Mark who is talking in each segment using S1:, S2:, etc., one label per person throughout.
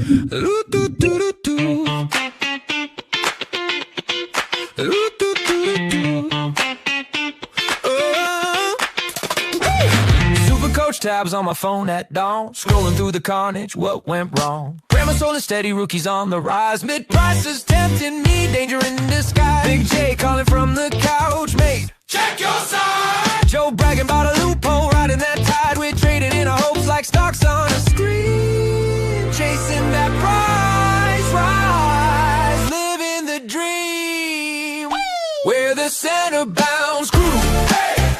S1: Super coach tabs on my phone at dawn, scrolling through the carnage, what went wrong? Grammar solid steady, rookies on the rise, mid-prices tempting me, danger in disguise. Big J calling from the couch, mate, check your side. Joe bragging about a loophole, riding that tide. We're trading in our hopes like stocks on a screen, chasing that price rise, living the dream. We're the center bounds crew.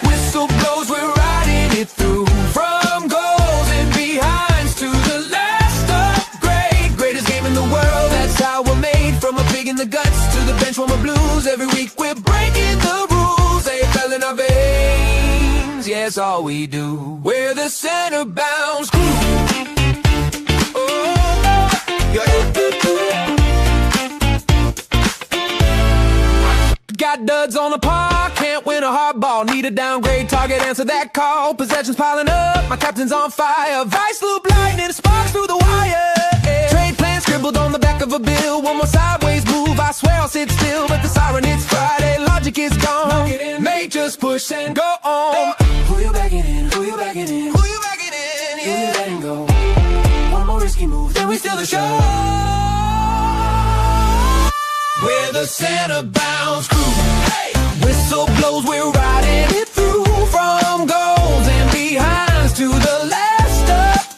S1: Whistle blows, we're riding it through. From goals and behinds to the last upgrade. Greatest game in the world, that's how we're made. From a pig in the guts to the bench warmer blues. Every week we're breaking the rules. They fell in our veins, yeah, it's all we do. We're the center bounds crew. Got duds on the park, can't win a hard ball. Need a downgrade, target, answer that call. Possessions piling up, my captain's on fire. Vice loop lightning, sparks through the wire. Trade plan scribbled on the back of a bill. One more sideways move, I swear I'll sit still. But the siren hits Friday, logic is gone. Mate, just push and go on. Who you backing in, who you backing in? Who you backing in, yeah. Who you letting go? One more risky move, then we steal the show. We're the center bounds crew. Hey! Whistle blows, we're riding it through. From goals and behinds to the last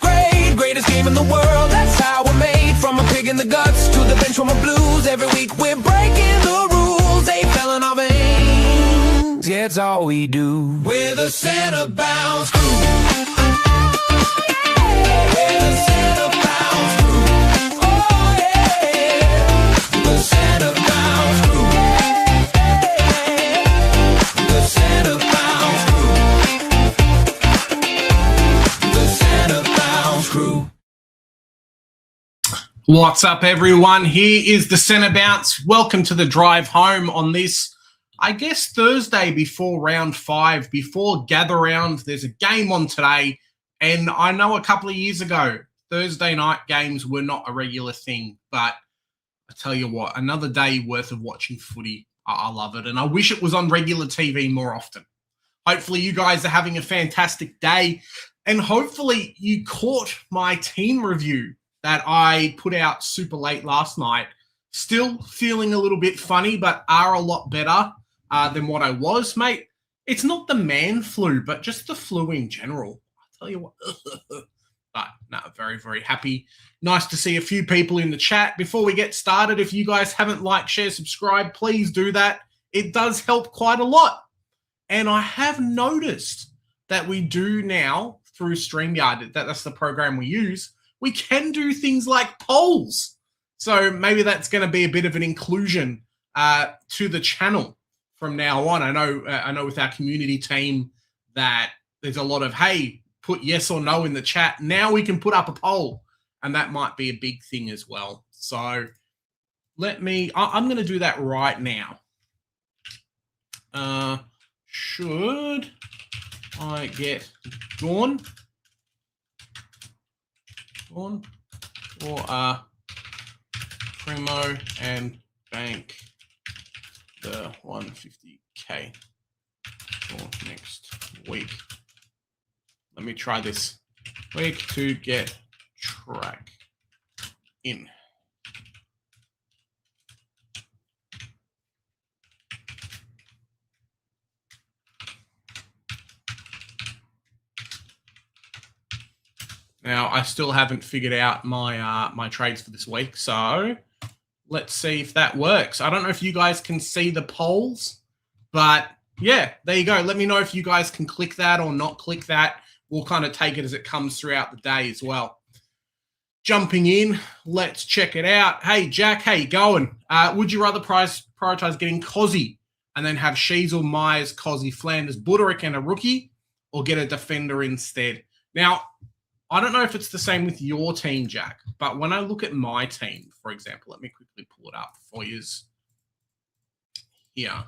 S1: upgrade. Greatest game in the world, that's how we're made. From a pig in the guts to the bench warmer blues. Every week we're breaking the rules. They fell in our veins, yeah, it's all we do. We're the center bounds crew. We're the center bounds crew. Oh yeah, the center bounds crew. The center bounds crew. The center bounds crew.
S2: What's up, everyone? Here is the Centre Bounce. Welcome to the drive home on this, I guess, Thursday before round 5, before Gather Round. There's a game on today, and I know a couple of years ago, Thursday night games were not a regular thing, but I tell you what, another day worth of watching footy. I love it, and I wish it was on regular TV more often. Hopefully you guys are having a fantastic day, and hopefully you caught my team review that I put out super late last night. Still feeling a little bit funny, but are a lot better than what I was, mate. It's not the man flu, but just the flu in general. I tell you what. But no, very, very happy. Nice to see a few people in the chat. Before we get started, if you guys haven't liked, share, subscribe, please do that. It does help quite a lot. And I have noticed that we do now through StreamYard, that's the program we use, we can do things like polls. So maybe that's going to be a bit of an inclusion to the channel from now on. I know with our community team that there's a lot of, hey, put yes or no in the chat. Now we can put up a poll, and that might be a big thing as well. So I'm going to do that right now. Should I get Dawn or Primo and bank the 150K for next week? Let me try this week to get track in. Now, I still haven't figured out my my trades for this week, so let's see if that works. I don't know if you guys can see the polls, but yeah, there you go. Let me know if you guys can click that or not click that. We'll kind of take it as it comes throughout the day as well. Jumping in, let's check it out. Hey, Jack, how you going? Would you rather prioritize getting Cozzy and then have Sheasel, Myers, Cozzy, Flanders, Buderick, and a rookie, or get a defender instead? Now, I don't know if it's the same with your team, Jack, but when I look at my team, for example, let me quickly pull it up for you here.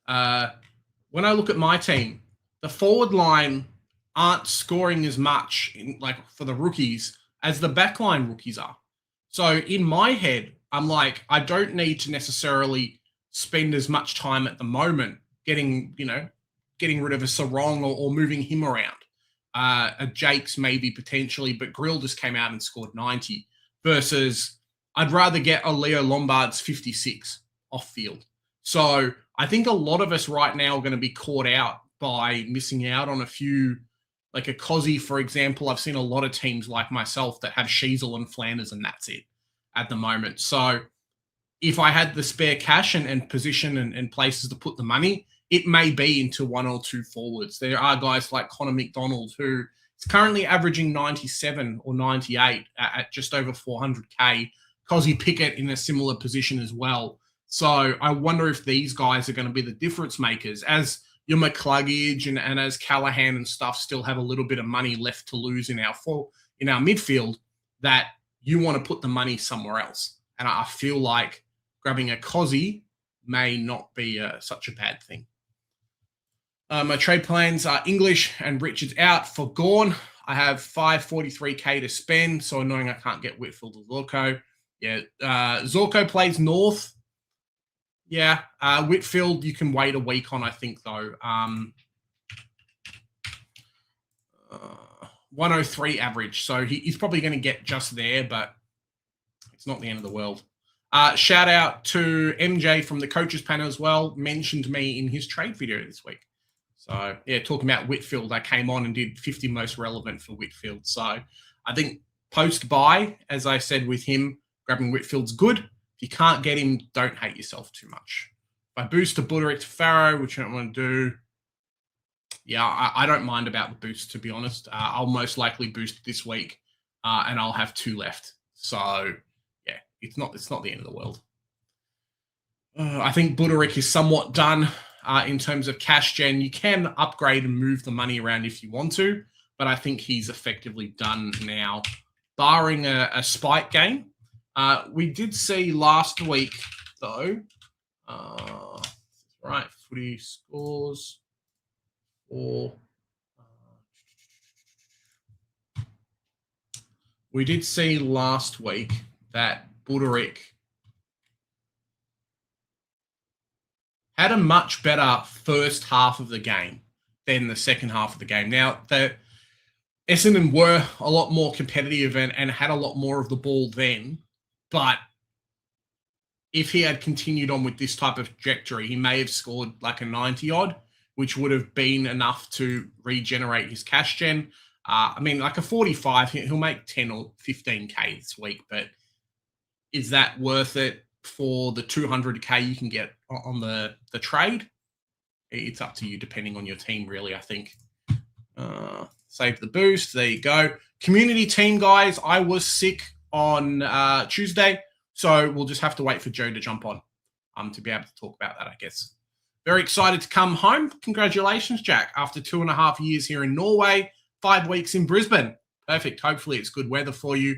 S2: When I look at my team, the forward line aren't scoring as much like for the rookies as the backline rookies are. So in my head, I'm like, I don't need to necessarily spend as much time at the moment getting rid of a Sarong or moving him around. A Jakes maybe potentially, but Grill just came out and scored 90 versus I'd rather get a Leo Lombard's 56 off field. So I think a lot of us right now are going to be caught out by missing out on a few, like a Cozzy, for example. I've seen a lot of teams like myself that have Sheasel and Flanders, and that's it at the moment. So if I had the spare cash and position and places to put the money, it may be into one or two forwards. There are guys like Connor McDonald, who is currently averaging 97 or 98 at just over 400K. Cozzy Pickett in a similar position as well. So I wonder if these guys are going to be the difference makers, as your McCluggage and as Callahan and stuff still have a little bit of money left to lose in our midfield, that you want to put the money somewhere else. And I feel like grabbing a Cozzy may not be such a bad thing. My trade plans are English and Richards out for Gawn. I have 543K to spend, so annoying I can't get Whitfield or Zorko. Yeah, Zorko plays North. Yeah, Whitfield you can wait a week on, I think, though. 103 average, so he's probably going to get just there, but it's not the end of the world. Shout out to MJ from the coaches panel as well. Mentioned me in his trade video this week. So, yeah, talking about Whitfield, I came on and did 50 most relevant for Whitfield. So, I think post-buy, as I said with him, grabbing Whitfield's good. If you can't get him, don't hate yourself too much. If I boost to Buderick to Farrow, which I don't want to do, yeah, I don't mind about the boost, to be honest. I'll most likely boost this week, and I'll have 2 left. So, yeah, it's not the end of the world. I think Buderick is somewhat done in terms of cash gen. You can upgrade and move the money around if you want to, but I think he's effectively done now, barring a spike game. We did see last week, though, right, footy scores for... we did see last week that Buderick had a much better first half of the game than the second half of the game. Now, the Essendon were a lot more competitive and had a lot more of the ball then, but if he had continued on with this type of trajectory, he may have scored like a 90-odd, which would have been enough to regenerate his cash gen. I mean, like a 45, he'll make 10 or 15K this week, but is that worth it for the 200K you can get on the trade? It's up to you, depending on your team, really, I think. Save the boost. There you go. Community team, guys. I was sick on Tuesday, so we'll just have to wait for Joe to jump on to be able to talk about that, I guess. Very excited to come home. Congratulations, Jack. After 2.5 years here in Norway, 5 weeks in Brisbane. Perfect. Hopefully it's good weather for you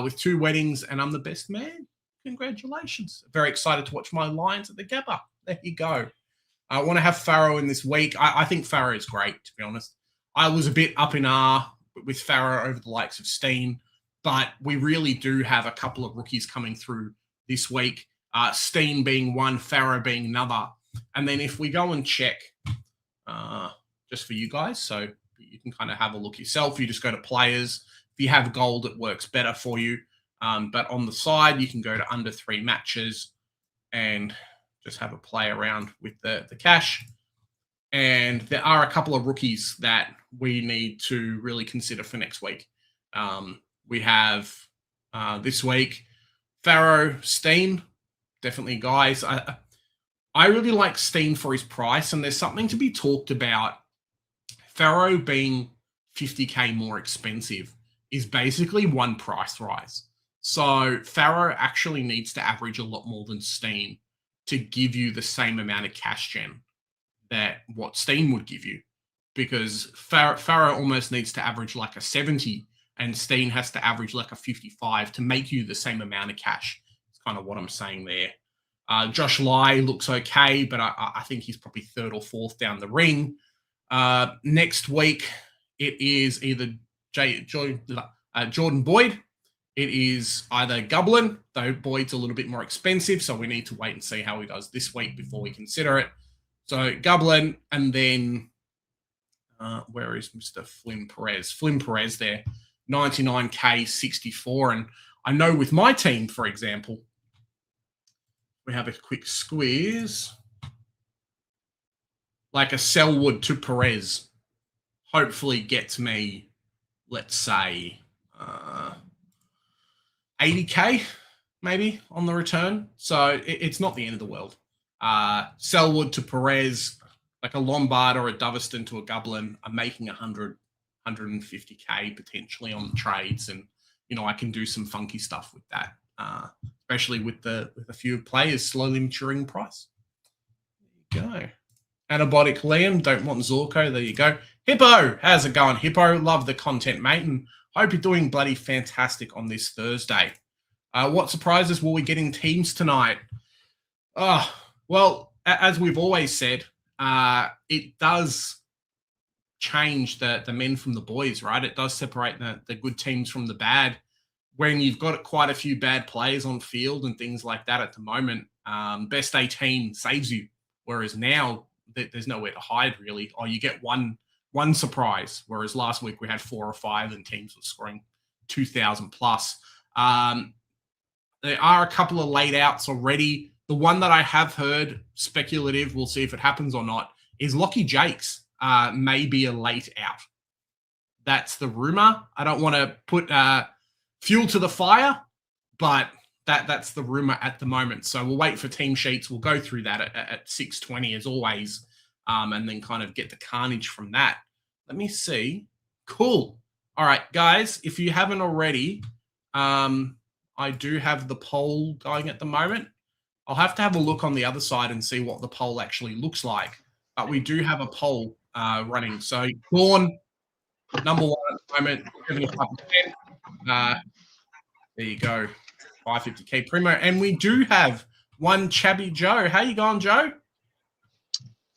S2: with 2 weddings, and I'm the best man. Congratulations. Very excited to watch my Lions at the Gabba. There you go. I want to have Farrow in this week. I think Farrow is great, to be honest. I was a bit up in R with Farrow over the likes of Steen, but we really do have a couple of rookies coming through this week. Steen being one, Farrow being another. And then if we go and check, just for you guys, so you can kind of have a look yourself, you just go to players. If you have gold, it works better for you. But on the side, you can go to under 3 matches and just have a play around with the cash. And there are a couple of rookies that we need to really consider for next week. We have this week, Farrow, Steen, definitely guys. I really like Steen for his price, and there's something to be talked about. Farrow being 50K more expensive is basically one price rise. So Farrow actually needs to average a lot more than Steen to give you the same amount of cash gen that what Steen would give you, because Farrow almost needs to average like a 70 and Steen has to average like a 55 to make you the same amount of cash. It's kind of what I'm saying there. Josh Lai looks okay, but I think he's probably 3rd or 4th down the ring. Next week it is either Jordan Boyd. It is either Gublin, though Boyd's a little bit more expensive, so we need to wait and see how he does this week before we consider it. So Gublin, and then where is Mr. Flynn Perez? Flynn Perez there, 99K, 64. And I know with my team, for example, we have a quick squeeze, like a Selwood to Perez, hopefully gets me, let's say, 80K maybe on the return. So it's not the end of the world. Selwood to Perez, like a Lombard or a Doveston to a Gublin, I'm making 100, 150K potentially on the trades. And, I can do some funky stuff with that, especially with a few players slowly maturing price. There you go. Antibiotic Liam, don't want Zorko. There you go. Hippo, how's it going? Hippo, love the content, mate, and hope you're doing bloody fantastic on this Thursday. What surprises will we get in teams tonight? Well, as we've always said, it does change the men from the boys, right? It does separate the good teams from the bad. When you've got quite a few bad players on field and things like that at the moment, best 18 saves you. Whereas now there's nowhere to hide really. Or you get one surprise. Whereas last week we had 4 or 5 and teams were scoring 2,000 plus. There are a couple of late outs already. The one that I have heard, speculative, we'll see if it happens or not, is Lockie Jakes may be a late out. That's the rumor. I don't want to put fuel to the fire, but that's the rumor at the moment. So we'll wait for team sheets. We'll go through that at 6:20 as always, and then kind of get the carnage from that. Let me see. Cool. All right, guys, if you haven't already, I do have the poll going at the moment. I'll have to have a look on the other side and see what the poll actually looks like. But we do have a poll running. So Dawn, number 1 at the moment, 75%. There you go, 550K Primo. And we do have one Chabby Joe. How you going, Joe?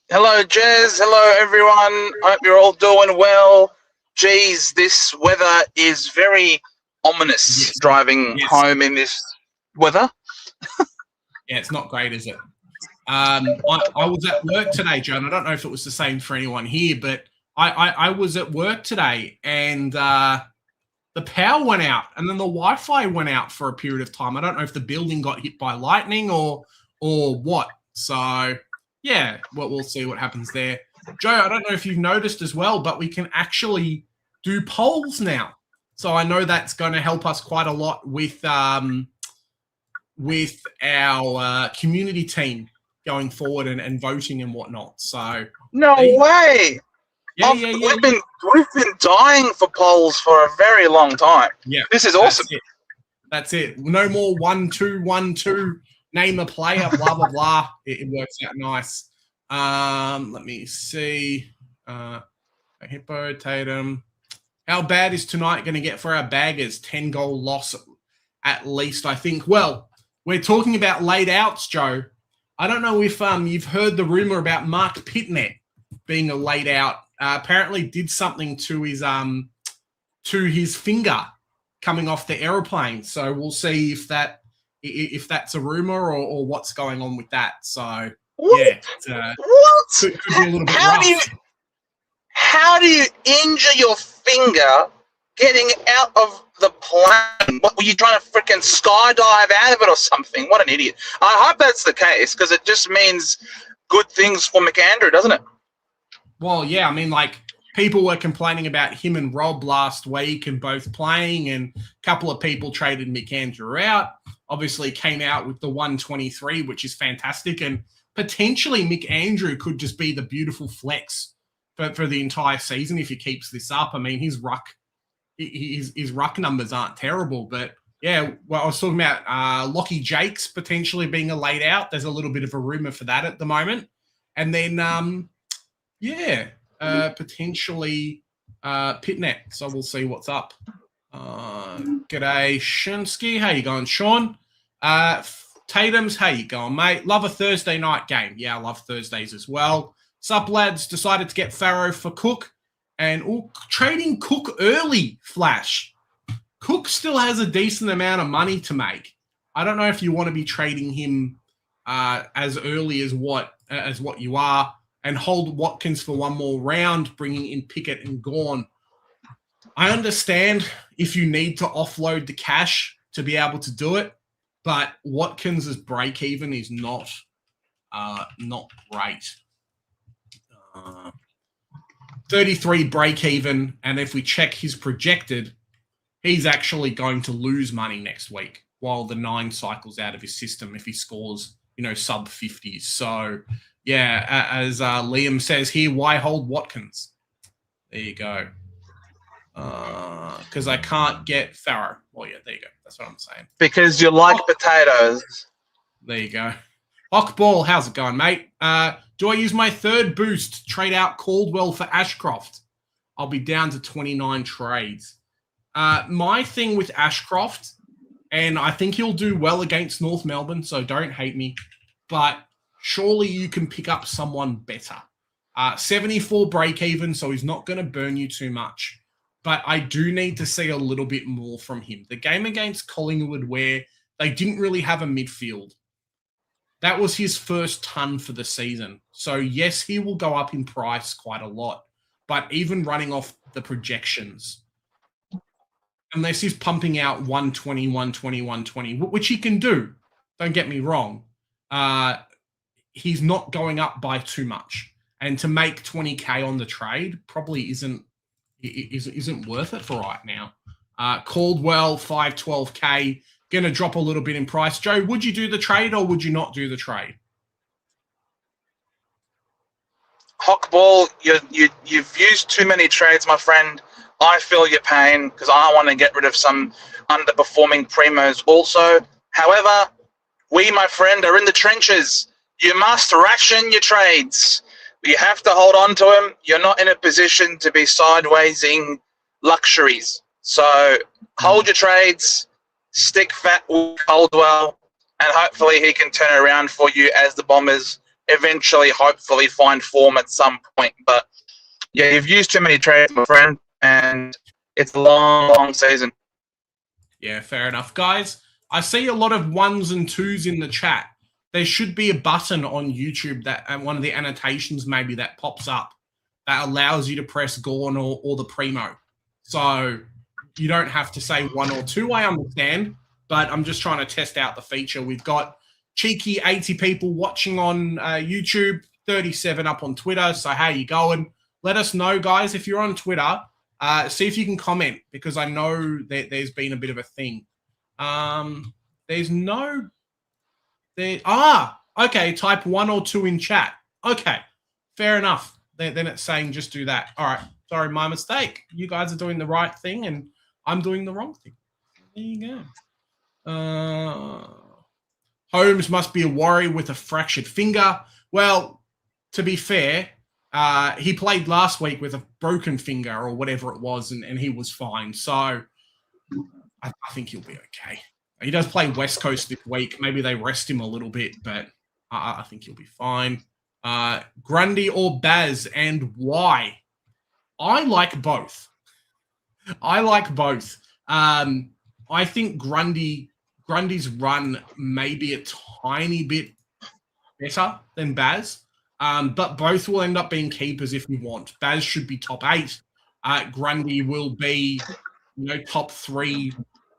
S3: Hello, Jez. Hello, everyone. Hope you're all doing well. Geez, this weather is very ominous.
S2: Yes.
S3: Driving home in this weather.
S2: Yeah, it's not great, is it? I was at work today, Joe, and I don't know if it was the same for anyone here, but I was at work today and the power went out and then the Wi-Fi went out for a period of time. I don't know if the building got hit by lightning or what. So, yeah, we'll see what happens there. Joe, I don't know if you've noticed as well, but we can actually do polls now. So I know that's going to help us quite a lot with our community team going forward and voting and whatnot. So
S3: no way.
S2: Yeah.
S3: We've been dying for polls for a very long time.
S2: Yeah,
S3: this is awesome.
S2: That's it. No more 1-2-1-2. Name a player. Blah blah blah. It works out nice. Let me see. Hippo Tatum. How bad is tonight going to get for our baggers? 10-goal loss at least, I think. Well, we're talking about late outs, Joe. I don't know if you've heard the rumor about Mark Pitnet being a late out. Apparently did something to his finger coming off the aeroplane. So we'll see if that's a rumor or what's going on with that. So
S3: what?
S2: Yeah,
S3: what?
S2: Could be a little bit rough.
S3: How do you injure your finger getting out of the plane? What, were you trying to freaking skydive out of it or something? What an idiot. I hope that's the case because it just means good things for McAndrew, doesn't it?
S2: Well, yeah, I mean, like, people were complaining about him and Rob last week and both playing, and a couple of people traded McAndrew out. Obviously came out with the 123, which is fantastic, and potentially McAndrew could just be the beautiful flex for the entire season if he keeps this up. I mean, his ruck numbers aren't terrible, but yeah, well, I was talking about Lockie Jakes potentially being a late out. There's a little bit of a rumor for that at the moment. And then, potentially Pitnet. So we'll see what's up. G'day, Shinsky. How you going, Sean? Tatum's, how you going, mate? Love a Thursday night game. Yeah, I love Thursdays as well. Sup, lads? Decided to get Farrow for Cook And trading Cook early, Flash. Cook still has a decent amount of money to make. I don't know if you want to be trading him as early as what you are and hold Watkins for one more round, bringing in Pickett and Gawn. I understand if you need to offload the cash to be able to do it, but Watkins' break even is not great. 33 break even, and if we check his projected, he's actually going to lose money next week while the 9 cycles out of his system if he scores, sub 50s. So, yeah, as Liam says here, why hold Watkins? There you go. Because I can't get Farrow. Well, yeah, there you go. That's what I'm saying.
S3: Because you like potatoes.
S2: There you go. Hockball, how's it going, mate? Do I use my third boost, trade out Caldwell for Ashcroft? I'll be down to 29 trades. My thing with Ashcroft, and I think he'll do well against North Melbourne, so don't hate me, but surely you can pick up someone better. 74 break even, so he's not going to burn you too much. But I do need to see a little bit more from him. The game against Collingwood where they didn't really have a midfield, that was his first ton for the season. So, yes, he will go up in price quite a lot. But even running off the projections, unless he's pumping out 120, 120, 120, which he can do, don't get me wrong, he's not going up by too much. And to make 20K on the trade probably isn't worth it for right now. Caldwell, 512K, going to drop a little bit in price. Joe, would you do the trade or would you not do the trade?
S3: Hockball, you've used too many trades, my friend. I feel your pain because I want to get rid of some underperforming primos also. However, we, my friend, are in the trenches. You must ration your trades. You have to hold on to them. You're not in a position to be sidewaysing luxuries. So hold your trades, stick fat with Caldwell, and hopefully he can turn around for you as the Bombers eventually, hopefully, find form at some point. But, yeah, you've used too many trades, my friend, and it's a long, long season.
S2: Yeah, fair enough. Guys, I see a lot of 1s and 2s in the chat. There should be a button on YouTube that, and one of the annotations maybe that pops up that allows you to press Gawn or the Primo. So you don't have to say 1 or 2, I understand, but I'm just trying to test out the feature. We've got cheeky 80 people watching on YouTube, 37 up on Twitter. So how you going? Let us know, guys, if you're on Twitter. See if you can comment because I know that there's been a bit of a thing. There's no... okay, type 1 or 2 in chat. Okay, fair enough. Then it's saying just do that. All right, sorry, my mistake. You guys are doing the right thing and I'm doing the wrong thing. There you go. Holmes must be a worry with a fractured finger. Well, to be fair, he played last week with a broken finger or whatever it was, and he was fine. So I think he'll be okay. He does play West Coast this week. Maybe they rest him a little bit, but I think he'll be fine. Grundy or Baz, and why? I like both. I think Grundy's run may be a tiny bit better than Baz, but both will end up being keepers if you want. Baz should be top 8. Grundy will be, top 3.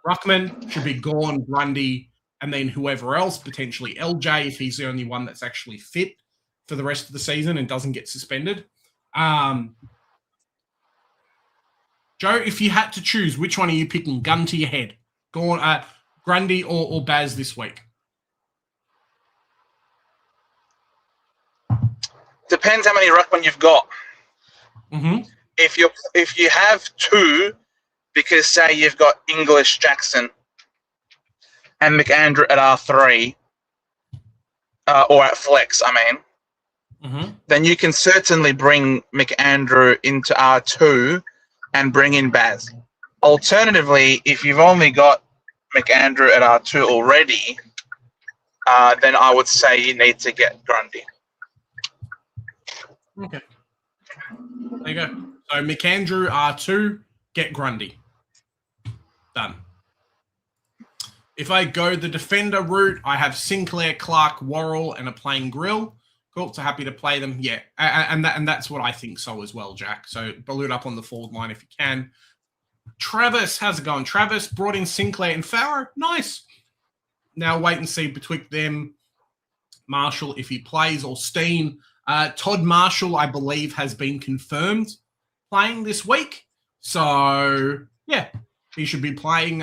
S2: Ruckman should be Gawn, Grundy, and then whoever else, potentially LJ, if he's the only one that's actually fit for the rest of the season and doesn't get suspended. Joe, if you had to choose, which one are you picking? Gun to your head. Gawn, Grundy or Baz this week?
S3: Depends how many ruckman you've got.
S2: Mm-hmm.
S3: If you have 2, because say you've got English, Jackson, and McAndrew at R3, or at flex, then you can certainly bring McAndrew into R2 and bring in Baz. Alternatively, if you've only got McAndrew at R2 already, then I would say you need to get Grundy.
S2: Okay. There you go. So McAndrew R2, get Grundy. Done. If I go the defender route, I have Sinclair, Clark, Worrell, and a playing Grill. Cool, so happy to play them. Yeah, and that's what I think so as well, Jack. So balloon up on the forward line if you can. Travis, how's it going? Travis brought in Sinclair and Farrow. Nice. Now wait and see between them, Marshall, if he plays, or Steen. Todd Marshall, I believe, has been confirmed playing this week. So, yeah, he should be playing.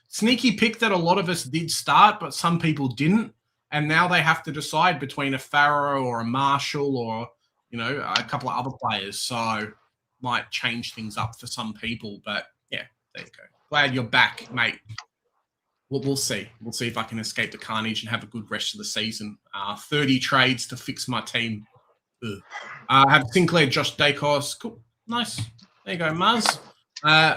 S2: Sneaky pick that a lot of us did start, but some people didn't. And now they have to decide between a Farrow or a Marshall or, a couple of other players. So, might change things up for some people. But, yeah, there you go. Glad you're back, mate. We'll see. We'll see if I can escape the carnage and have a good rest of the season. 30 trades to fix my team. I have Sinclair, Josh Dacos. Cool. Nice. There you go, Muzz.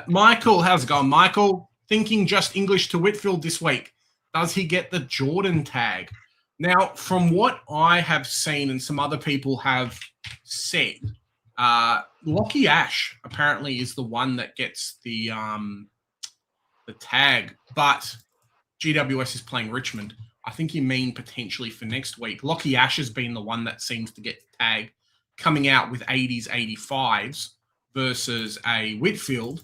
S2: Michael, how's it going, Michael? Thinking just English to Whitfield this week. Does he get the Jordan tag? Now, from what I have seen and some other people have said, Lockie Ash apparently is the one that gets the tag, but GWS is playing Richmond. I think you mean potentially for next week. Lockie Ash has been the one that seems to get the tag, coming out with 80s, 85s versus a Whitfield.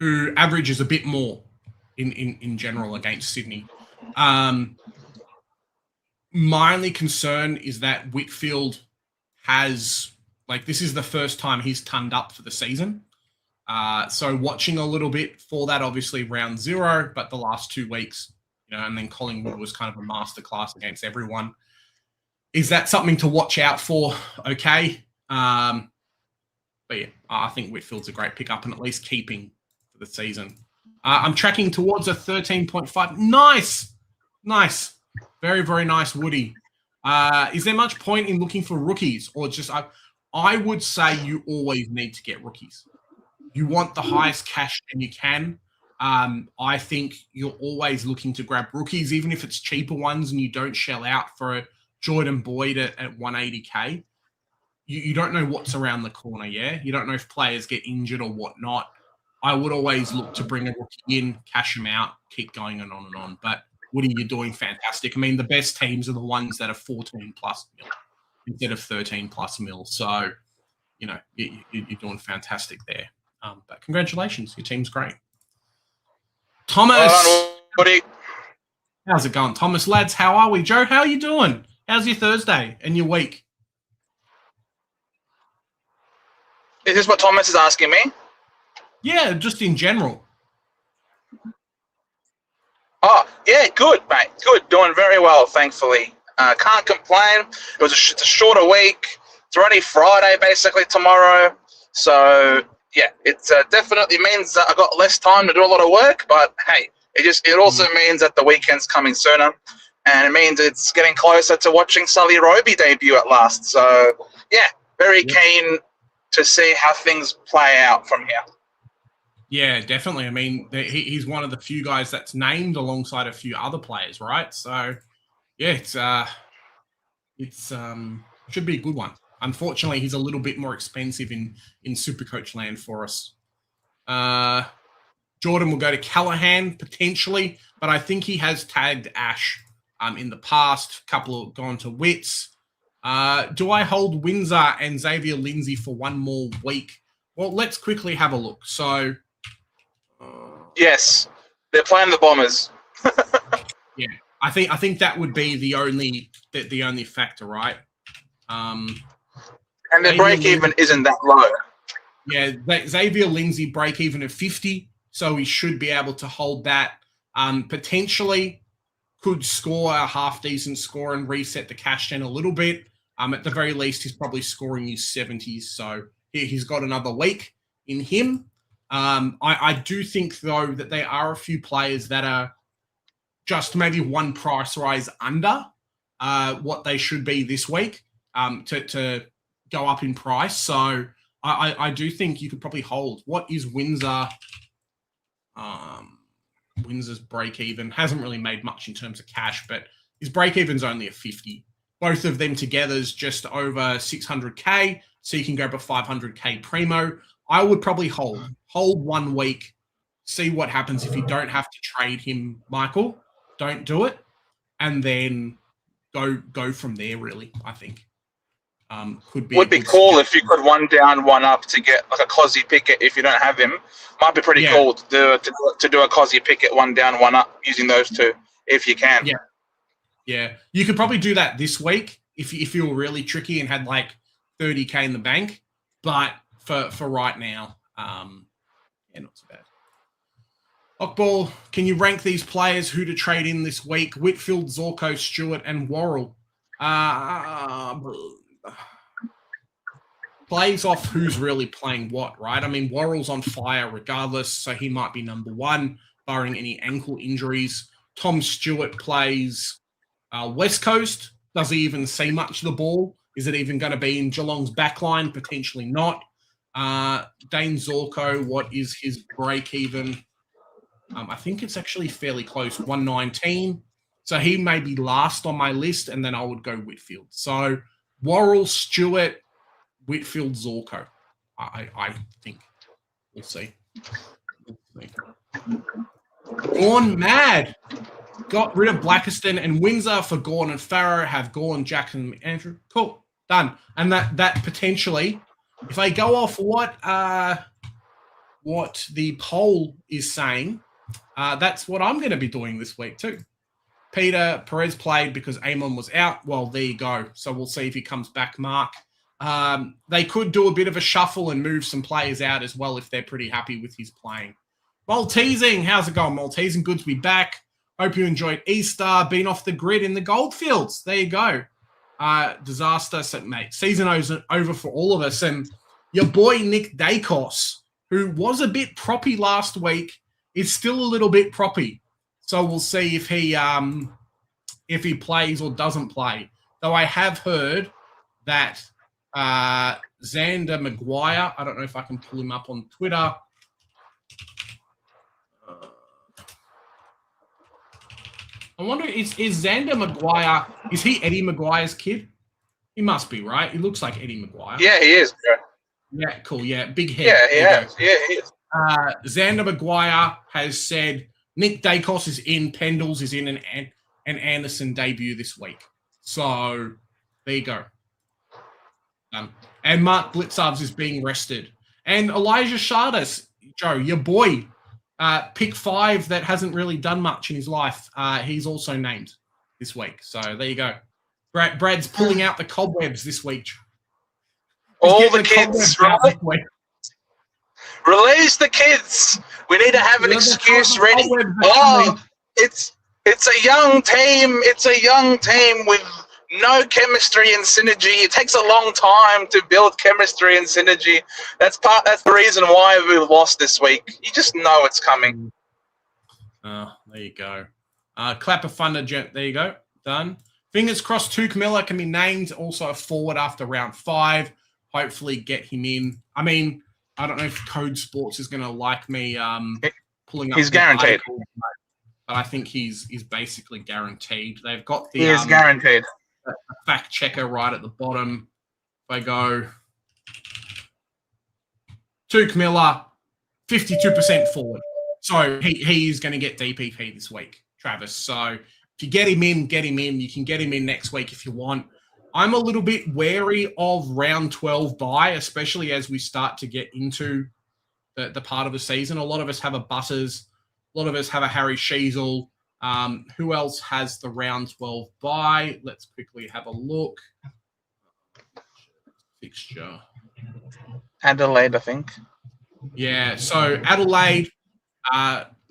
S2: Who averages a bit more in general against Sydney. My only concern is that Whitfield has, this is the first time he's turned up for the season. So watching a little bit for that, obviously round 0, but the last 2 weeks, and then Collingwood was kind of a masterclass against everyone. Is that something to watch out for? Okay. But yeah, I think Whitfield's a great pickup and at least keeping for the season. I'm tracking towards a 13.5. Nice. Very, very nice, Woody. Is there much point in looking for rookies or just, I would say you always need to get rookies. You want the highest cash and you can. I think you're always looking to grab rookies, even if it's cheaper ones and you don't shell out for a Jordan Boyd at 180K. You don't know what's around the corner, yeah? You don't know if players get injured or whatnot. I would always look to bring a rookie in, cash them out, keep going and on and on. But Woody, you're doing fantastic. I mean, the best teams are the ones that are 14 plus mil instead of 13 plus mil. So, you're doing fantastic there. But congratulations, your team's great. Thomas, how's it going? Thomas, lads, how are we? Joe, how are you doing? How's your Thursday and your week?
S3: Is this what Thomas is asking me?
S2: Yeah, just in general.
S3: Oh, yeah, good, mate. Good. Doing very well, thankfully. Can't complain. It's a shorter week. It's already Friday, basically, tomorrow. So, yeah, it definitely means that I've got less time to do a lot of work. But, hey, it also means that the weekend's coming sooner. And it means it's getting closer to watching Sully Roby debut at last. So, yeah, very keen to see how things play out from here.
S2: Yeah, definitely. I mean, he's one of the few guys that's named alongside a few other players, right? So, yeah, it's should be a good one. Unfortunately, he's a little bit more expensive in Supercoach land for us. Jordan will go to Callahan potentially, but I think he has tagged Ash in the past. A couple have gone to Wits. Do I hold Windsor and Xavier Lindsay for one more week? Well, let's quickly have a look. So,
S3: yes, they're playing the Bombers.
S2: yeah, I think that would be the only factor, right?
S3: And the break even isn't that low.
S2: Yeah, Xavier Lindsay break even of 50, so he should be able to hold that. Potentially could score a half decent score and reset the cash gen a little bit. At the very least, he's probably scoring his 70s, so he's got another week in him. I do think, though, that there are a few players that are just maybe one price rise under what they should be this week to go up in price. So I do think you could probably hold. What is Windsor? Windsor's break even hasn't really made much in terms of cash, but his break even's only a 50. Both of them together is just over 600K, so you can go for 500K primo. I would probably hold 1 week, see what happens if you don't have to trade him, Michael. Don't do it, and then go from there. Really, I think could be.
S3: Would be cool if you could 1 down, 1 up to get like a Cozzy Pickett if you don't have him. Might be pretty cool to do a Cozzy Pickett 1 down, 1 up using those two if you can.
S2: Yeah. You could probably do that this week if you were really tricky and had like 30K in the bank. But for right now, not too bad. Ockball, can you rank these players who to trade in this week? Whitfield, Zorko, Stewart, and Worrell. Plays off who's really playing what, right? I mean, Worrell's on fire regardless, so he might be number 1, barring any ankle injuries. Tom Stewart plays West Coast. Does he even see much of the ball? Is it even going to be in Geelong's backline? Potentially not. Dane Zorko, what is his break even? I think it's actually fairly close, 119. So he may be last on my list, and then I would go Whitfield. So Worrell, Stewart, Whitfield, Zorko. I think. We'll see. Gorn mad. Got rid of Blackiston and Windsor for Gorn and Farrow. Have Gorn, Jackson, and Andrew. Cool. Done. And that potentially, if I go off what the poll is saying, that's what I'm going to be doing this week too. Peter Perez played because Amon was out. Well, there you go. So we'll see if he comes back, Mark. They could do a bit of a shuffle and move some players out as well if they're pretty happy with his playing. Maltesing, how's it going, Maltesing? Good to be back. Hope you enjoyed Easter, been off the grid in the Goldfields. There you go. Disaster, so, mate. Season over for all of us. And your boy Nick Dacos, who was a bit proppy last week, is still a little bit proppy. So we'll see if he plays or doesn't play. Though I have heard that Xander Maguire, I don't know if I can pull him up on Twitter. I wonder, is Xander Maguire, is he Eddie Maguire's kid? He must be, right? He looks like Eddie Maguire.
S3: Yeah, he is.
S2: Yeah, cool. Yeah, big head.
S3: Yeah, he is.
S2: Xander Maguire has said Nick Dacos is in, Pendles is in, and Anderson debut this week. So there you go. And Mark Blitzarves is being rested. And Elijah Shardas, Joe, your boy, pick 5 that hasn't really done much in his life. He's also named this week. So there you go. Brad's pulling out the cobwebs this week.
S3: All the kids, right? Release the kids. We need to have an excuse ready. Oh, it's a young team. It's a young team with no chemistry and synergy. It takes a long time to build chemistry and synergy. That's the reason why we lost this week. You just know it's coming.
S2: There you go. Clap of thunder, gent. There you go. Done. Fingers crossed Tuke Miller can be named also a forward after round 5. Hopefully get him in. I mean, I don't know if Code Sports is going to like me pulling up.
S3: He's guaranteed.
S2: Article, but I think he's basically guaranteed. They've got the
S3: he is guaranteed.
S2: Fact checker right at the bottom. If I go Tuke Miller, 52% forward. So he's going to get DPP this week, Travis. So if you get him in, get him in. You can get him in next week if you want. I'm a little bit wary of round 12 bye, especially as we start to get into the part of the season. A lot of us have a Butters. A lot of us have a Harry Sheasel. Who else has the round 12 bye? Let's quickly have a look. Fixture.
S3: Adelaide, I think.
S2: Yeah, so Adelaide,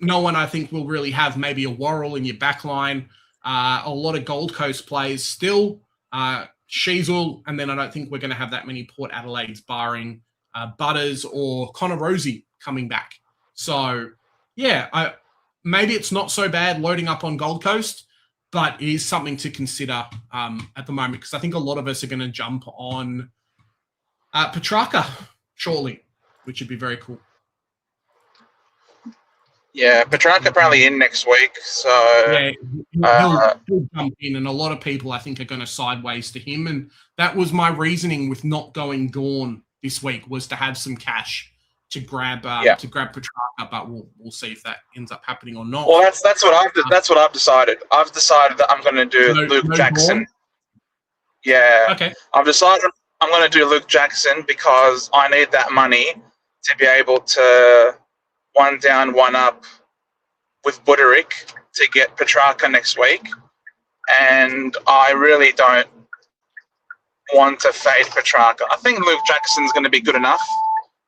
S2: no one I think will really have maybe a Worrell in your back line. A lot of Gold Coast players still. Sheasel, and then I don't think we're going to have that many Port Adelaides barring Butters or Connor Rosie coming back. So, yeah, maybe it's not so bad loading up on Gold Coast, but it is something to consider at the moment because I think a lot of us are going to jump on Petrarca shortly, which would be very cool.
S3: Yeah, Petrarca probably in next week, so
S2: Yeah,
S3: uh,
S2: he'll jump in, and a lot of people I think are going to sideways to him, and that was my reasoning with not going Gorn this week was to have some cash to grab
S3: yeah.
S2: Petrarca, but we'll see if that ends up happening or not.
S3: Well, that's what I've decided. I've decided that I'm going to do Luke Jackson.
S2: Gorn?
S3: Yeah,
S2: Okay.
S3: I've decided I'm going to do Luke Jackson because I need that money to be able to one down, one up with Buderick to get Petrarca next week, and I really don't want to fade Petrarca. I think Luke Jackson's going to be good enough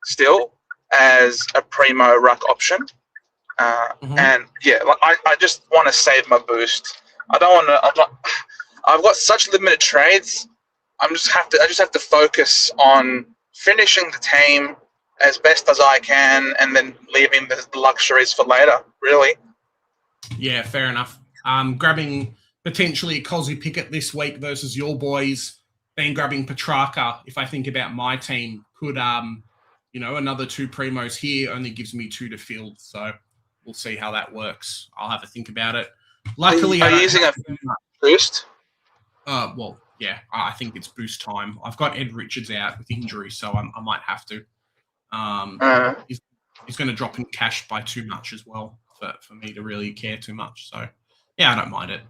S3: still as a primo ruck option. And yeah, like I just want to save my boost. I don't want to. I've got such limited trades. I just have to focus on finishing the team as best as I can, and then leaving the luxuries for later. Really.
S2: Yeah, fair enough. Grabbing potentially a Cosy Pickett this week versus your boys, then grabbing Petrarca. If I think about my team, could another 2 primos here only gives me 2 to field. So we'll see how that works. I'll have a think about it. Luckily,
S3: are you using a boost?
S2: Well, yeah, I think it's boost time. I've got Ed Richards out with injury, so I might have to. He's going to drop in cash by too much as well for me to really care too much. So, yeah, I don't mind it.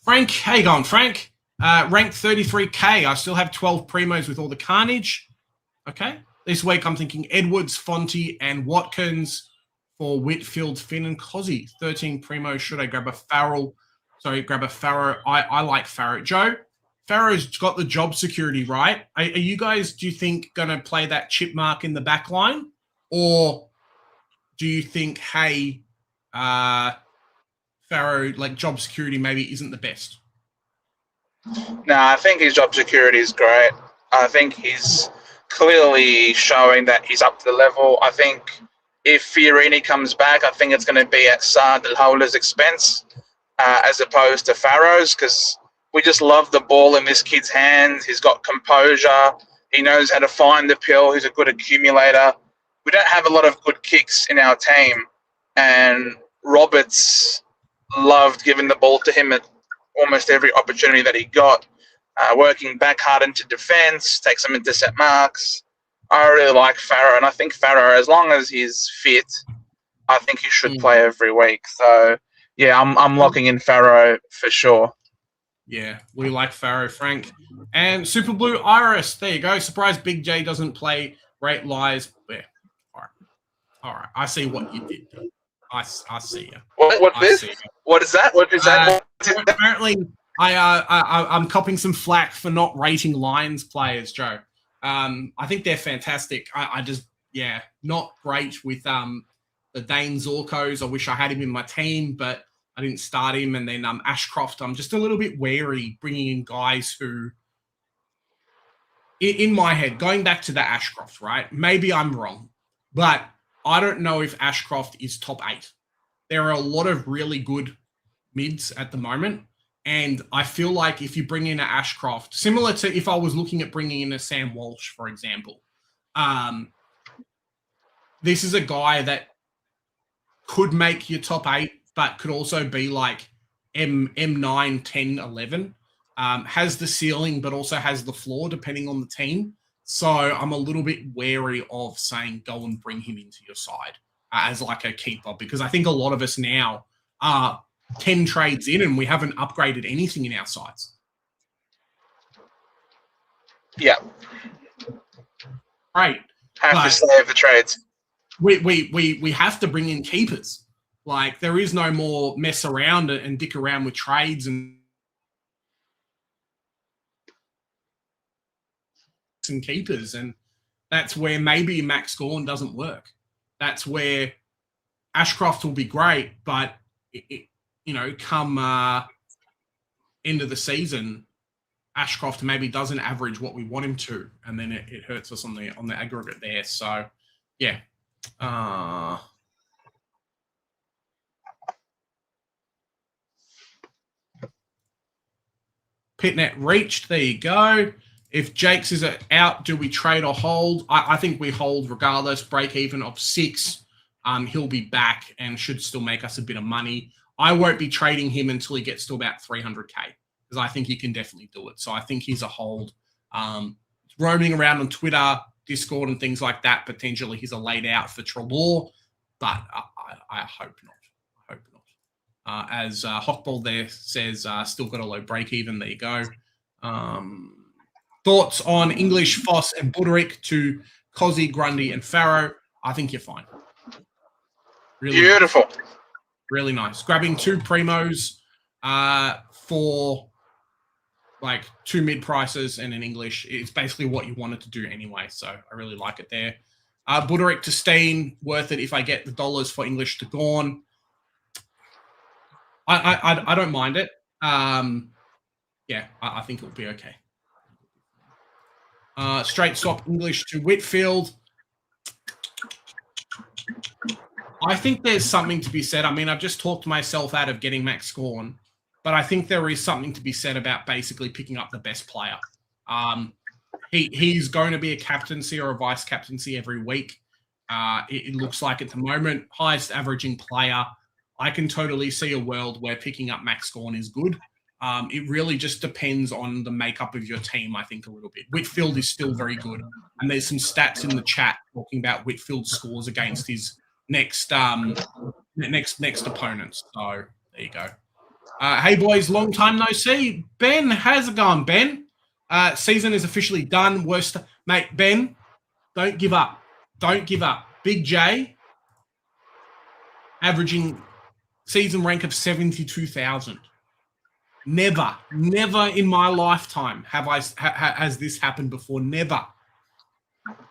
S2: Frank, how you going, Frank? Ranked 33K. I still have 12 primos with all the carnage. Okay. This week I'm thinking Edwards, Fonte, and Watkins for Whitfield, Finn, and Cozzy. 13 primos. Should I grab a Farrell? Sorry, grab a Farrow. I like Farrow. Joe, Farrow's got the job security, right? Are you guys, do you think, going to play that chip mark in the back line? Or do you think, hey, Farrow, like job security maybe isn't the best?
S3: No, I think his job security is great. I think he's clearly showing that he's up to the level. I think if Fiorini comes back, I think it's going to be at Saad Al-Hawla's expense as opposed to Farrow's, because we just love the ball in this kid's hands. He's got composure. He knows how to find the pill. He's a good accumulator. We don't have a lot of good kicks in our team, and Roberts loved giving the ball to him at almost every opportunity that he got, working back hard into defense, take some intercept marks. I really like Farrow, and I think Farrow, as long as he's fit, I think he should play every week. So, yeah, I'm locking in Farrow for sure.
S2: Yeah, we like Farrow, Frank. And Super Blue Iris, there you go. Surprised Big J doesn't play Great Lies. Yeah, all right. I see what you did. I see you.
S3: What's this? What is that? What is that?
S2: Apparently, I'm copying some flack for not rating Lions players, Joe. I think they're fantastic. I just, not great with the Dane Zorkos. I wish I had him in my team, but I didn't start him. And then Ashcroft, I'm just a little bit wary bringing in guys who, in my head, going back to the Ashcroft, right? Maybe I'm wrong, but I don't know if Ashcroft is top 8. There are a lot of really good mids at the moment. And I feel like if you bring in an Ashcroft, similar to if I was looking at bringing in a Sam Walsh, for example, this is a guy that could make your top 8, but could also be like M9, 10, 11. Has the ceiling, but also has the floor, depending on the team. So I'm a little bit wary of saying go and bring him into your side as like a keeper, because I think a lot of us now are 10 trades in and we haven't upgraded anything in our sides.
S3: Yeah.
S2: Right.
S3: Have to save the trades.
S2: We have to bring in keepers. Like, there is no more mess around and dick around with trades and keepers. And that's where maybe Max Gorn doesn't work. That's where Ashcroft will be great, but come end of the season, Ashcroft maybe doesn't average what we want him to, and then it hurts us on the aggregate there. So, yeah. Pitnet reached. There you go. If Jakes is out, do we trade or hold? I think we hold regardless. Break even of 6. he'll be back and should still make us a bit of money. I won't be trading him until he gets to about 300K because I think he can definitely do it. So I think he's a hold. Roaming around on Twitter, Discord, and things like that, potentially he's a laid out for Trelaw, but I hope not. I hope not. As Hockball there says, still got a low break even. There you go. Thoughts on English, Foss, and Buderick to Cozzy, Grundy, and Farrow? I think you're fine. Really
S3: beautiful.
S2: Nice. Really nice. Grabbing 2 primos for like 2 mid prices and an English. It's basically what you wanted to do anyway. So I really like it there. Buderick to Steen, worth it if I get the dollars for English to Gorn. I don't mind it. Yeah, I think it'll be okay. Straight swap English to Whitfield. I think there's something to be said. I mean, I've just talked myself out of getting Max Gorn, but I think there is something to be said about basically picking up the best player. He's going to be a captaincy or a vice captaincy every week. It looks like at the moment, highest averaging player. I can totally see a world where picking up Max Gorn is good. It really just depends on the makeup of your team, I think, a little bit. Whitfield is still very good. And there's some stats in the chat talking about Whitfield's scores against his next opponents. So there you go. Hey, boys, long time no see. Ben, how's it going, Ben? Season is officially done. Mate, Ben, don't give up. Don't give up. Big J, averaging season rank of 72,000. Never in my lifetime has this happened before. Never.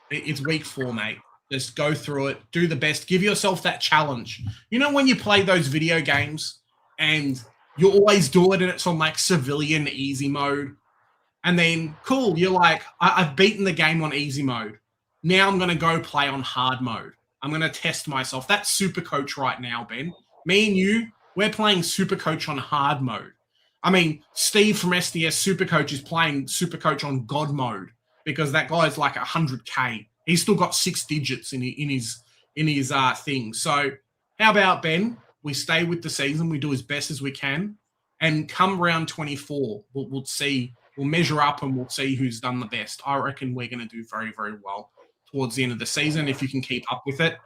S2: It's week 4, mate. Just go through it. Do the best. Give yourself that challenge. You know when you play those video games and you always do it and it's on like civilian easy mode? And then, cool, you're like, I've beaten the game on easy mode. Now I'm going to go play on hard mode. I'm going to test myself. That's Super Coach right now, Ben. Me and you, we're playing Super Coach on hard mode. I mean, Steve from SDS Super Coach is playing Super Coach on God mode because that guy's like 100K. He's still got 6 digits in his thing. So how about, Ben, we stay with the season, we do as best as we can, and come round 24, we'll see. We'll measure up and we'll see who's done the best. I reckon we're going to do very, very well towards the end of the season if you can keep up with it.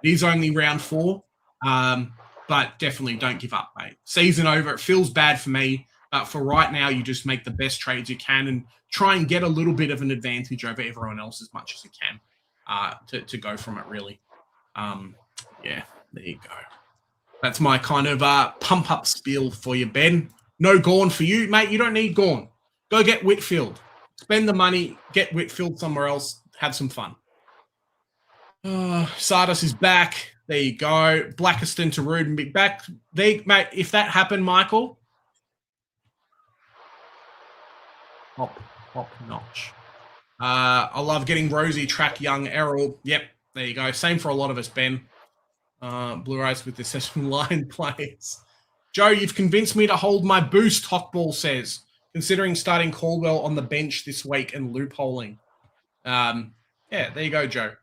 S2: It is only round 4, but definitely don't give up, mate. Season over. It feels bad for me, but for right now, you just make the best trades you can and try and get a little bit of an advantage over everyone else as much as you can to go from it, really. Yeah, there you go. That's my kind of pump-up spiel for you, Ben. No Gorn for you, mate. You don't need Gorn. Go get Whitfield. Spend the money, get Whitfield somewhere else, have some fun. Sardis is back. There you go. Blackiston to Rude and Big back. There, mate, if that happened, Michael, top notch. I love getting Rosie, Track, Young, Errol. Yep, there you go. Same for a lot of us, Ben. Blue Eyes with the session line plays. Joe, you've convinced me to hold my boost, Hockball says, considering starting Caldwell on the bench this week and loopholing. Yeah, there you go, Joe.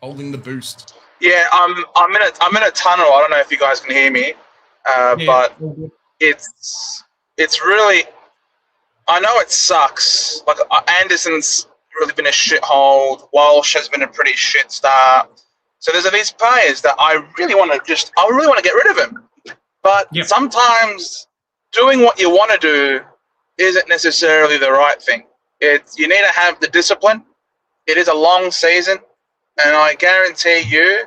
S2: Holding the boost.
S3: Yeah, I'm in a tunnel. I don't know if you guys can hear me, but it's really. I know it sucks. Like Anderson's really been a shithole. Walsh has been a pretty shit start. So there's these players that I really want to get rid of them. But sometimes doing what you want to do isn't necessarily the right thing. You need to have the discipline. It is a long season, and I guarantee you,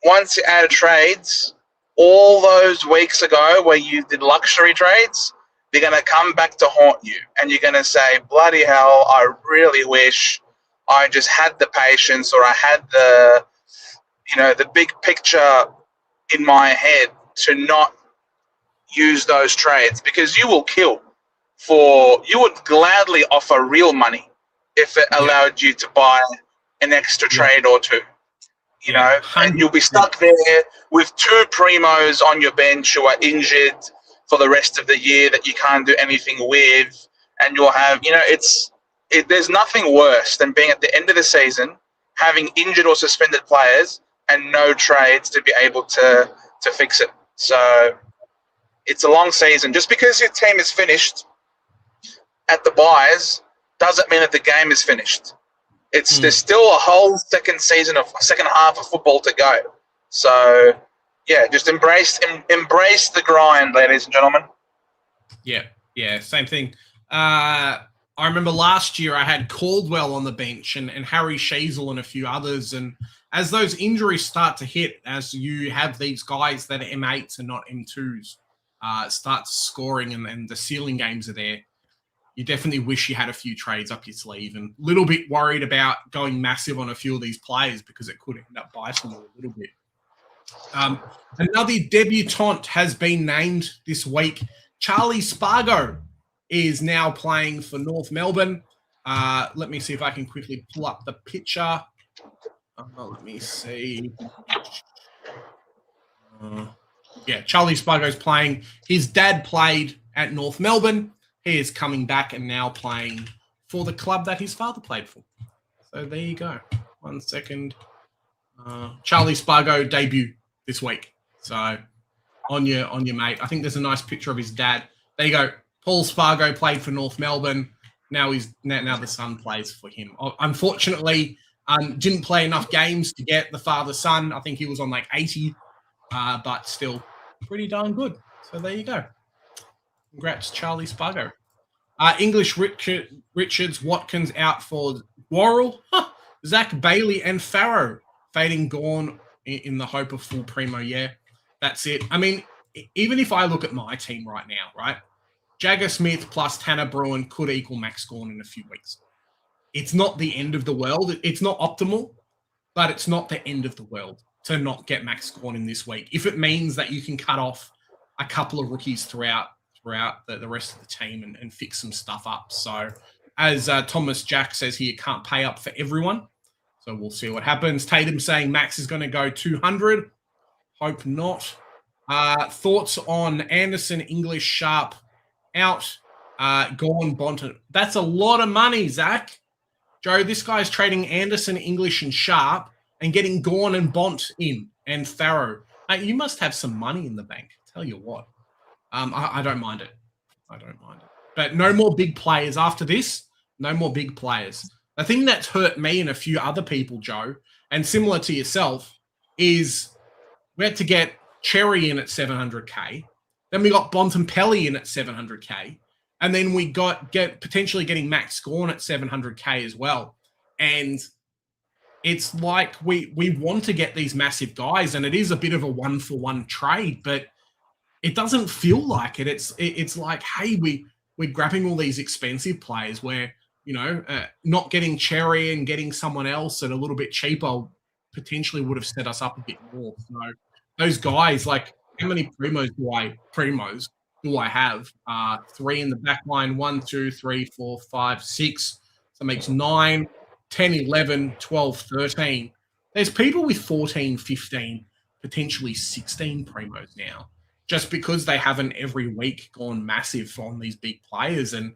S3: once you're out of trades, all those weeks ago where you did luxury trades, they're going to come back to haunt you, and you're going to say, bloody hell, I really wish I just had the patience or I had the big picture in my head to not use those trades, because you will kill you would gladly offer real money if it allowed you to buy an extra trade or two, and you'll be stuck there with 2 primos on your bench who are injured for the rest of the year that you can't do anything with, and you'll have, there's nothing worse than being at the end of the season, having injured or suspended players, and no trades to be able to fix it. So it's a long season. Just because your team is finished at the buys doesn't mean that the game is finished. There's still a whole second half of football to go. So yeah, just embrace the grind, ladies and gentlemen.
S2: Yeah, same thing. I remember last year I had Caldwell on the bench and Harry Sheasel and a few others. And as those injuries start to hit, as you have these guys that are M8s and not M2s start scoring and the ceiling games are there, you definitely wish you had a few trades up your sleeve, and a little bit worried about going massive on a few of these players because it could end up biting you a little bit. Another debutant has been named this week. Charlie Spargo is now playing for North Melbourne. Let me see if I can quickly pull up the picture. Let me see. Charlie Spargo's playing. His dad played at North Melbourne. He is coming back and now playing for the club that his father played for. So there you go. 1 second. Charlie Spargo debut this week. So on your mate. I think there's a nice picture of his dad. There you go. Paul Spargo played for North Melbourne. Now the son plays for him. Unfortunately, didn't play enough games to get the father-son. I think he was on like 80, but still pretty darn good. So there you go. Congrats, Charlie Spargo. English Richards, Watkins out for Worrell. Zach Bailey and Farrow fading gone in the hope of full primo. Yeah, that's it. I mean, even if I look at my team right now, right? Jagger Smith plus Tanner Bruin could equal Max Gawn in a few weeks. It's not the end of the world. It's not optimal, but it's not the end of the world to not get Max Gawn in this week. If it means that you can cut off a couple of rookies throughout the rest of the team and fix some stuff up. So as Thomas Jack says here, can't pay up for everyone. So we'll see what happens. Tatum saying Max is going to go 200. Hope not. Thoughts on Anderson, English, Sharp out, Gawn, Bonton. That's a lot of money, Zach. Joe, this guy's trading Anderson, English, and Sharp and getting Gawn and Bont in and Farrow. You must have some money in the bank. Tell you what. I don't mind it. But no more big players after this. No more big players. The thing that's hurt me and a few other people, Joe, and similar to yourself, is we had to get Cherry in at 700K. Then we got Bontempelli in at 700K. And then we potentially getting Max Gawn at 700K as well. And it's like we want to get these massive guys, and it is a bit of a one-for-one trade, but it doesn't feel like it. It's like, hey, we're grabbing all these expensive players where, not getting Cherry and getting someone else at a little bit cheaper potentially would have set us up a bit more. So those guys, like, how many primos do I have? 3 in the back line, 1, 2, 3, 4, 5, 6. So it makes 9, 10, 11, 12, 13. There's people with 14, 15, potentially 16 primos now, just because they haven't every week gone massive on these big players. And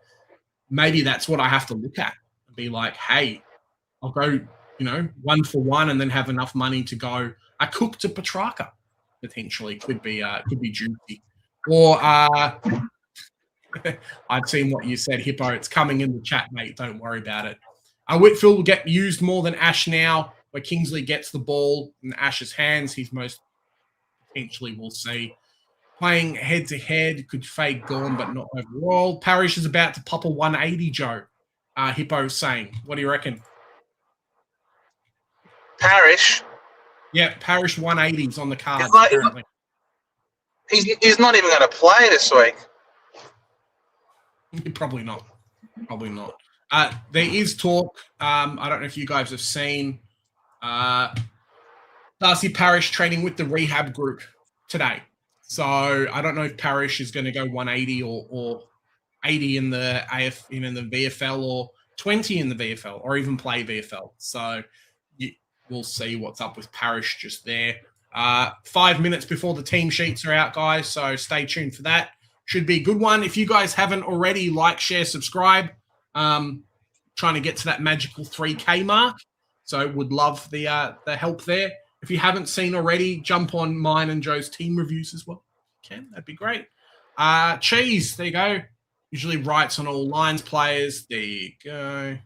S2: maybe that's what I have to look at and be like, hey, I'll go, 1 for 1 and then have enough money to go a Cook to Petrarca, potentially could be juicy. Or I've seen what you said, Hippo. It's coming in the chat, mate. Don't worry about it. Whitfield will get used more than Ash now, where Kingsley gets the ball in Ash's hands. He's most potentially, we'll see. Playing head-to-head, could fade Gawn, but not overall. Parrish is about to pop a 180, Joe. Hippo saying. What do you reckon?
S3: Parrish?
S2: Yeah, Parrish 180s on the card.
S3: He's not even going to play this week.
S2: Probably not. There is talk. I don't know if you guys have seen Darcy Parrish training with the rehab group today. So I don't know if Parrish is going to go 180 or 80 in the in the VFL or 20 in the VFL or even play VFL. So we'll see what's up with Parrish just there. 5 minutes before the team sheets are out, guys. So stay tuned for that. Should be a good one. If you guys haven't already, like, share, subscribe. Trying to get to that magical 3K mark. So would love the help there. If you haven't seen already, jump on mine and Joe's team reviews as well. That'd be great. Cheese, there you go. Usually writes on all lines players. There you go.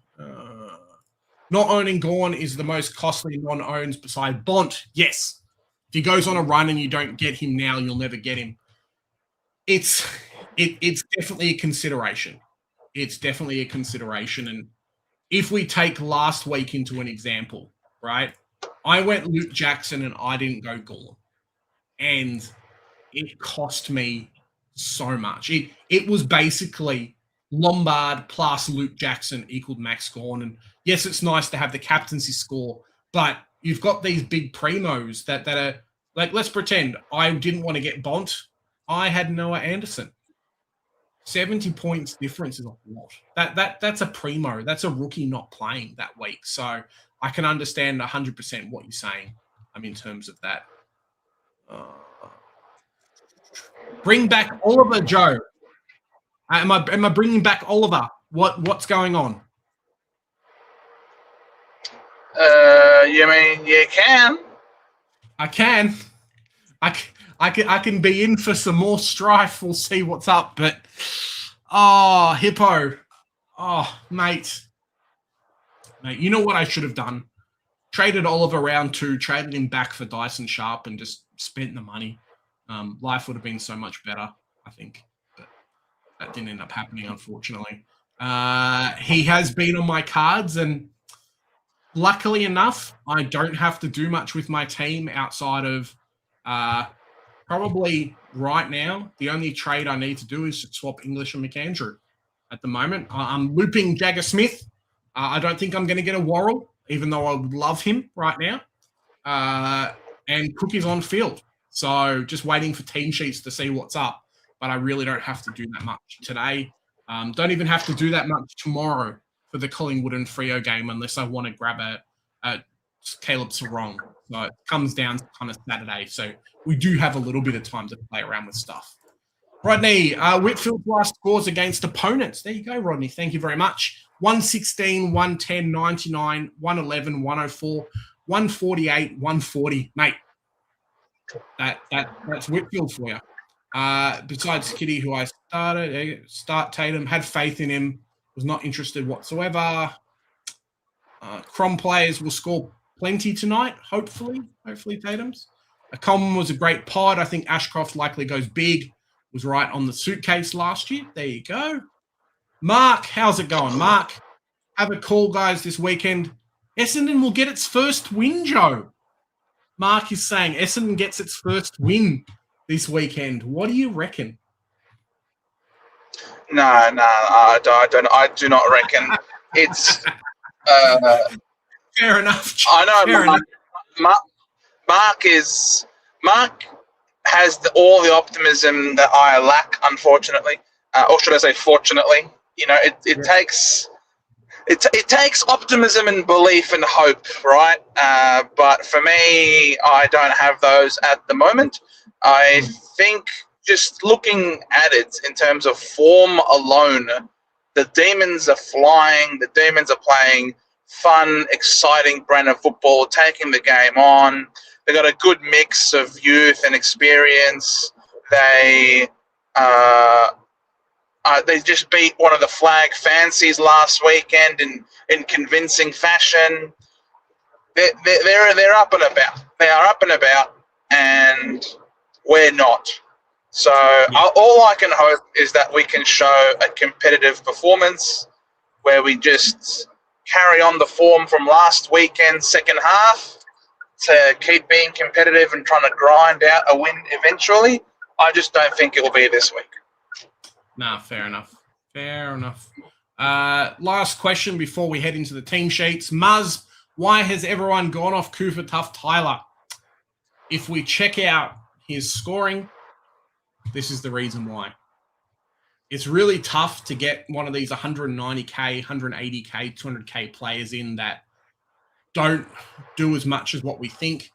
S2: Not owning Gorn is the most costly non-owns beside Bont. Yes. If he goes on a run and you don't get him now, you'll never get him. It's definitely a consideration. It's definitely a consideration. And if we take last week into an example, right? I went Luke Jackson and I didn't go Gorn. And it cost me so much. It was basically Lombard plus Luke Jackson equaled Max Gorn. And yes, it's nice to have the captaincy score, but you've got these big primos that are like, let's pretend I didn't want to get Bont. I had Noah Anderson. 70 points difference is a lot. That's a primo. That's a rookie not playing that week. So I can understand 100% what you're saying. In terms of that. Bring back Oliver, Joe. Am I bringing back Oliver? What's going on?
S3: You mean you can?
S2: I can. I can be in for some more strife. We'll see what's up. But Hippo. Mate, you know what I should have done? Traded Oliver round 2, traded him back for Dyson Sharp, and just spent the money. Life would have been so much better, I think. But that didn't end up happening, unfortunately. He has been on my cards, and luckily enough, I don't have to do much with my team outside of probably right now. The only trade I need to do is to swap English and McAndrew. At the moment, I'm looping Jagger Smith. I don't think I'm going to get a Worrell, even though I would love him right now. And Cook is on field. So just waiting for team sheets to see what's up. But I really don't have to do that much today. Don't even have to do that much tomorrow for the Collingwood and Freo game unless I want to grab a Caleb Sarong. So it comes down to kind of Saturday. So we do have a little bit of time to play around with stuff. Rodney, Whitfield's last scores against opponents. There you go, Rodney. Thank you very much. 116, 110, 99, 111, 104, 148, 140. Mate, that's Whitfield for you. Besides Kitty, who I start Tatum, had faith in him, was not interested whatsoever. Crom players will score plenty tonight, hopefully Tatum's. Common was a great pod. I think Ashcroft likely goes big. Was right on the suitcase last year. There you go. Mark, how's it going? Mark, have a call, guys, this weekend. Essendon will get its first win, Joe. Mark is saying Essendon gets its first win this weekend. What do you reckon?
S3: No, I don't. I do not reckon. It's
S2: fair enough.
S3: I know. Mark has all the optimism that I lack, unfortunately, or should I say, fortunately. It takes optimism and belief and hope, right? But for me, I don't have those at the moment. I think just looking at it in terms of form alone, the Demons are flying. The Demons are playing fun, exciting brand of football, taking the game on. They got a good mix of youth and experience. They just beat one of the flag fancies last weekend in convincing fashion. They're up and about. They are up and about, and we're not. So all I can hope is that we can show a competitive performance where we just carry on the form from last weekend's second half to keep being competitive and trying to grind out a win eventually. I just don't think it will be this week.
S2: Nah, fair enough. Last question before we head into the team sheets. Muzz, why has everyone gone off Cooper Tough Tyler? If we check out his scoring, this is the reason why. It's really tough to get one of these 190K, 180K, 200K players in that don't do as much as what we think.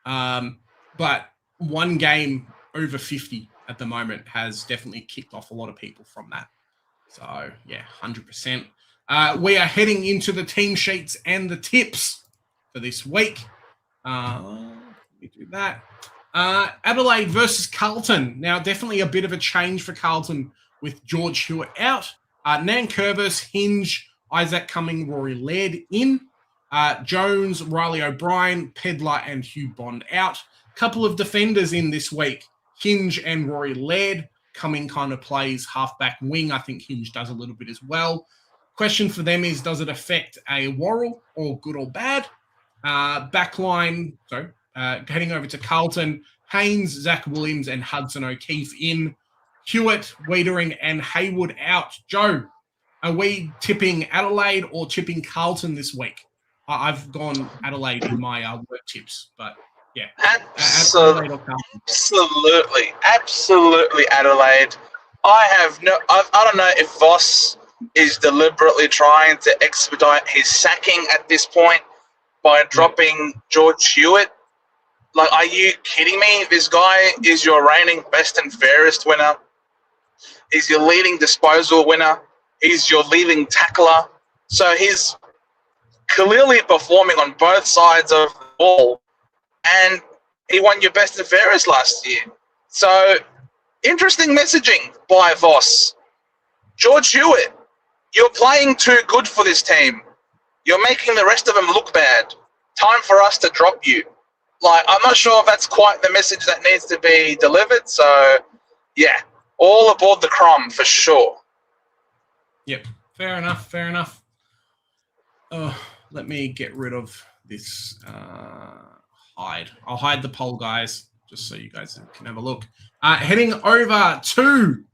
S2: But one game over 50 at the moment has definitely kicked off a lot of people from that. So, yeah, 100%. We are heading into the team sheets and the tips for this week. me do that. Adelaide versus Carlton. Now, definitely a bit of a change for Carlton with George Hewitt out. Nankervis, Hinge, Isaac Cumming, Rory Laird in. Jones, Riley O'Brien, Pedler, and Hugh Bond out. Couple of defenders in this week. Hinge and Rory Laird. Cumming kind of plays halfback wing. I think Hinge does a little bit as well. Question for them is, does it affect a Worrell or good or bad? Backline, heading over to Carlton, Haynes, Zach Williams, and Hudson O'Keefe in. Hewitt, Wiedering, and Haywood out. Joe, are we tipping Adelaide or tipping Carlton this week? I've gone Adelaide in my work tips, but yeah.
S3: Absolutely Adelaide. I don't know if Voss is deliberately trying to expedite his sacking at this point by dropping George Hewitt. Like, are you kidding me? This guy is your reigning best and fairest winner. He's your leading disposal winner. He's your leading tackler. So he's clearly performing on both sides of the ball. And he won your best and fairest last year. So, interesting messaging by Voss. George Hewitt, you're playing too good for this team. You're making the rest of them look bad. Time for us to drop you. Like, I'm not sure if that's quite the message that needs to be delivered. So, yeah, all aboard the Crom for sure.
S2: Yep, fair enough. Oh, let me get rid of this hide. I'll hide the poll, guys, just so you guys can have a look. Heading over to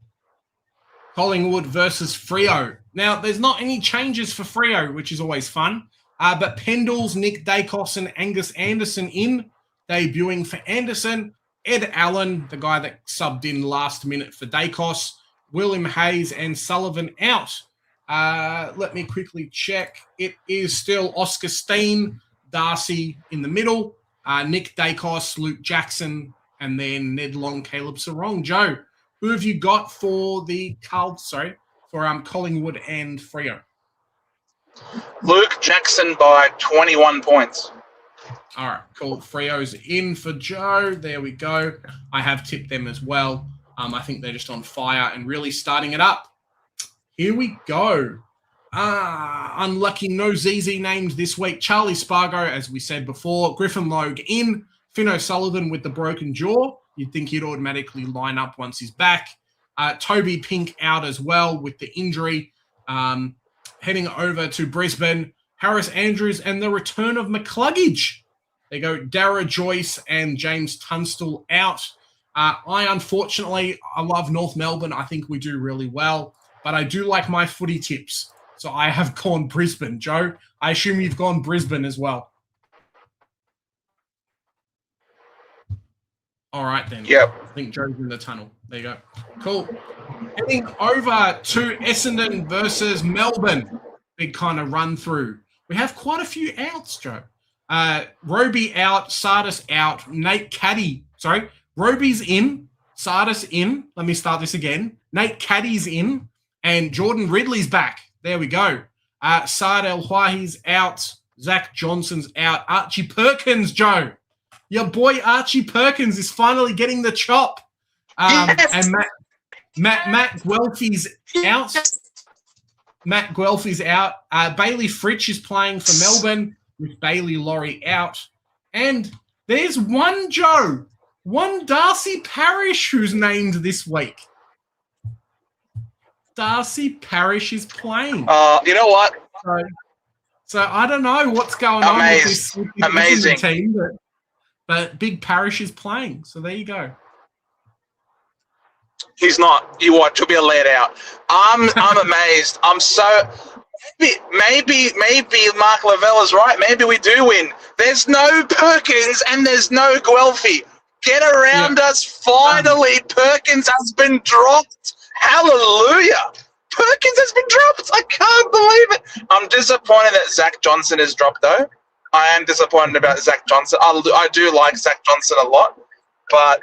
S2: Collingwood versus Freo. Now, there's not any changes for Freo, which is always fun. But Pendles, Nick Dacos, and Angus Anderson in, debuting for Anderson. Ed Allen, the guy that subbed in last minute for Dacos. William Hayes and Sullivan out. Let me quickly check. It is still Oscar Steen, Darcy in the middle, Nick Dacos, Luke Jackson, and then Ned Long, Caleb Sarong. Joe, who have you got for Collingwood and Freo?
S3: Luke Jackson by 21 points.
S2: All right, cool. Freo's in for Joe. There we go. I have tipped them as well. I think they're just on fire and really starting it up. Here we go. Unlucky, no ZZ names this week. Charlie Spargo, as we said before. Griffin Logue in. Finn O'Sullivan with the broken jaw. You'd think he'd automatically line up once he's back. Toby Pink out as well with the injury. Heading over to Brisbane. Harris Andrews and the return of McCluggage. There you go. Dara Joyce and James Tunstall out. I love North Melbourne. I think we do really well. But I do like my footy tips. So I have gone Brisbane. Joe, I assume you've gone Brisbane as well. All right, then.
S3: Yep.
S2: I think Joe's in the tunnel. There you go. Cool. Heading over to Essendon versus Melbourne. Big kind of run through. We have quite a few outs, Joe. Roby out, Sardis out, Nate Caddy. Sorry, Roby's in, Sardis in. Let me start this again. Nate Caddy's in, and Jordan Ridley's back. There we go. Saad El-Wahi's out. Zach Johnson's out. Archie Perkins, Joe. Your boy Archie Perkins is finally getting the chop.
S3: Yes.
S2: And Matt Guelphy's out. Matt Guelphy's out. Bailey Fritsch is playing for Melbourne with Bailey Laurie out. And there's one Darcy Parish who's named this week. Darcy Parish is playing.
S3: You know what?
S2: So I don't know what's going on with this
S3: Amazing
S2: team, but Big Parish is playing. So there you go.
S3: He's not. You watch. He'll be let out. I'm amazed. I'm so maybe Mark Lavelle is right. Maybe we do win. There's no Perkins and there's no Guelphy. Get around us. Finally, Perkins has been dropped. Hallelujah. Perkins has been dropped. I can't believe it. I'm disappointed that Zach Johnson is dropped, though. I am disappointed about Zach Johnson. I do like Zach Johnson a lot. But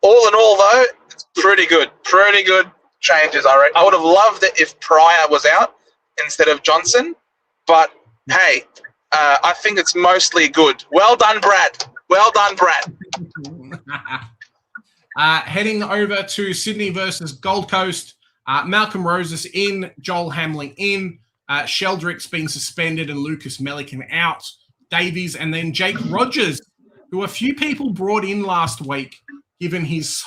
S3: all in all, though, it's pretty good. Pretty good changes, I reckon. I would have loved it if Pryor was out instead of Johnson. But, hey, I think it's mostly good. Well done, Brad. Well done, Brad.
S2: Heading over to Sydney versus Gold Coast. Malcolm Roses in, Joel Hamling in, Sheldrick's been suspended and Lucas Melican out. Davies and then Jake Rogers, who a few people brought in last week, given his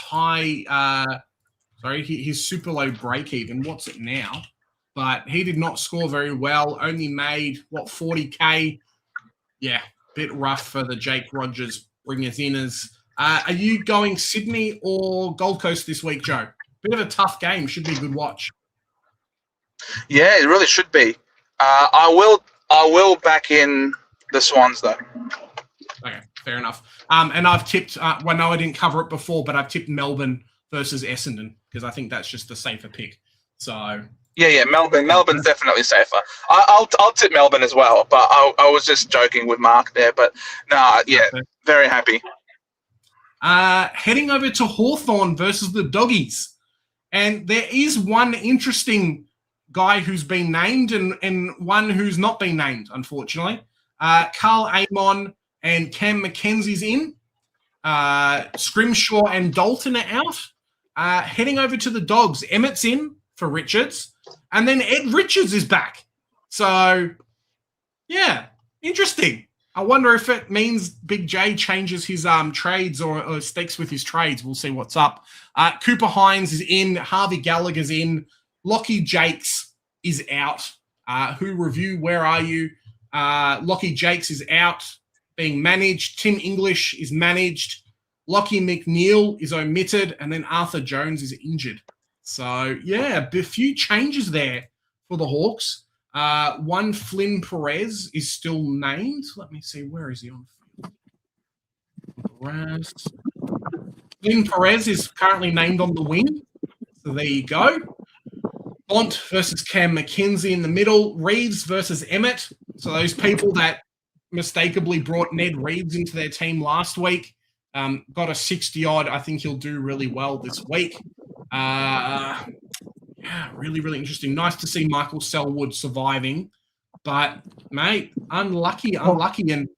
S2: his super low break even. What's it now? But he did not score very well. Only made, 40K? Yeah, bit rough for the Jake Rogers bringers inners. Are you going Sydney or Gold Coast this week, Joe? Bit of a tough game. Should be a good watch.
S3: Yeah, it really should be. I will back in the Swans, though.
S2: Okay, fair enough. And I've tipped, well, no, I didn't cover it before, but I've tipped Melbourne versus Essendon because I think that's just the safer pick. So
S3: yeah, Melbourne's definitely safer. I'll tip Melbourne as well, but I was just joking with Mark there. But no, yeah, very happy.
S2: Heading over to Hawthorn versus the Doggies, and there is one interesting guy who's been named and one who's not been named, unfortunately. Carl Amon and Cam McKenzie's in. Scrimshaw and Dalton are out. Heading over to the Dogs, Emmett's in for Richards. And then Ed Richards is back. So, yeah, interesting. I wonder if it means Big J changes his trades or sticks with his trades. We'll see what's up. Cooper Hines is in. Harvey Gallagher's in. Lockie Jakes is out. Who review, where are you? Lockie Jakes is out, being managed. Tim English is managed. Lockie McNeil is omitted. And then Arthur Jones is injured. So, yeah, a few changes there for the Hawks. One Flynn Perez is still named. Let me see, where is he on field? Flynn Perez is currently named on the wing. So there you go. Bont versus Cam McKenzie in the middle. Reeves versus Emmett. So those people that mistakenly brought Ned Reeves into their team last week got a 60-odd. I think he'll do really well this week. Yeah, really, really interesting. Nice to see Michael Selwood surviving. But, mate, unlucky. And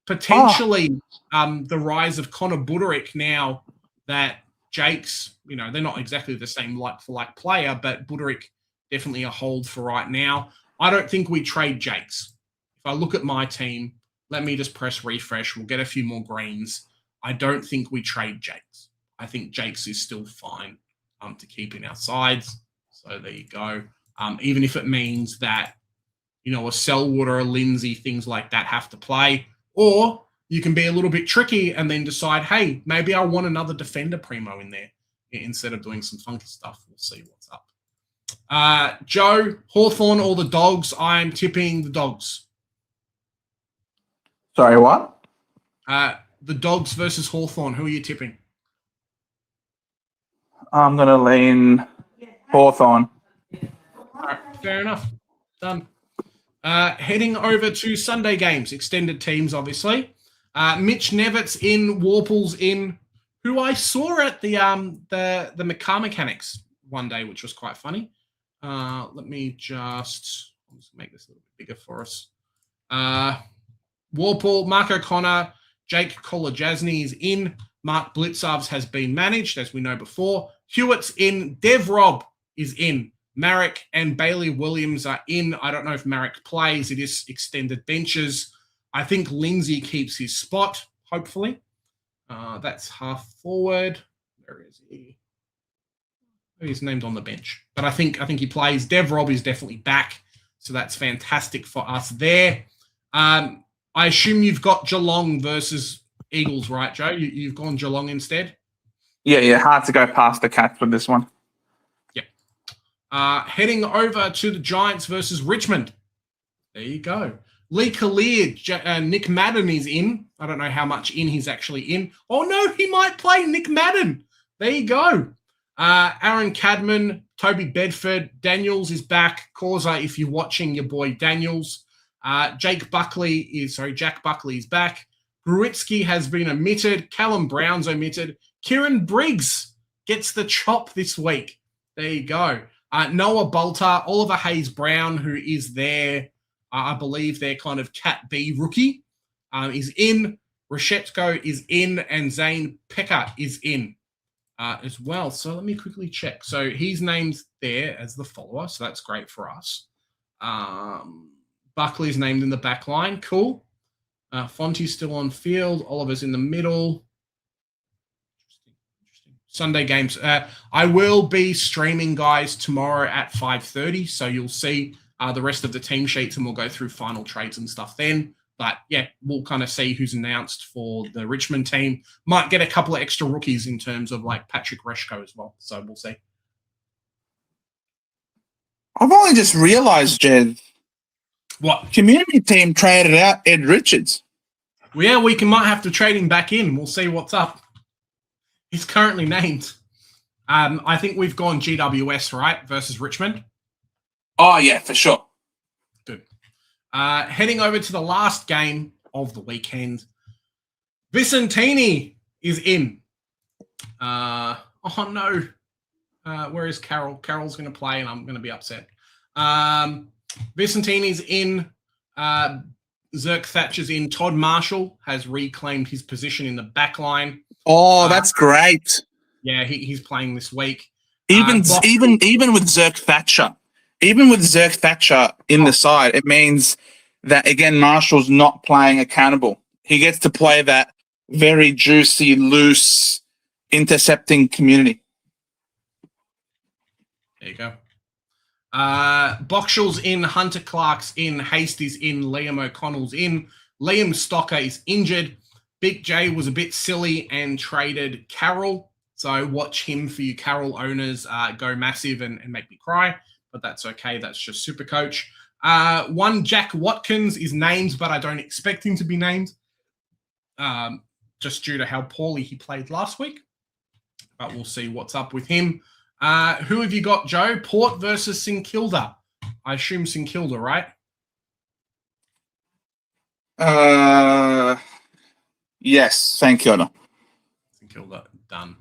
S2: potentially the rise of Connor Buderick now that Jake's, they're not exactly the same like-for-like player, but Buderick definitely a hold for right now. I don't think we trade Jakes. If I look at my team, let me just press refresh. We'll get a few more greens. I don't think we trade Jakes. I think Jakes is still fine to keep in our sides. So there you go. Even if it means that, a Selwood or a Lindsay, things like that have to play. Or you can be a little bit tricky and then decide, hey, maybe I want another defender primo in there instead of doing some funky stuff. We'll see what's up. Joe, Hawthorn or the Dogs? I'm tipping the Dogs.
S4: Sorry, what?
S2: The Dogs versus Hawthorn. Who are you tipping?
S4: I'm going to lean Hawthorn.
S2: All right, fair enough. Done. Heading over to Sunday games, extended teams, obviously. Mitch Nevitt's in, Warple's in, who I saw at the car mechanics one day, which was quite funny. Let me just make this a little bit bigger for us. Warple, Mark O'Connor, Jake Kolajasny is in. Mark Blitzovs has been managed, as we know before. Hewitt's in. Dev Rob is in. Marek and Bailey Williams are in. I don't know if Marek plays. It is extended benches. I think Lindsay keeps his spot, hopefully. That's half forward. Where is he? He's named on the bench. But I think he plays. Dev Rob is definitely back. So that's fantastic for us there. I assume you've got Geelong versus Eagles, right, Joe? You've gone Geelong instead?
S4: Yeah, hard to go past the Cats with this one.
S2: Yeah. Heading over to the Giants versus Richmond. There you go. Lee Kalea, Nick Madden is in. I don't know how much in he's actually in. Oh, no, he might play Nick Madden. There you go. Aaron Cadman, Toby Bedford, Daniels is back. Causa, if you're watching, your boy Daniels. Jack Buckley is back. Gruitsky has been omitted. Callum Brown's omitted. Kieran Briggs gets the chop this week. There you go. Noah Bolter, Oliver Hayes-Brown, who is their, I believe, their kind of Cat B rookie, is in. Reshetko is in, and Zane Pekka is in as well. So let me quickly check. So he's named there as the follower, so that's great for us. Buckley's named in the back line. Cool. Fonty's still on field. Oliver's in the middle. Interesting. Sunday games. I will be streaming, guys, tomorrow at 5:30, so you'll see the rest of the team sheets, and we'll go through final trades and stuff then. But, yeah, we'll kind of see who's announced for the Richmond team. Might get a couple of extra rookies in terms of, like, Patrick Reshko as well. So we'll see.
S4: I've only just realised, Jed.
S2: What?
S4: Community team traded out Ed Richards.
S2: Well, yeah, we might have to trade him back in. We'll see what's up. He's currently named. I think we've gone GWS, right, versus Richmond.
S4: Oh, yeah, for sure.
S2: Good. Heading over to the last game of the weekend. Vicentini is in. Oh, no. Where is Carol? Carol's going to play, and I'm going to be upset. Vicentini's in. Zerk Thatcher's in. Todd Marshall has reclaimed his position in the back line.
S4: Oh, that's great.
S2: Yeah, he's playing this week.
S4: Even with Zerk Thatcher, in the side, it means that, again, Marshall's not playing accountable. He gets to play that very juicy, loose, intercepting community.
S2: There you go. Boxall's in, Hunter Clark's in, Hastie's in, Liam O'Connell's in, Liam Stocker is injured. Big J was a bit silly and traded Carroll. So watch him for you Carroll owners go massive and make me cry. But that's okay. That's just super coach. One Jack Watkins is named, but I don't expect him to be named. Just due to how poorly he played last week. But we'll see what's up with him. Who have you got, Joe? Port versus St Kilda. I assume St Kilda, right?
S4: Yes, thank you.
S2: St Kilda, done.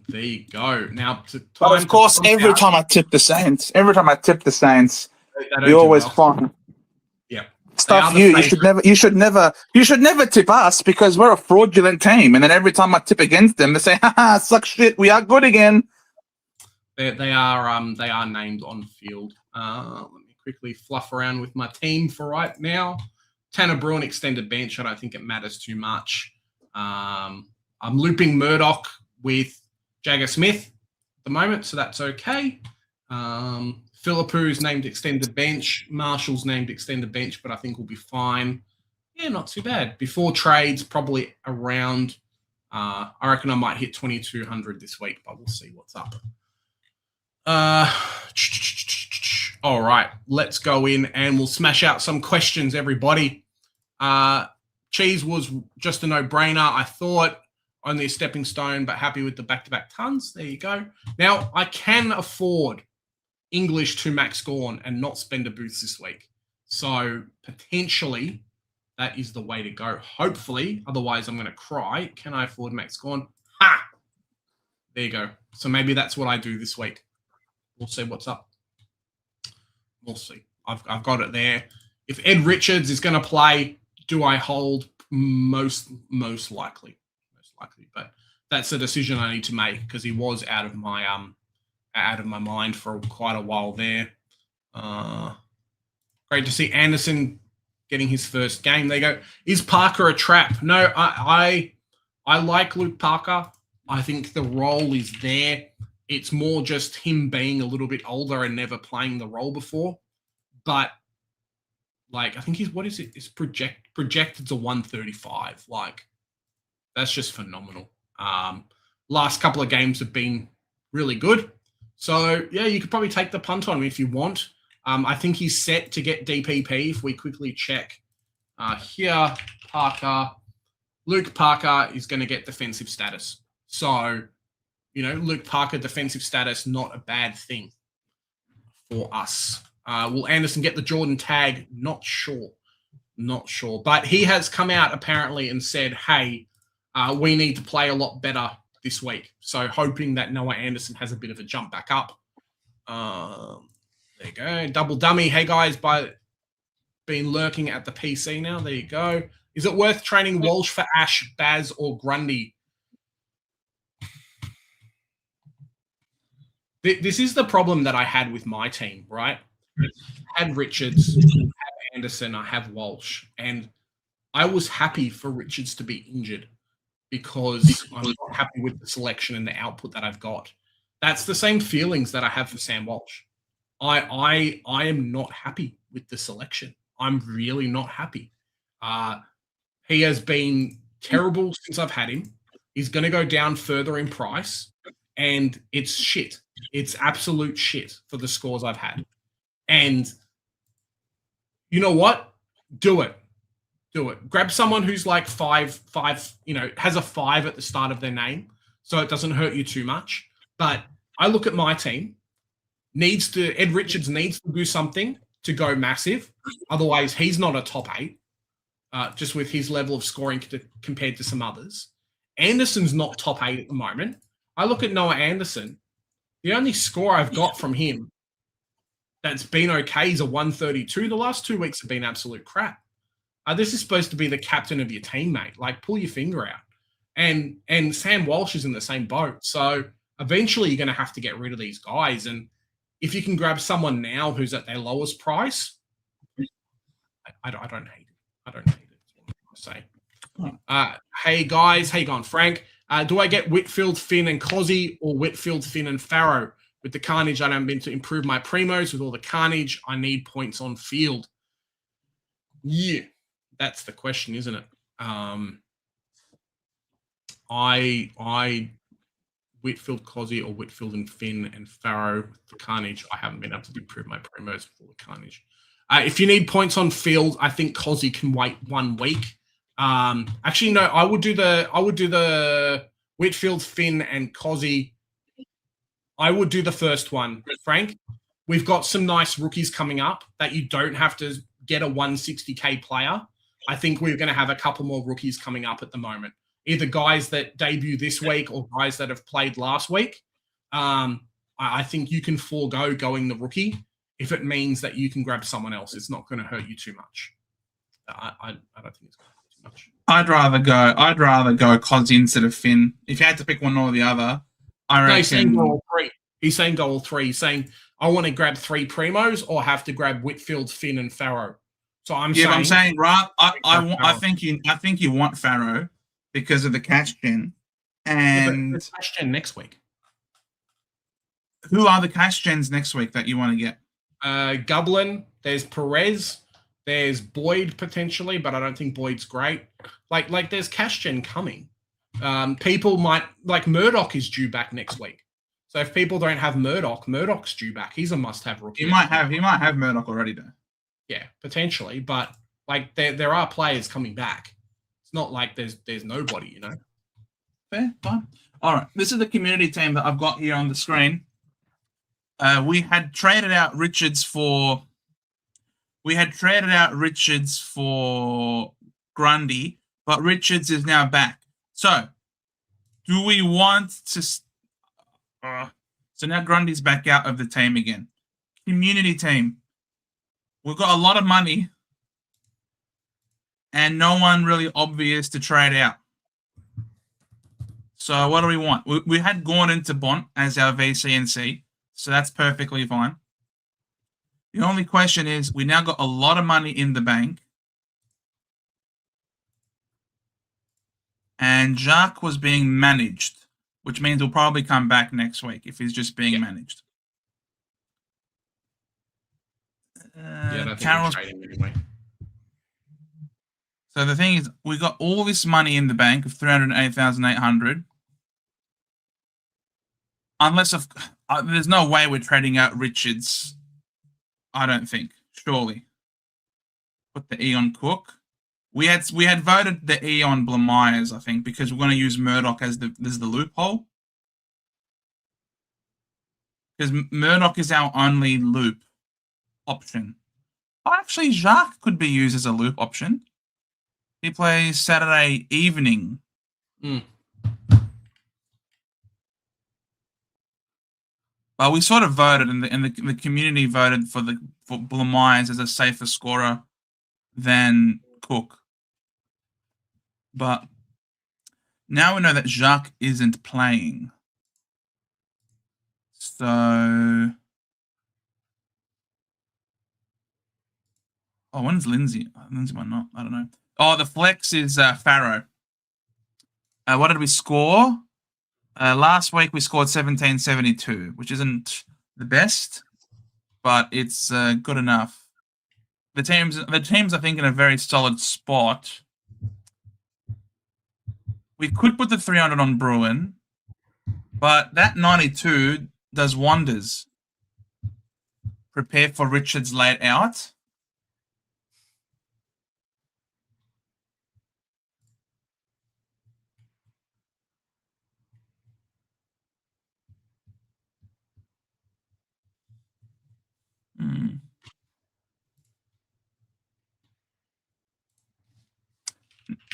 S2: There you go. Now,
S4: but of course, every time I tip the Saints, you always find stuff. You should never tip us because we're a fraudulent team. And then every time I tip against them, they say, "Ha, suck shit. We are good again."
S2: They are named on field. Let me quickly fluff around with my team for right now. Tanner Bruin extended bench. I don't think it matters too much. I'm looping Murdoch with Jagger Smith at the moment, so that's okay. Philippu's named extended bench. Marshall's named extended bench, but I think we'll be fine. Yeah, not too bad. Before trades, probably around, I reckon I might hit 2,200 this week, but we'll see what's up. All right, let's go in and we'll smash out some questions, everybody. Cheese was just a no-brainer. I thought only a stepping stone, but happy with the back-to-back tons. There you go. Now, I can afford English to Max Gorn and not spend a boost this week. So, potentially, that is the way to go. Hopefully, otherwise I'm going to cry. Can I afford Max Gorn? Ha! There you go. So, maybe that's what I do this week. We'll see what's up. We'll see. I've got it there. If Ed Richards is going to play, do I hold? Most likely. But that's a decision I need to make because he was out of my mind for quite a while there. Great to see Anderson getting his first game. There you go. Is Parker a trap? No, I like Luke Parker. I think the role is there. It's more just him being a little bit older and never playing the role before. But like, I think it's projected to 135. Like, that's just phenomenal. Last couple of games have been really good. So, yeah, you could probably take the punt on him if you want. I think he's set to get DPP if we quickly check here. Parker. Luke Parker is going to get defensive status. So, Luke Parker defensive status, not a bad thing for us. Will Anderson get the Jordan tag? Not sure. But he has come out apparently and said, hey, we need to play a lot better this week. So hoping that Noah Anderson has a bit of a jump back up. There you go. Double dummy. Hey, guys, been lurking at the PC now. There you go. Is it worth training Walsh for Ash, Baz, or Grundy? This is the problem that I had with my team, right? I had Richards, I have Anderson, I have Walsh, and I was happy for Richards to be injured because I'm not happy with the selection and the output that I've got. That's the same feelings that I have for Sam Walsh. I am not happy with the selection. I'm really not happy. He has been terrible since I've had him. He's going to go down further in price, and it's shit. It's absolute shit for the scores I've had. And you know what? Do it. Do it. Grab someone who's like five, has a 5 at the start of their name, so it doesn't hurt you too much. But I look at my team. Ed Richards needs to do something to go massive. Otherwise, he's not a top 8, just with his level of scoring compared to some others. Anderson's not top 8 at the moment. I look at Noah Anderson. The only score I've got from him that's been okay is a 132. The last 2 weeks have been absolute crap. This is supposed to be the captain of your team, mate. Like, pull your finger out. And Sam Walsh is in the same boat. So eventually you're going to have to get rid of these guys. And if you can grab someone now who's at their lowest price, I don't hate it. I don't hate it. That's what I'm say. Hey, guys. How you going, Frank? Do I get Whitfield, Finn, and Cozzy, or Whitfield, Finn, and Farrow? With the carnage, I don't mean to improve my primos. With all the carnage, I need points on field. Yeah, that's the question, isn't it? Whitfield, Cozzy, or Whitfield and Finn and Farrow with the carnage. I haven't been able to improve my primos with all the carnage. If you need points on field, I think Cozzy can wait 1 week. Actually, no, I would do the Whitfield, Finn, and Cozzy. I would do the first one, Frank. We've got some nice rookies coming up that you don't have to get a 160K player. I think we're going to have a couple more rookies coming up at the moment. Either guys that debut this week or guys that have played last week. I think you can forego going the rookie if it means that you can grab someone else. It's not going to hurt you too much. I don't think it's going to hurt too much.
S4: I'd rather go Cozzy instead of Finn. If you had to pick one or the other, I reckon. No,
S2: he's saying go all 3. He's saying go all 3. He's saying I want to grab 3 primos or have to grab Whitfield, Finn, and Farrow. So I'm saying,
S4: right. I think you want Farrow because of the cash gen, and
S2: the cash gen next week.
S4: Who are the cash gens next week that you want to get?
S2: Gublin. There's Perez. There's Boyd potentially, but I don't think Boyd's great. Like there's cash gen coming. People might like Murdoch is due back next week. So if people don't have Murdoch's due back. He's a must-have rookie.
S4: He might have Murdoch already though.
S2: Yeah, potentially, but like there are players coming back. It's not like there's nobody, you know.
S4: Fair, fine. All right, this is the community team that I've got here on the screen. We had traded out Richards for Grundy, but Richards is now back. So, do we want to? So now Grundy's back out of the team again. Community team. We've got a lot of money and no one really obvious to trade out. So what do we want? We had Gordon to Bont as our VCNC, so that's perfectly fine. The only question is we now got a lot of money in the bank. And Jacques was being managed, which means he'll probably come back next week if he's just being managed.
S2: I don't think we'll trade him anyway.
S4: So the thing is, we got all this money in the bank of 308,800. Unless there's no way we're trading out Richards. I don't think. Surely. Put the Eon Cook. We had voted the Eon Blamires, I think, because we're going to use Murdoch as the loophole. Because Murdoch is our only loop option. Oh, actually, Jacques could be used as a loop option. He plays Saturday evening. But we sort of voted, and the community voted for Blamires as a safer scorer than Cook. But now we know that Jacques isn't playing. So, when's Lindsay? Lindsay might not. I don't know. Oh, the flex is Farrow. What did we score? Last week we scored 1772, which isn't the best, but it's good enough. The teams, I think, in a very solid spot. We could put the 300 on Bruin, but that 92 does wonders. Prepare for Richard's late out.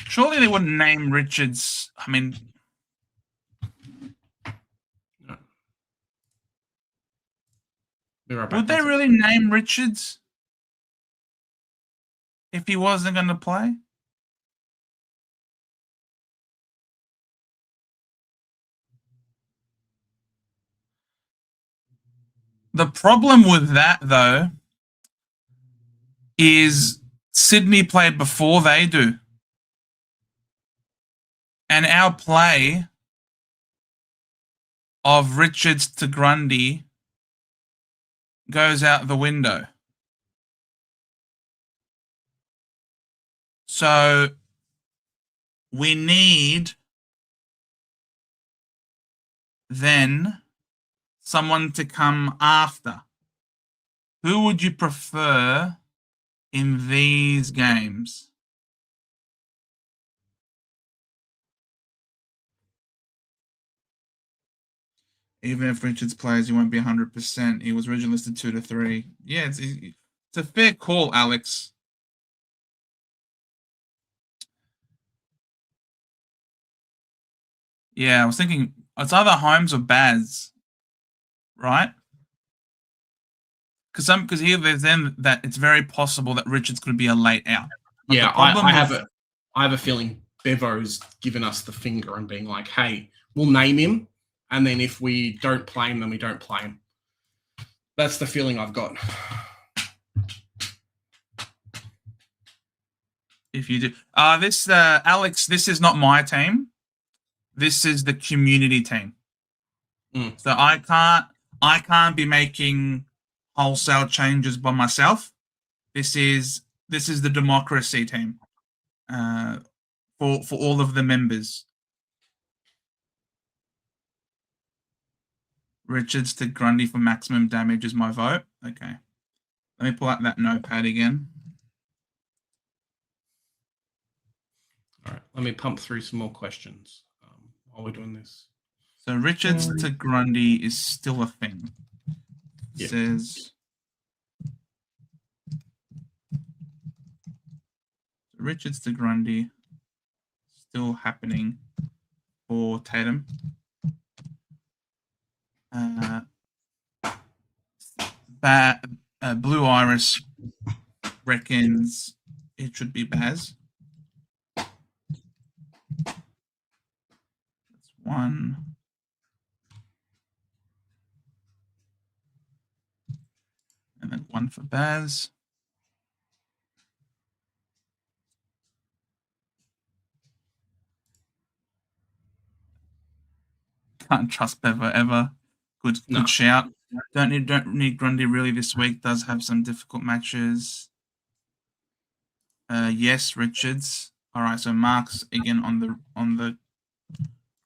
S4: Surely they wouldn't name Richards. I mean,
S2: No. Be right back.
S4: would they really name Richards if he wasn't going to play? The problem with that, though, is Sydney played before they do. And our play of Richards to Grundy goes out the window. So we need then someone to come after. Who would you prefer in these games? Even if Richards plays, he won't be 100%. He was originally listed 2 to 3. Yeah, it's a fair call, Alex. Yeah, I was thinking it's either Holmes or Baz, right? Because here there's then that it's very possible that Richards could be a late out. But
S2: yeah, I have a feeling Bevo's given us the finger and being like, hey, we'll name him. And then if we don't play him, then we don't play him. That's the feeling I've got.
S4: If you do, Alex, this is not my team. This is the community team. So I can't be making wholesale changes by myself. This is the democracy team. For all of the members. Richards to Grundy for maximum damage is my vote. Okay. Let me pull out that notepad again.
S2: All right. Let me pump through some more questions while we're doing this.
S4: So Richards to Grundy is still a thing. It says Richards to Grundy still happening for Tatum. Blue Iris reckons it should be Baz. That's one. And then one for Baz. Can't trust Bevo ever. Good shout. Don't need Grundy really this week. Does have some difficult matches. Yes, Richards. All right, so Mark's again on the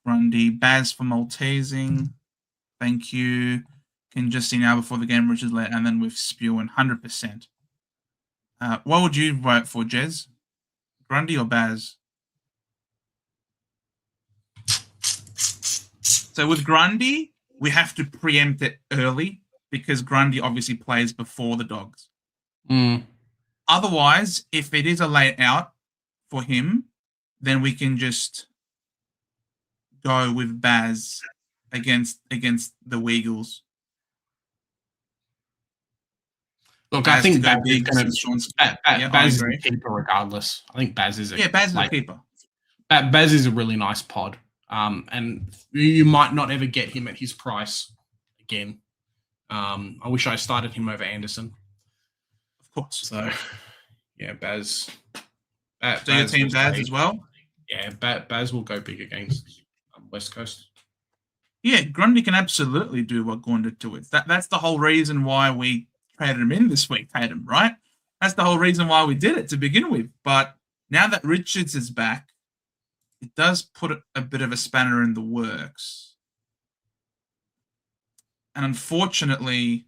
S4: Grundy. Baz for Maltesing. Thank you. Can just see now before the game, Richards late, and then with spewing 100%. What would you vote for, Jez? Grundy or Baz? So with Grundy, we have to preempt it early because Grundy obviously plays before the Dogs. Otherwise, if it is a late out for him, then we can just go with Baz against the Weagles.
S2: Look,
S4: Baz
S2: I think
S4: to go
S2: Baz is
S4: big
S2: going
S4: since Sean's.
S2: to.
S4: Yeah, I
S2: Baz is a
S4: agree.
S2: keeper regardless. I think Baz is a
S4: Baz is a keeper.
S2: Baz is a really nice pod. And you might not ever get him at his price again. I wish I started him over Anderson.
S4: Of course.
S2: So, yeah, Baz.
S4: So your team Baz as well?
S2: Yeah, Baz will go big against West Coast.
S4: Yeah, Grundy can absolutely do what Gordon did to it. That's the whole reason why we traded him in this week, Tatum, right? That's the whole reason why we did it to begin with. But now that Richards is back, it does put a bit of a spanner in the works. And unfortunately,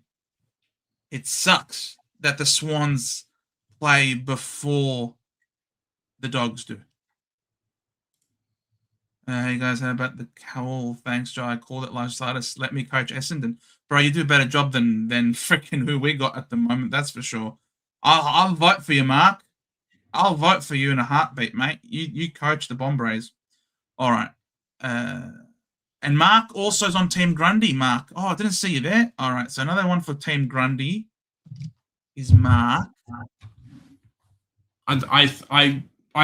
S4: it sucks that the Swans play before the Dogs do. Hey guys, how about the call? Thanks, Joe. I called it last artist. Let me coach Essendon. Bro, you do a better job than freaking who we got at the moment, that's for sure. I'll vote for you, Mark. I'll vote for you in a heartbeat, mate. You coach the Bombers. All right. And Mark also is on Team Grundy. Mark. Oh, I didn't see you there. All right. So another one for Team Grundy is Mark.
S2: I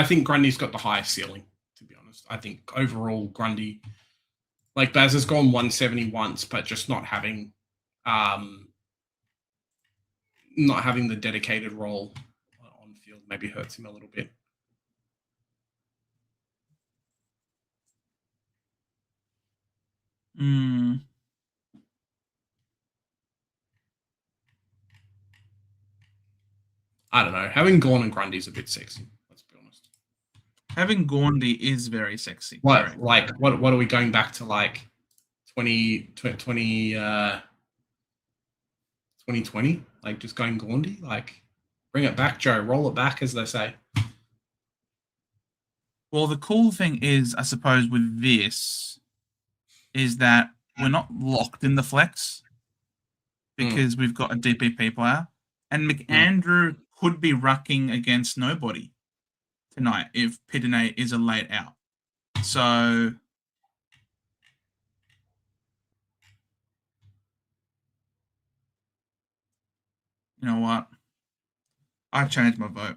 S2: think Grundy's got the highest ceiling, to be honest. I think overall Grundy, like Baz has gone 170 once, but just not having the dedicated role on field maybe hurts him a little bit. I don't know. Having Gawn and Grundy is a bit sexy. Let's be honest.
S4: Having Gaundy is very sexy.
S2: What are we going back to, like 2020? Like just going Gaundy? Like bring it back, Joe. Roll it back, as they say.
S4: Well, the cool thing is, I suppose, with this is that we're not locked in the flex because we've got a DPP player, and McAndrew could be rucking against nobody tonight if Pitine is a late out. So you know what? I changed my vote.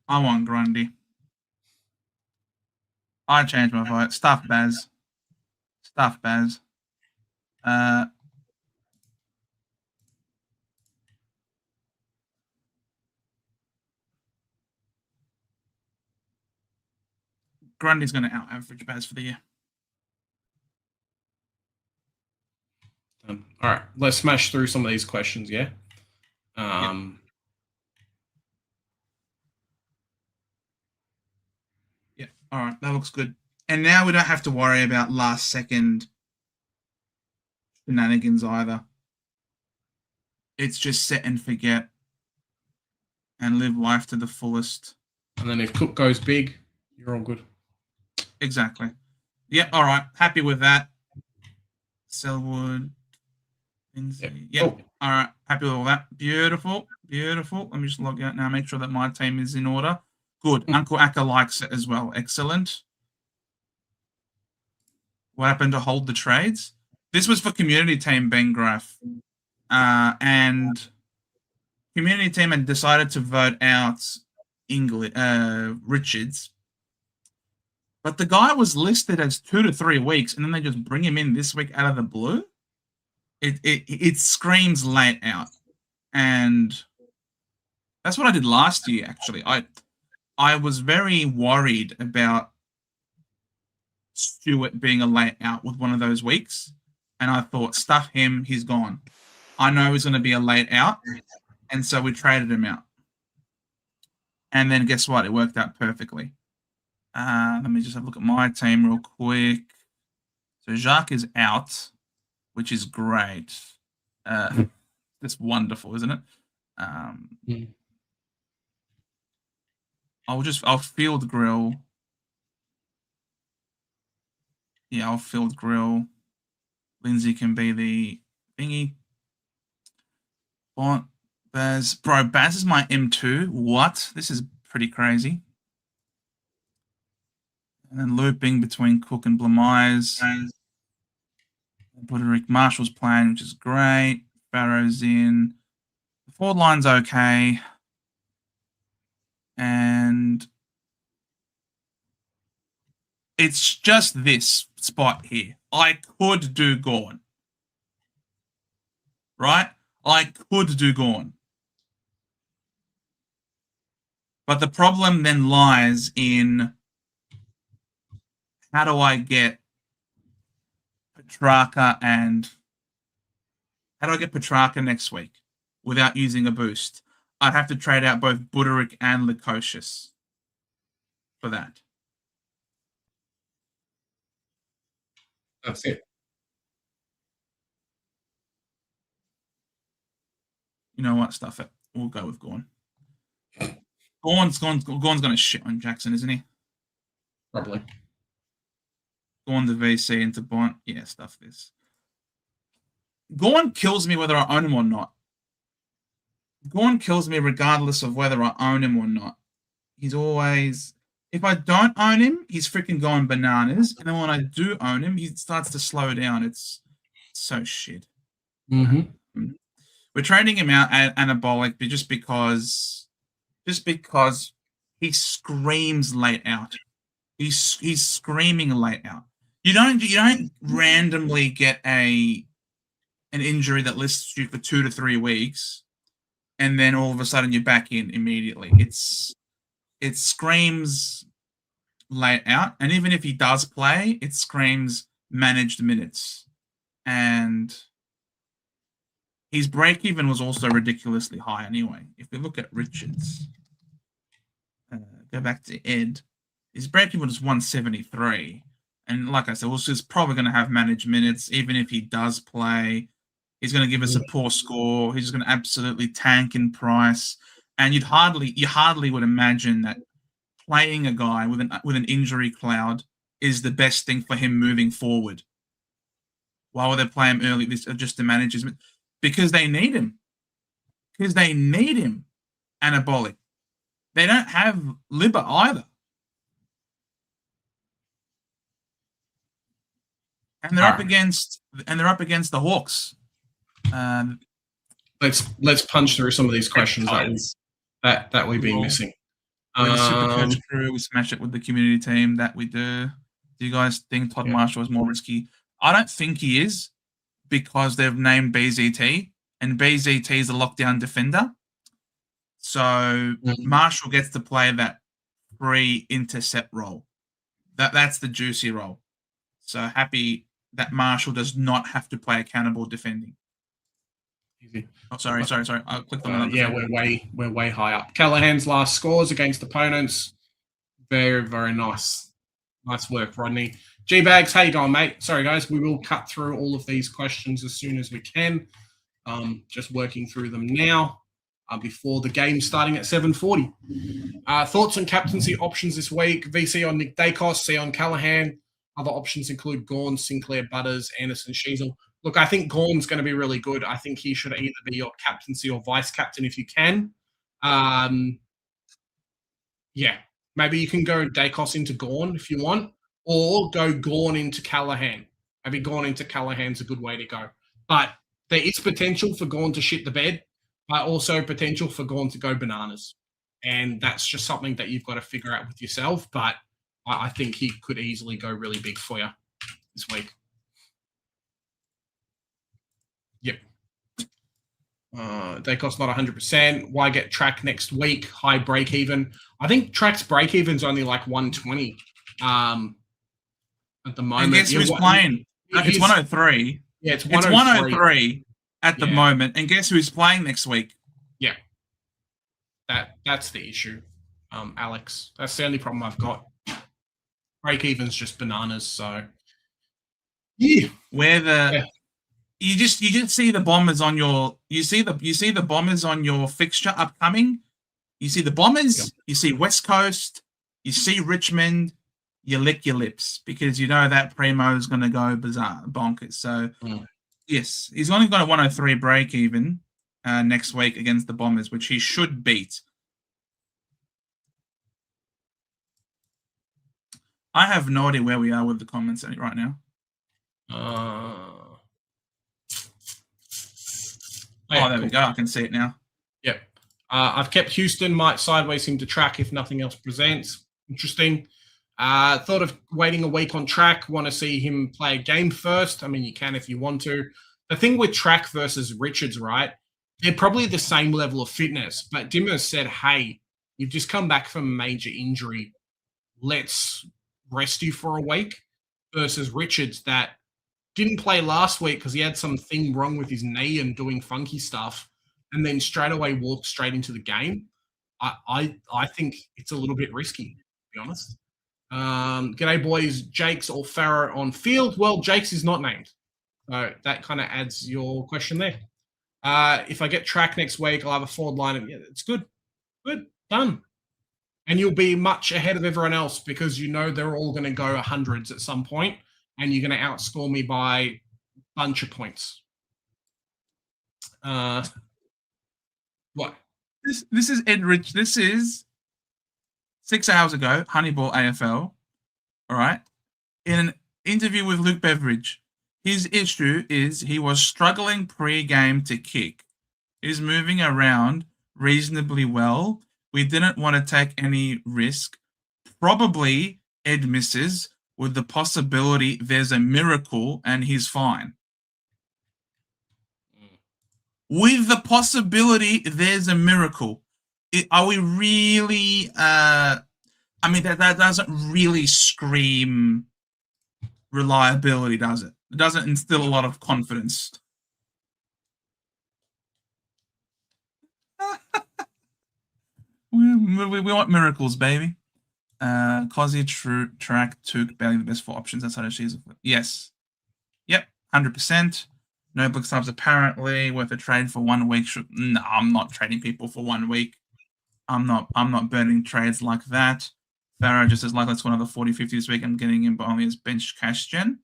S4: I want Grundy. I changed my vote. Stuff Baz. Grundy's going to out-average Baz for the year.
S2: All right, let's smash through some of these questions, yeah?
S4: Yeah, all right, that looks good. And now we don't have to worry about last-second shenanigans either. It's just set and forget and live life to the fullest.
S2: And then if Cook goes big, you're all good.
S4: Exactly. Yeah, all right. Happy with that. Selwood. Lindsay. Yeah. Cool. All right. Happy with all that. Beautiful. Let me just log out now. Make sure that my team is in order. Good. Uncle Akka likes it as well. Excellent. What happened to hold the trades? This was for community team, Ben Graff. And community team had decided to vote out Richards. But the guy was listed as 2 to 3 weeks, and then they just bring him in this week out of the blue. It screams late out. And that's what I did last year, actually. I was very worried about Stewart being a late out with one of those weeks. And I thought, stuff him, he's gone. I know he's going to be a late out. And so we traded him out. And then guess what? It worked out perfectly. Let me just have a look at my team real quick. So Jacques is out, which is great. It's wonderful, isn't it? I'll field grill. Yeah, I'll field grill. Lindsay can be the thingy. What? Baz. Bro, Baz is my M2. What? This is pretty crazy. And then looping between Cook and Blamise. Puerto Rico Marshall's playing, which is great. Barrow's in. The forward line's okay. And it's just this spot here. I could do Gorn. Right? I could do Gorn. But the problem then lies in how do I get Petrarca next week without using a boost? I'd have to trade out both Buderick and Lukosius for that.
S2: That's it.
S4: You know what? Stuff it. We'll go with Gorn. Gorn's going to shit on Jackson, isn't he?
S2: Probably.
S4: Gorn to VC into Bont. Yeah, stuff this. Gorn kills me whether I own him or not. Gorn kills me regardless of whether I own him or not. He's always... If I don't own him, he's freaking going bananas. And then when I do own him, he starts to slow down. It's so shit.
S2: Mm-hmm.
S4: We're trading him out at anabolic just because he screams late out. He's screaming late out. You don't randomly get an injury that lists you for 2 to 3 weeks, and then all of a sudden you're back in immediately. It screams late out, and even if he does play, it screams managed minutes. And his break even was also ridiculously high anyway. If we look at Richards, go back to Ed, his break even was 173. And like I said, he's probably going to have managed minutes. Even if he does play, he's going to give us a poor score. He's going to absolutely tank in price. And you hardly would imagine that playing a guy with an injury cloud is the best thing for him moving forward. Why would they play him early just to manage his minutes? Because they need him. Because they need him anabolic. They don't have Libba either. And they're up against the Hawks.
S2: Let's punch through some of these questions that we've been missing.
S4: With the Supercoach crew, we smash it with the community team that we do. Do you guys think Todd Marshall is more risky? I don't think he is, because they've named BZT, and BZT is a lockdown defender. So Marshall gets to play that free intercept role. That's the juicy role. So happy that Marshall does not have to play accountable defending.
S2: Easy.
S4: Oh, sorry. I clicked on another thing.
S2: we're way high up. Callahan's last scores against opponents. Very, very nice. Nice work, Rodney. G-Bags, how you going, mate? Sorry, guys. We will cut through all of these questions as soon as we can. Just working through them now before the game starting at 7:40. Thoughts on captaincy options this week? VC on Nick Dacos, C on Callahan. Other options include Gawn, Sinclair, Butters, Anderson, Sheasel. Look, I think Gawn's going to be really good. I think he should either be your captaincy or vice captain if you can. Maybe you can go Dacos into Gawn if you want, or go Gawn into Callahan. Maybe Gawn into Callahan's a good way to go. But there is potential for Gawn to shit the bed, but also potential for Gawn to go bananas. And that's just something that you've got to figure out with yourself. But I think he could easily go really big for you this week. Yep. Dacos not 100%. Why get Track next week? High break even. I think Track's break even's only like 120 at the moment.
S4: And guess who's playing? It's 103.
S2: Yeah, it's
S4: 103 at the moment. And guess who's playing next week?
S2: Yeah. That's the issue, Alex. That's the only problem I've got. Break even's just bananas, so yeah. You just see the Bombers on your the Bombers on your fixture upcoming. You see the Bombers, you see West Coast, you see Richmond, you lick your lips because you know that Primo is going to go bonkers. So yes, he's only got a 103 break even next week against the Bombers, which he should beat. I have no idea where we are with the comments right now.
S4: Oh, there we go. I can see it now.
S2: Yep. I've kept Houston, might sideways him to track if nothing else presents. Interesting. Thought of waiting a week on track. Want to see him play a game first. I mean, you can if you want to. The thing with track versus Richards, right? They're probably the same level of fitness, but Dimmer said, hey, you've just come back from a major injury. Let's rest you for a week versus Richards that didn't play last week because he had something wrong with his knee and doing funky stuff, and then straight away walked straight into the game. I think it's a little bit risky, to be honest. G'day, boys. Jakes or Farah on field? Well, Jakes is not named. So that kind of adds your question there. If I get track next week, I'll have a forward line. And yeah, it's good. Good. Done. And you'll be much ahead of everyone else because you know they're all going to go hundreds at some point, and you're going to outscore me by a bunch of points. What?
S4: This is Ed Rich. This is 6 hours ago, Honeyball AFL. All right. In an interview with Luke Beveridge, his issue is he was struggling pre-game to kick. He's moving around reasonably well. We didn't want to take any risk. Probably Ed misses with the possibility there's a miracle and he's fine. With the possibility there's a miracle. Are we really... I mean, that doesn't really scream reliability, does it? It doesn't instill a lot of confidence. we want miracles, baby. Cosy, Track, Took, barely the best 4 options outside of she's. Yes. Yep, 100%. No Black Subs apparently worth a trade for 1 week. No, I'm not trading people for 1 week. I'm not burning trades like that. Farah just says, like, let's go another 40-50 this week. I'm getting him, but only as bench cash gen.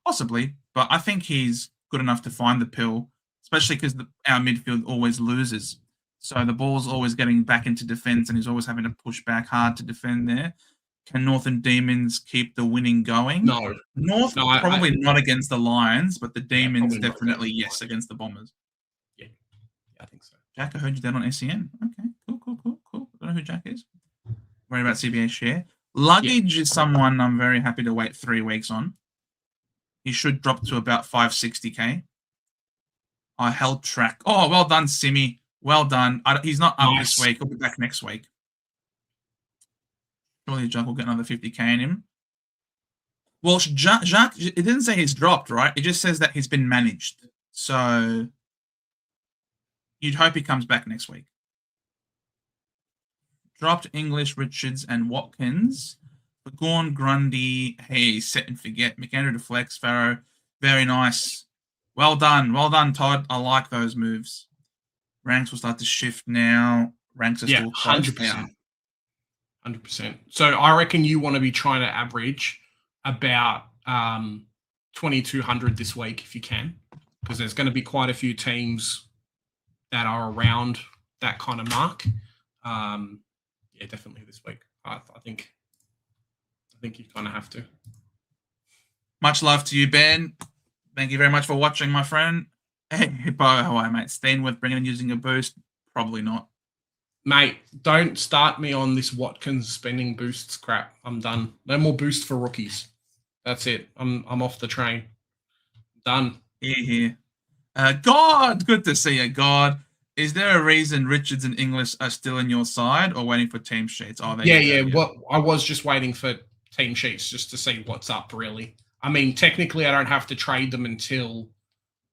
S4: Possibly, but I think he's good enough to find the pill, especially because our midfield always loses. So the ball's always getting back into defense, and he's always having to push back hard to defend there. Can Northern Demons keep the winning going?
S2: No.
S4: Probably not against the Lions, but the Demons definitely yes against the Bombers.
S2: Yeah, I think so.
S4: Jack, I heard you down on SEN. Okay, cool. I don't know who Jack is. Worry about CBA share. Luggage is someone I'm very happy to wait 3 weeks on. He should drop to about 560k. I held track. Oh, well done, Simi. Well done. He's not up this week. He'll be back next week. Surely Jack will get another 50k in him. Well, Jacques, it didn't say he's dropped, right? It just says that he's been managed. So you'd hope he comes back next week. Dropped English, Richards, and Watkins. But Gorn, Grundy, hey, set and forget. McAndrew to flex, Farrow. Very nice. Well done, Todd. I like those moves. Ranks will start to shift now. Ranks are still close
S2: 100%. 100%. So I reckon you want to be trying to average about 2,200 this week if you can, because there's going to be quite a few teams that are around that kind of mark. Yeah, definitely this week. I think you kind of have to.
S4: Much love to you, Ben. Thank you very much for watching, my friend. Hey, Hippo, how are you, mate? Steenworth bringing and using a boost? Probably not.
S2: Mate, don't start me on this Watkins spending boosts crap. I'm done. No more boost for rookies. That's it. I'm off the train. Done.
S4: Here. God, good to see you, God. Is there a reason Richards and English are still in your side or waiting for team sheets? Oh,
S2: yeah. Well, I was just waiting for team sheets just to see what's up, really. I mean, technically, I don't have to trade them until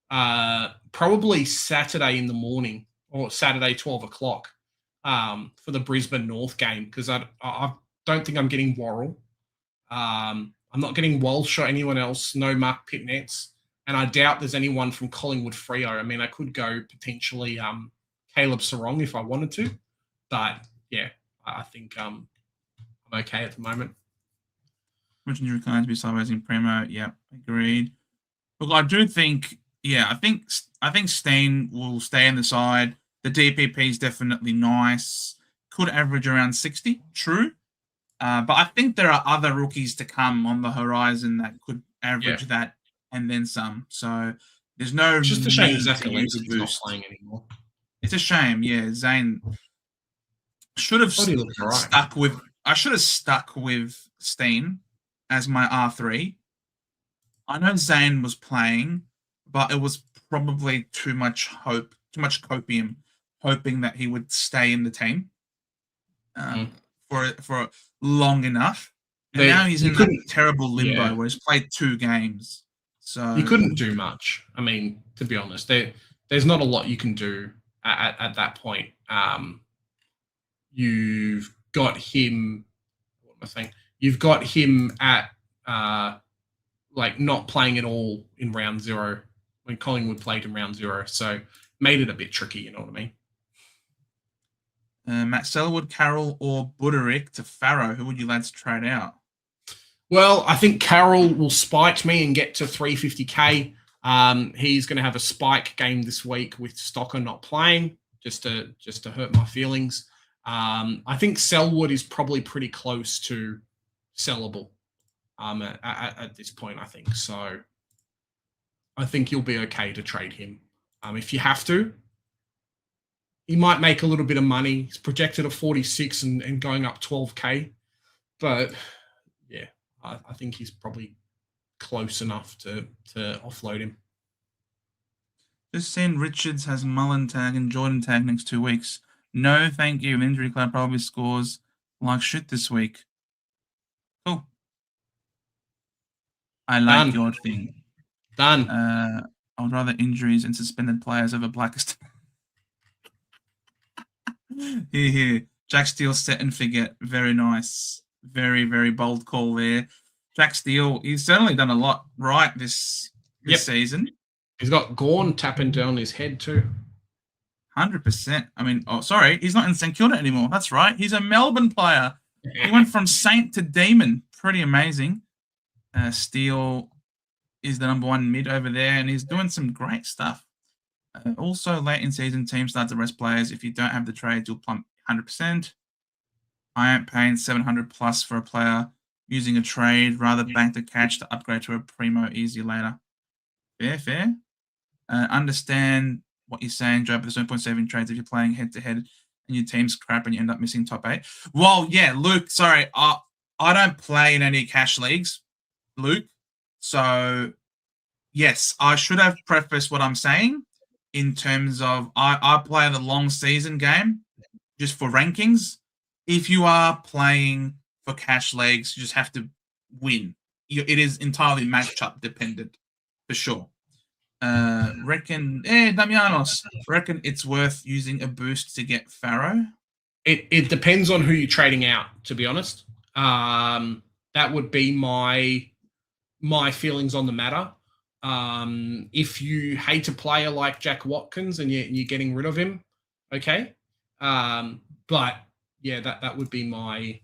S2: probably Saturday in the morning or Saturday 12 o'clock for the Brisbane North game, because I don't think I'm getting Worrell. I'm not getting Walsh or anyone else. No Mark Pitnets. And I doubt there's anyone from Collingwood Freo. I mean, I could go potentially Caleb Sarong if I wanted to. But, yeah, I think I'm okay at the moment.
S4: Which injury kind to be sideways in Primo? Yeah, agreed. Look, I do think, I think Steen will stay in the side. The DPP is definitely nice. Could average around 60, true. But I think there are other rookies to come on the horizon that could average that and then some. So There's no
S2: It's just a shame
S4: need
S2: Zach
S4: to use a
S2: Alexis not
S4: boost.
S2: playing anymore.
S4: It's a shame, yeah. Zane should have
S2: Thought he looked alright.
S4: stuck with. I should have stuck with Steen as my R3. I know Zane was playing, but it was probably too much hope, too much copium, hoping that he would stay in the team for long enough. And now he's in that terrible limbo where he's played 2 games. So
S2: you couldn't do much. I mean, to be honest, there's not a lot you can do at that point. You've got him. What am I saying? You've got him at like not playing at all in round 0 when Collingwood played in round 0. So made it a bit tricky. You know what I mean?
S4: Matt Selwood, Carroll, or Buderick to Farrow. Who would you lads trade out?
S2: Well, I think Carroll will spike me and get to 350k. He's going to have a spike game this week with Stocker not playing, just to hurt my feelings. I think Selwood is probably pretty close to sellable at this point, I think. So I think you'll be okay to trade him. If you have to, he might make a little bit of money. He's projected at 46 and going up 12k. But yeah, I think he's probably close enough to offload him.
S4: Just saying Richards has Mullen tag and Jordan tag next 2 weeks. No, thank you. Injury club probably scores like shit this week. Cool. I like your thing.
S2: Done.
S4: I would rather injuries and suspended players over Blackest. Here. Jack Steele set and forget. Very nice. Very, very bold call there. Jack Steele, he's certainly done a lot right this season.
S2: He's got Gorn tapping down his head too.
S4: 100%. I mean, sorry, he's not in St Kilda anymore. That's right. He's a Melbourne player. He went from Saint to Demon. Pretty amazing. Steele is the number 1 mid over there, and he's doing some great stuff. Also, late in season, team starts to rest players. If you don't have the trades, you'll plump 100%. I ain't paying 700 plus for a player using a trade, rather bank the cash to upgrade to a primo easy later. Fair. Understand what you're saying, Joe, but there's no point saving trades if you're playing head-to-head and your team's crap and you end up missing top 8. Well, yeah, Luke, sorry, I don't play in any cash leagues, Luke. So, yes, I should have prefaced what I'm saying in terms of I play the long season game just for rankings. If you are playing for cash leagues, you just have to win. It is entirely matchup dependent, for sure. Damianos, reckon it's worth using a boost to get Farrow?
S2: It depends on who you're trading out, to be honest. That would be my feelings on the matter. If you hate a player like Jack Watkins and you're getting rid of him, okay. But yeah, that would be my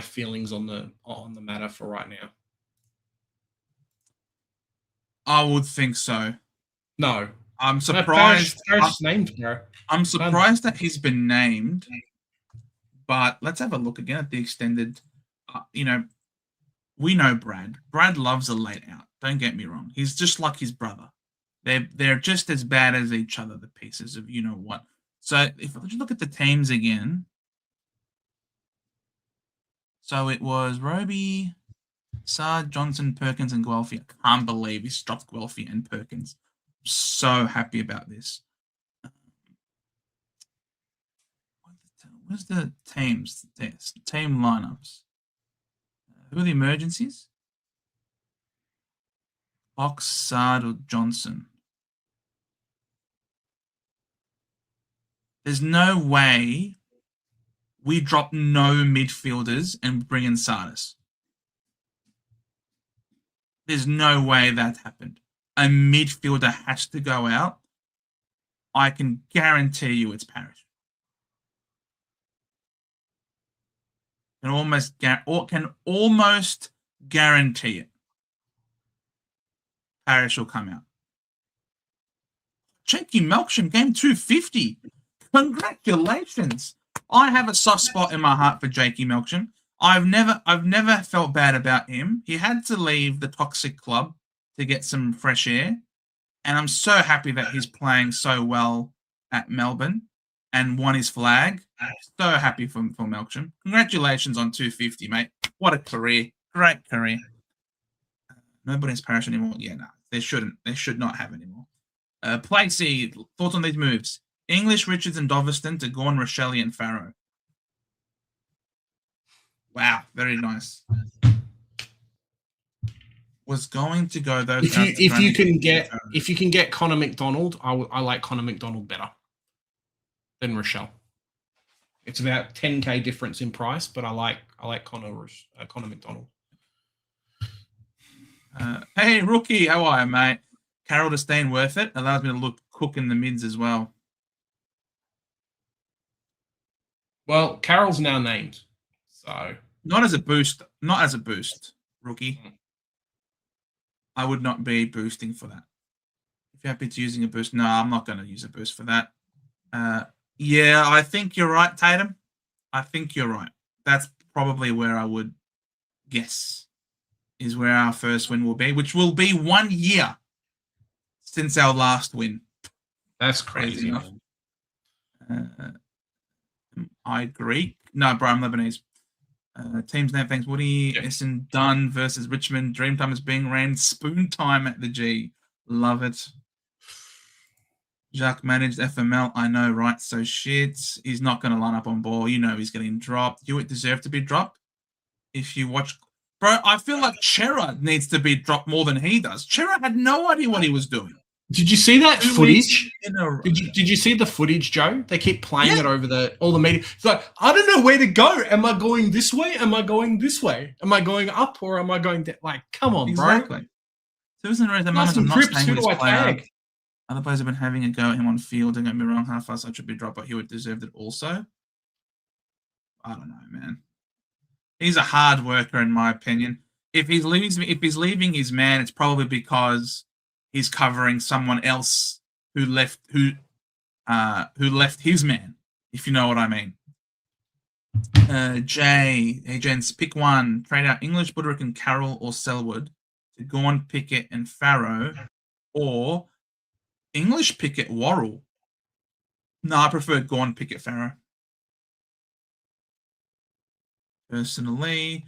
S2: feelings on the matter for right now.
S4: I would think so.
S2: No,
S4: I'm surprised.
S2: Named, bro.
S4: I'm surprised that he's been named. But let's have a look again at the extended. We know Brad. Brad loves a late out. Don't get me wrong. He's just like his brother. They're just as bad as each other. The pieces of you know what. So if you look at the teams again. So it was Roby, Sard, Johnson, Perkins, and Guelphy. I can't believe he dropped Guelphy and Perkins. I'm so happy about this. Where's the teams? Team lineups. Who are the emergencies? Fox, Sard, or Johnson? There's no way we drop no midfielders and bring in Sardis. There's no way that happened. A midfielder has to go out. I can guarantee you it's Parrish. Can almost guarantee it. Parrish will come out. Jakey Melksham, game 250. Congratulations. I have a soft spot in my heart for Jakey Melksham. I've never felt bad about him. He had to leave the toxic club to get some fresh air. And I'm so happy that he's playing so well at Melbourne and won his flag. So happy for Melksham. Congratulations on 250, mate. What a career. Great career. Nobody's parish anymore. Yeah, no, they shouldn't. They should not have anymore. Play C. Thoughts on these moves? English, Richards, and Doveston to Gawn, Rochelle, and Farrow. Wow, very nice. Was going to go though.
S2: If you can get Connor McDonald, I like Connor McDonald better than Rochelle. It's about 10K difference in price, but I like Connor McDonald.
S4: Hey rookie, how are you, mate? Carroll to Steen worth it. Allows me to look cook in the mids as well.
S2: Well, Carroll's now named, so
S4: not as a boost. Not as a boost, rookie. I would not be boosting for that. If you're happy to using a boost, no, I'm not going to use a boost for that. Yeah, I think you're right, Tatum. I think you're right. That's probably where I would guess is where our first win will be, which will be 1 year since our last win.
S2: That's crazy.
S4: I Greek? No, bro, I'm Lebanese. Teams name, thanks. Woody, Essen, Dunn versus Richmond. Dreamtime is being ran. Spoon time at the G. Love it. Jacques managed FML. I know, right? So shit. He's not going to line up on ball. You know he's getting dropped. Hewitt deserved to be dropped. If you watch... Bro, I feel like Chera needs to be dropped more than he does. Chera had no idea what he was doing.
S2: Did you see that footage? Did you see the footage, Joe? They keep playing it over all the media. It's like, I don't know where to go. Am I going this way? Am I going this way? Am I going up or am I going down? Like, come on, bro.
S4: Exactly. Susan Rose, the moment I'm not staying with this player. Other players have been having a go at him on field. Don't get me wrong, half us should be dropped, but he would deserve it also. I don't know, man. He's a hard worker, in my opinion. If he's leaving his man, it's probably because he's covering someone else who left his man, if you know what I mean. Gents, pick one. Trade out English, Budrick, and Carroll or Selwood to Gawn, Pickett, and Farrow, or English, Pickett, Worrell. No, I prefer Gawn, Pickett, Farrow. Personally,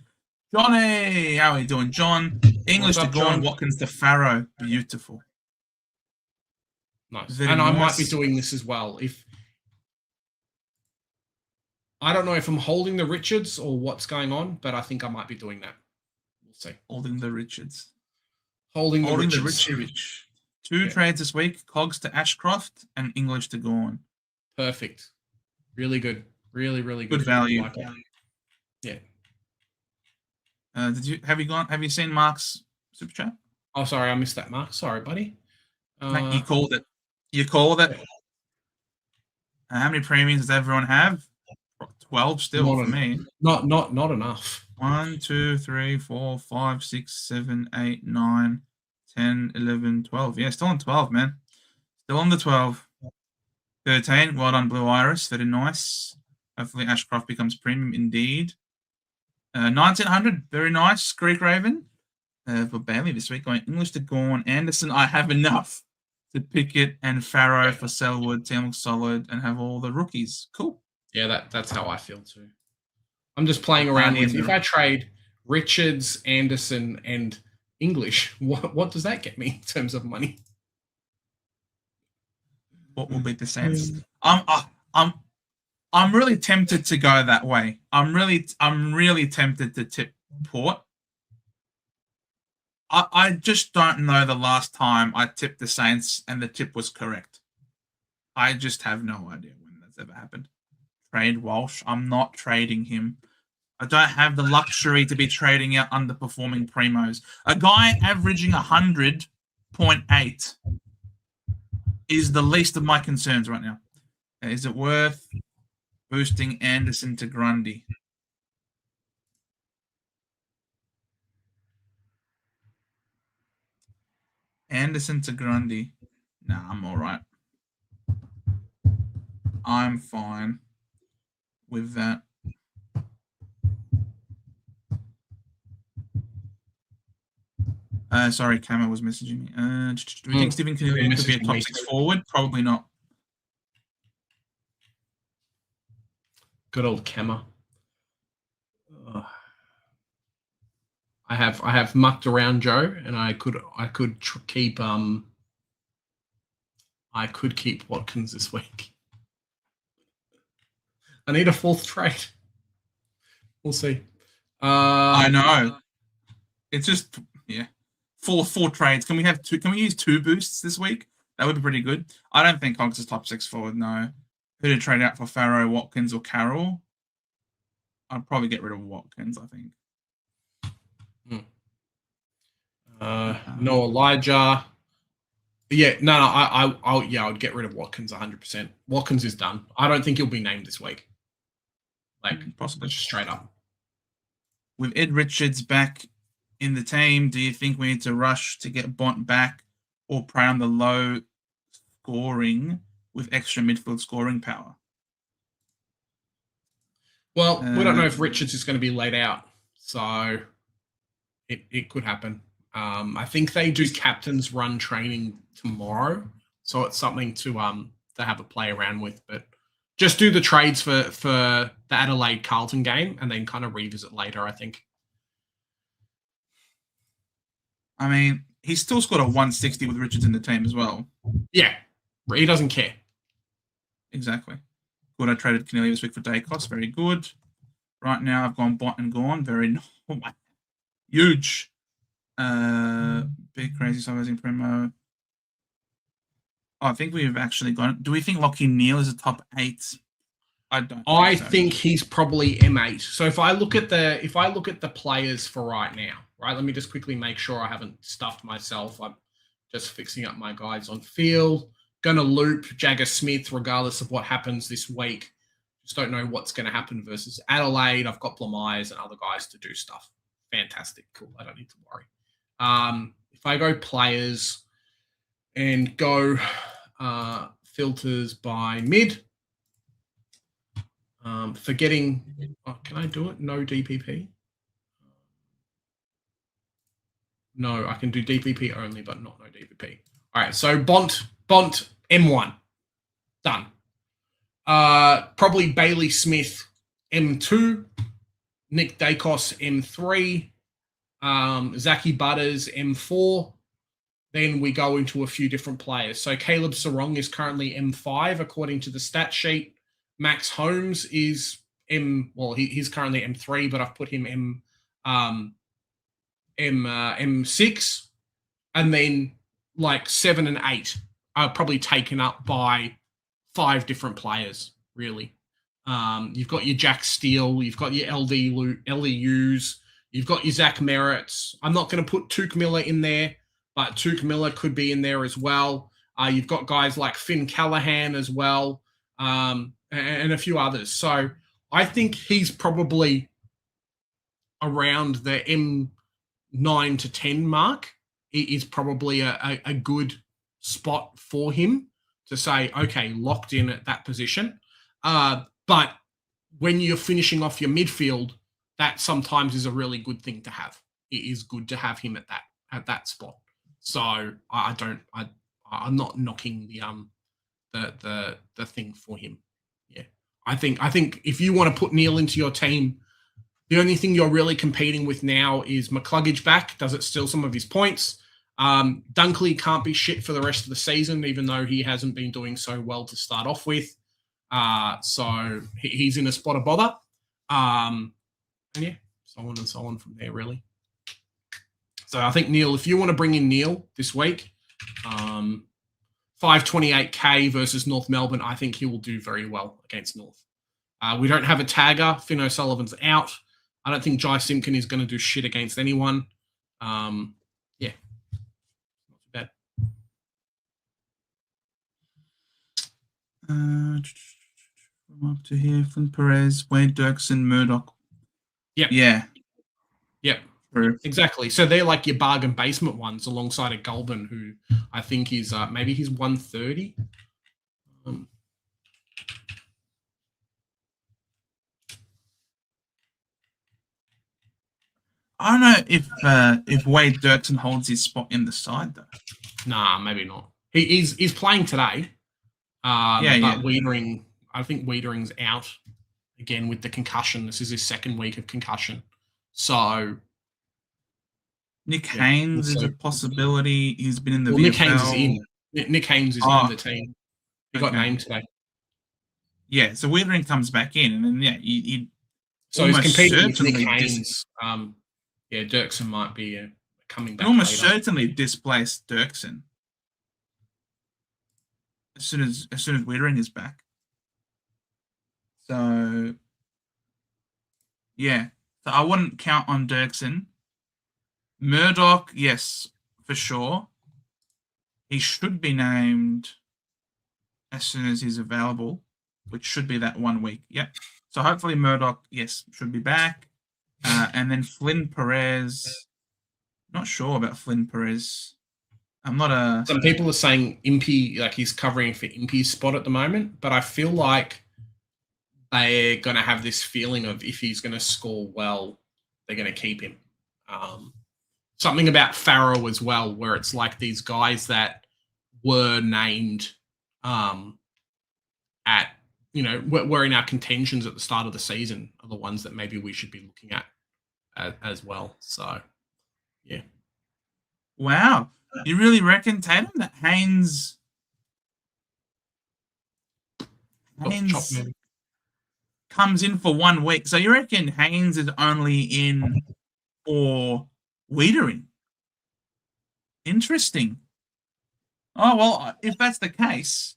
S4: Johnny, how are you doing, John? English to Gawn, Watkins to Farrow. Beautiful.
S2: Nice. And I might be doing this as well. I don't know if I'm holding the Richards or what's going on, but I think I might be doing that. We'll see.
S4: Holding the Richards.
S2: Holding the Richards.
S4: Two trades this week, Cogs to Ashcroft and English to Gawn.
S2: Perfect. Really good. Really, really good.
S4: Good value.
S2: Like yeah.
S4: Have you seen Mark's super chat?
S2: Oh, sorry, I missed that, Mark. Sorry, buddy.
S4: Mate, you called it. You called it. How many premiums does everyone have? 12 still for me.
S2: Not enough.
S4: 1, 2, 3, 4, 5, 6, 7, 8, 9, 10, 11, 12. Yeah, still on 12, man. Still on the 12. 13. Well done, Blue Iris. Very nice. Hopefully Ashcroft becomes premium indeed. 1900. Very nice. Greek Raven. For Bailey this week. Going English to Gawn. Anderson, I have enough to Pickett and Farrow for Selwood. Team looks solid and have all the rookies. Cool.
S2: Yeah, that's how I feel too. I'm just playing around with if I trade Richards, Anderson, and English, what does that get me in terms of money?
S4: What will be the sense? I'm really tempted to go that way. I'm really tempted to tip Port. I just don't know the last time I tipped the Saints and the tip was correct. I just have no idea when that's ever happened. Trade Walsh. I'm not trading him. I don't have the luxury to be trading out underperforming primos. A guy averaging 100.8 is the least of my concerns right now. Is it worth boosting Anderson to Grundy? Anderson to Grundy. Nah, I'm all right. I'm fine with that. Sorry, Camo was messaging me. Do we think Stephen Cannillian could be a
S2: Messaging
S4: top
S2: me
S4: 6
S2: too.
S4: forward? Probably not.
S2: Good old Kemmer. I have mucked around Joe, and I could keep Watkins this week. I need a fourth trade. We'll see.
S4: I know. It's just four trades. Can we have two? Can we use 2 boosts this week? That would be pretty good. I don't think Cogs is top 6 forward. No. Who to trade out for Farrow, Watkins, or Carroll? I'd probably get rid of Watkins. I think.
S2: No Elijah. Yeah, no. I'd get rid of Watkins 100%. Watkins is done. I don't think he'll be named this week. Like,
S4: possibly
S2: just straight up.
S4: With Ed Richards back in the team, do you think we need to rush to get Bont back or prey on the low scoring with extra midfield scoring power?
S2: Well, we don't know if Richards is going to be laid out, so it could happen. I think they do captain's run training tomorrow, so it's something to have a play around with. But just do the trades for the Adelaide Carlton game and then kind of revisit later, I think.
S4: I mean, he's still scored a 160 with Richards in the team as well.
S2: Yeah, he doesn't care.
S4: Exactly. Good. I traded Cannillian this week for Dacos. Very good. Right now, I've gone Bont and gone. Very huge. Big crazy sizing Primo. I think we've actually gone. Do we think Lockie Neal is a top 8? I
S2: think he's probably M8. So if I look at the players for right now, right? Let me just quickly make sure I haven't stuffed myself. I'm just fixing up my guys on field. Gonna loop Jagger Smith regardless of what happens this week. Just don't know what's going to happen versus Adelaide. I've got Blamires and other guys to do stuff. Fantastic. Cool. I don't need to worry. If I go players and go filters by mid, forgetting, can I do it? No DPP? No, I can do DPP only, but not no DPP. All right, so Bont M1. Done. Probably Bailey Smith M2, Nick Dacos M3, Zachy Butters M4. Then we go into a few different players. So Caleb Sarong is currently M5 according to the stat sheet. Max Holmes is he's currently M3, but I've put him M6, and then like 7 and 8 are probably taken up by 5 different players, really. You've got your Jack Steele, you've got your LEUs, you've got your Zach Merritts. I'm not going to put Tuke Miller in there, but Tuke Miller could be in there as well. You've got guys like Finn Callahan as well, and a few others. So I think he's probably around the M9 to 10 mark. It is probably a good spot for him to say, okay, locked in at that position. But when you're finishing off your midfield, that sometimes is a really good thing to have. It is good to have him at that spot. So I'm not knocking the thing for him. Yeah, I think if you want to put Neil into your team, the only thing you're really competing with now is McCluggage back. Does it steal some of his points? Dunkley can't be shit for the rest of the season, even though he hasn't been doing so well to start off with. So he's in a spot of bother. And yeah, so on and so on from there, really. So I think Neil, if you want to bring in Neil this week, 528K versus North Melbourne, I think he will do very well against North. We don't have a tagger. Finn O'Sullivan's out. I don't think Jai Simpkin is going to do shit against anyone. Yeah. Not too bad.
S4: Up to here from Perez, Wade Dirksen, Murdoch.
S2: Yep.
S4: Yeah.
S2: Yep.
S4: True.
S2: Exactly. So they're like your bargain basement ones alongside a Goulburn, who I think is maybe he's 130.
S4: I don't know if Wade Dirksen holds his spot in the side though.
S2: Nah, maybe not. He's playing today. But Wiedering, I think Wiedering's out again with the concussion. This is his second week of concussion. So
S4: Nick Haynes is a possibility. He's been in the VFL.
S2: Nick Haynes is in. Nick Haynes is in the team. He got named today.
S4: Yeah, so Wiedering comes back in, and then he
S2: so he's competing with Nick Haynes. Dirksen might be coming back.
S4: Almost certainly displaced Dirksen as soon as Wiedering is back. So yeah, so I wouldn't count on Dirksen. Murdoch, yes, for sure. He should be named as soon as he's available, which should be that 1 week. Yep. So hopefully Murdoch, yes, should be back. And then Flynn Perez. Not sure about Flynn Perez. I'm not a...
S2: Some people are saying Impey, like he's covering for Impey's spot at the moment, but I feel like they're going to have this feeling of if he's going to score well, they're going to keep him. Something about Farrow as well, where it's like these guys that were named at, were in our contentions at the start of the season are the ones that maybe we should be looking at as well. So, yeah.
S4: Wow. You really reckon, Tatum, that Haynes comes in for 1 week? So you reckon Haynes is only in for Wiedering? Interesting. Oh, well, if that's the case,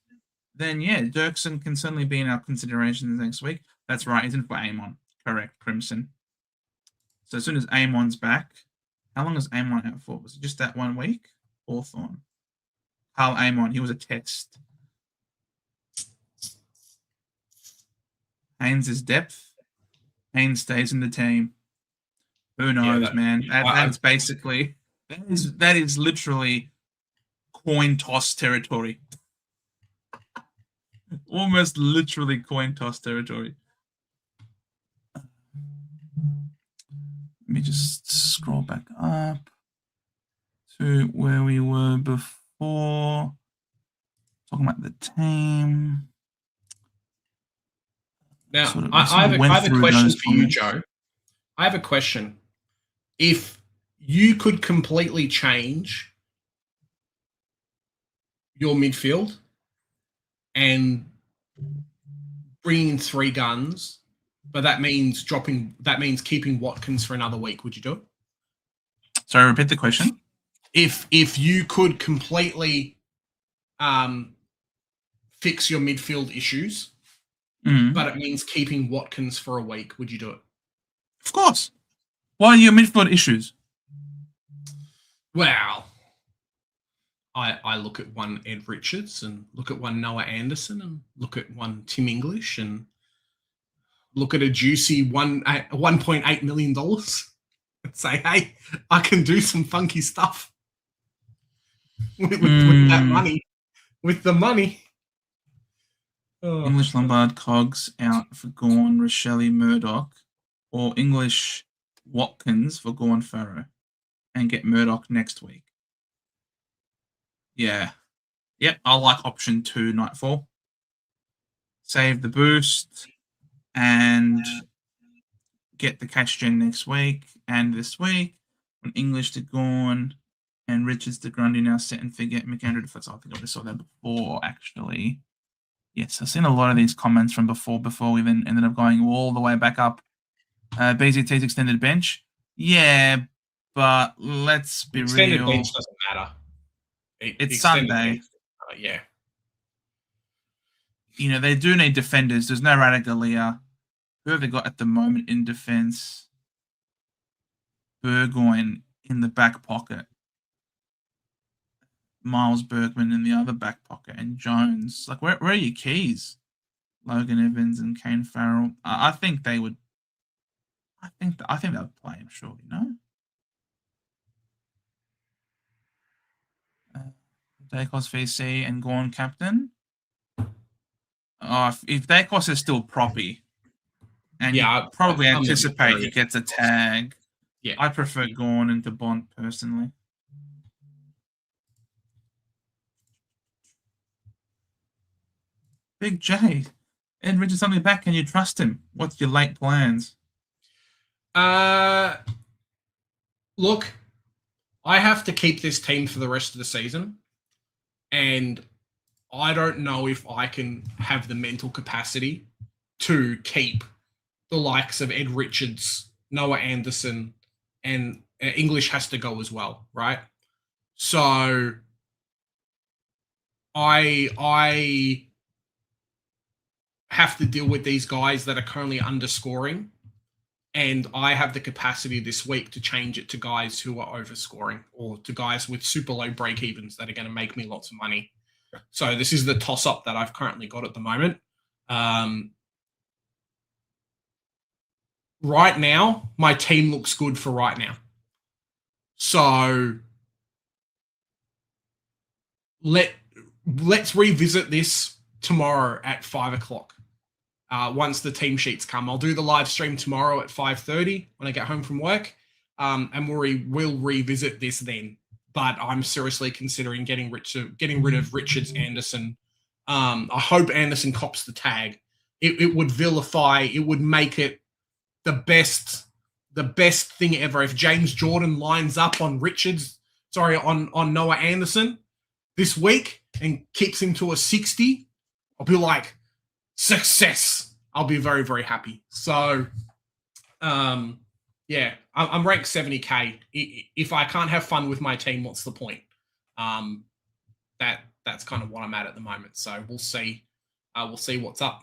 S4: then yeah, Dirksen can certainly be in our considerations next week. That's right, he's in for Amon. Correct, Crimson. So as soon as Amon's back, how long is Amon out for? Was it just that 1 week? Hawthorn. Carl Amon, he was a test. Haynes is depth. Haynes stays in the team. Who knows, man? That's basically that is literally coin toss territory. Almost literally coin toss territory. Let me just scroll back up to where we were before. Talking about the team.
S2: Now, I have a question for you, Joe. I have a question. If you could completely change your midfield and bring in 3 guns, but that means keeping Watkins for another week, would you do it?
S4: Sorry, repeat the question.
S2: If you could completely fix your midfield issues, but it means keeping Watkins for a week, would you do it?
S4: Of course. What are your midfield issues?
S2: Well, I look at one Ed Richards and look at one Noah Anderson and look at one Tim English and look at a juicy $1.8 million and say, hey, I can do some funky stuff with that money. With the money. Oh.
S4: English, Lombard, Cogs out for Gawn, Rochelle, Murdoch, or English, Watkins for Gawn, Farrow, and get Murdoch next week. Yeah. Yep, I like option 2, Nightfall. Save the boost and get the cash gen next week and this week. From English to Gawn and Richards to Grundy now set and forget McAndrew to Fletcher. I think I just saw that before, actually. Yes, I've seen a lot of these comments from before we then ended up going all the way back up. BZT's extended bench. Yeah, but let's be
S2: extended
S4: real.
S2: Bench doesn't matter.
S4: It's Sunday.
S2: Yeah.
S4: They do need defenders. There's no Radagalia. Who have they got at the moment in defense? Burgoyne in the back pocket. Miles Bergman in the other back pocket, and Jones. Like, where are your keys? Logan Evans and Kane Farrell. I think they would. I think they would play him, surely, no? Dacos VC and Gawn captain. If Dacos is still proppy, and you probably anticipate he gets a tag.
S2: Yeah.
S4: I prefer Gawn into Bont personally. Big J. Ed Richards something back. Can you trust him? What's your late plans?
S2: Look, I have to keep this team for the rest of the season. And I don't know if I can have the mental capacity to keep the likes of Ed Richards, Noah Anderson, and English has to go as well, right? So I have to deal with these guys that are currently underscoring, and I have the capacity this week to change it to guys who are overscoring or to guys with super low break evens that are going to make me lots of money. So this is the toss up that I've currently got at the moment. Right now, my team looks good for right now. So let's revisit this tomorrow at 5:00. Once the team sheets come, I'll do the live stream tomorrow at 5:30 when I get home from work, and we'll revisit this then. But I'm seriously considering getting rid of Richards, Anderson. I hope Anderson cops the tag. It would vilify. It would make it the best thing ever if James Jordan lines up on on Noah Anderson this week and keeps him to a 60. I'll be like, success. I'll be very, very happy. So, yeah, I'm ranked 70K. If I can't have fun with my team, what's the point? That's kind of what I'm at the moment. So we'll see. We'll see what's up.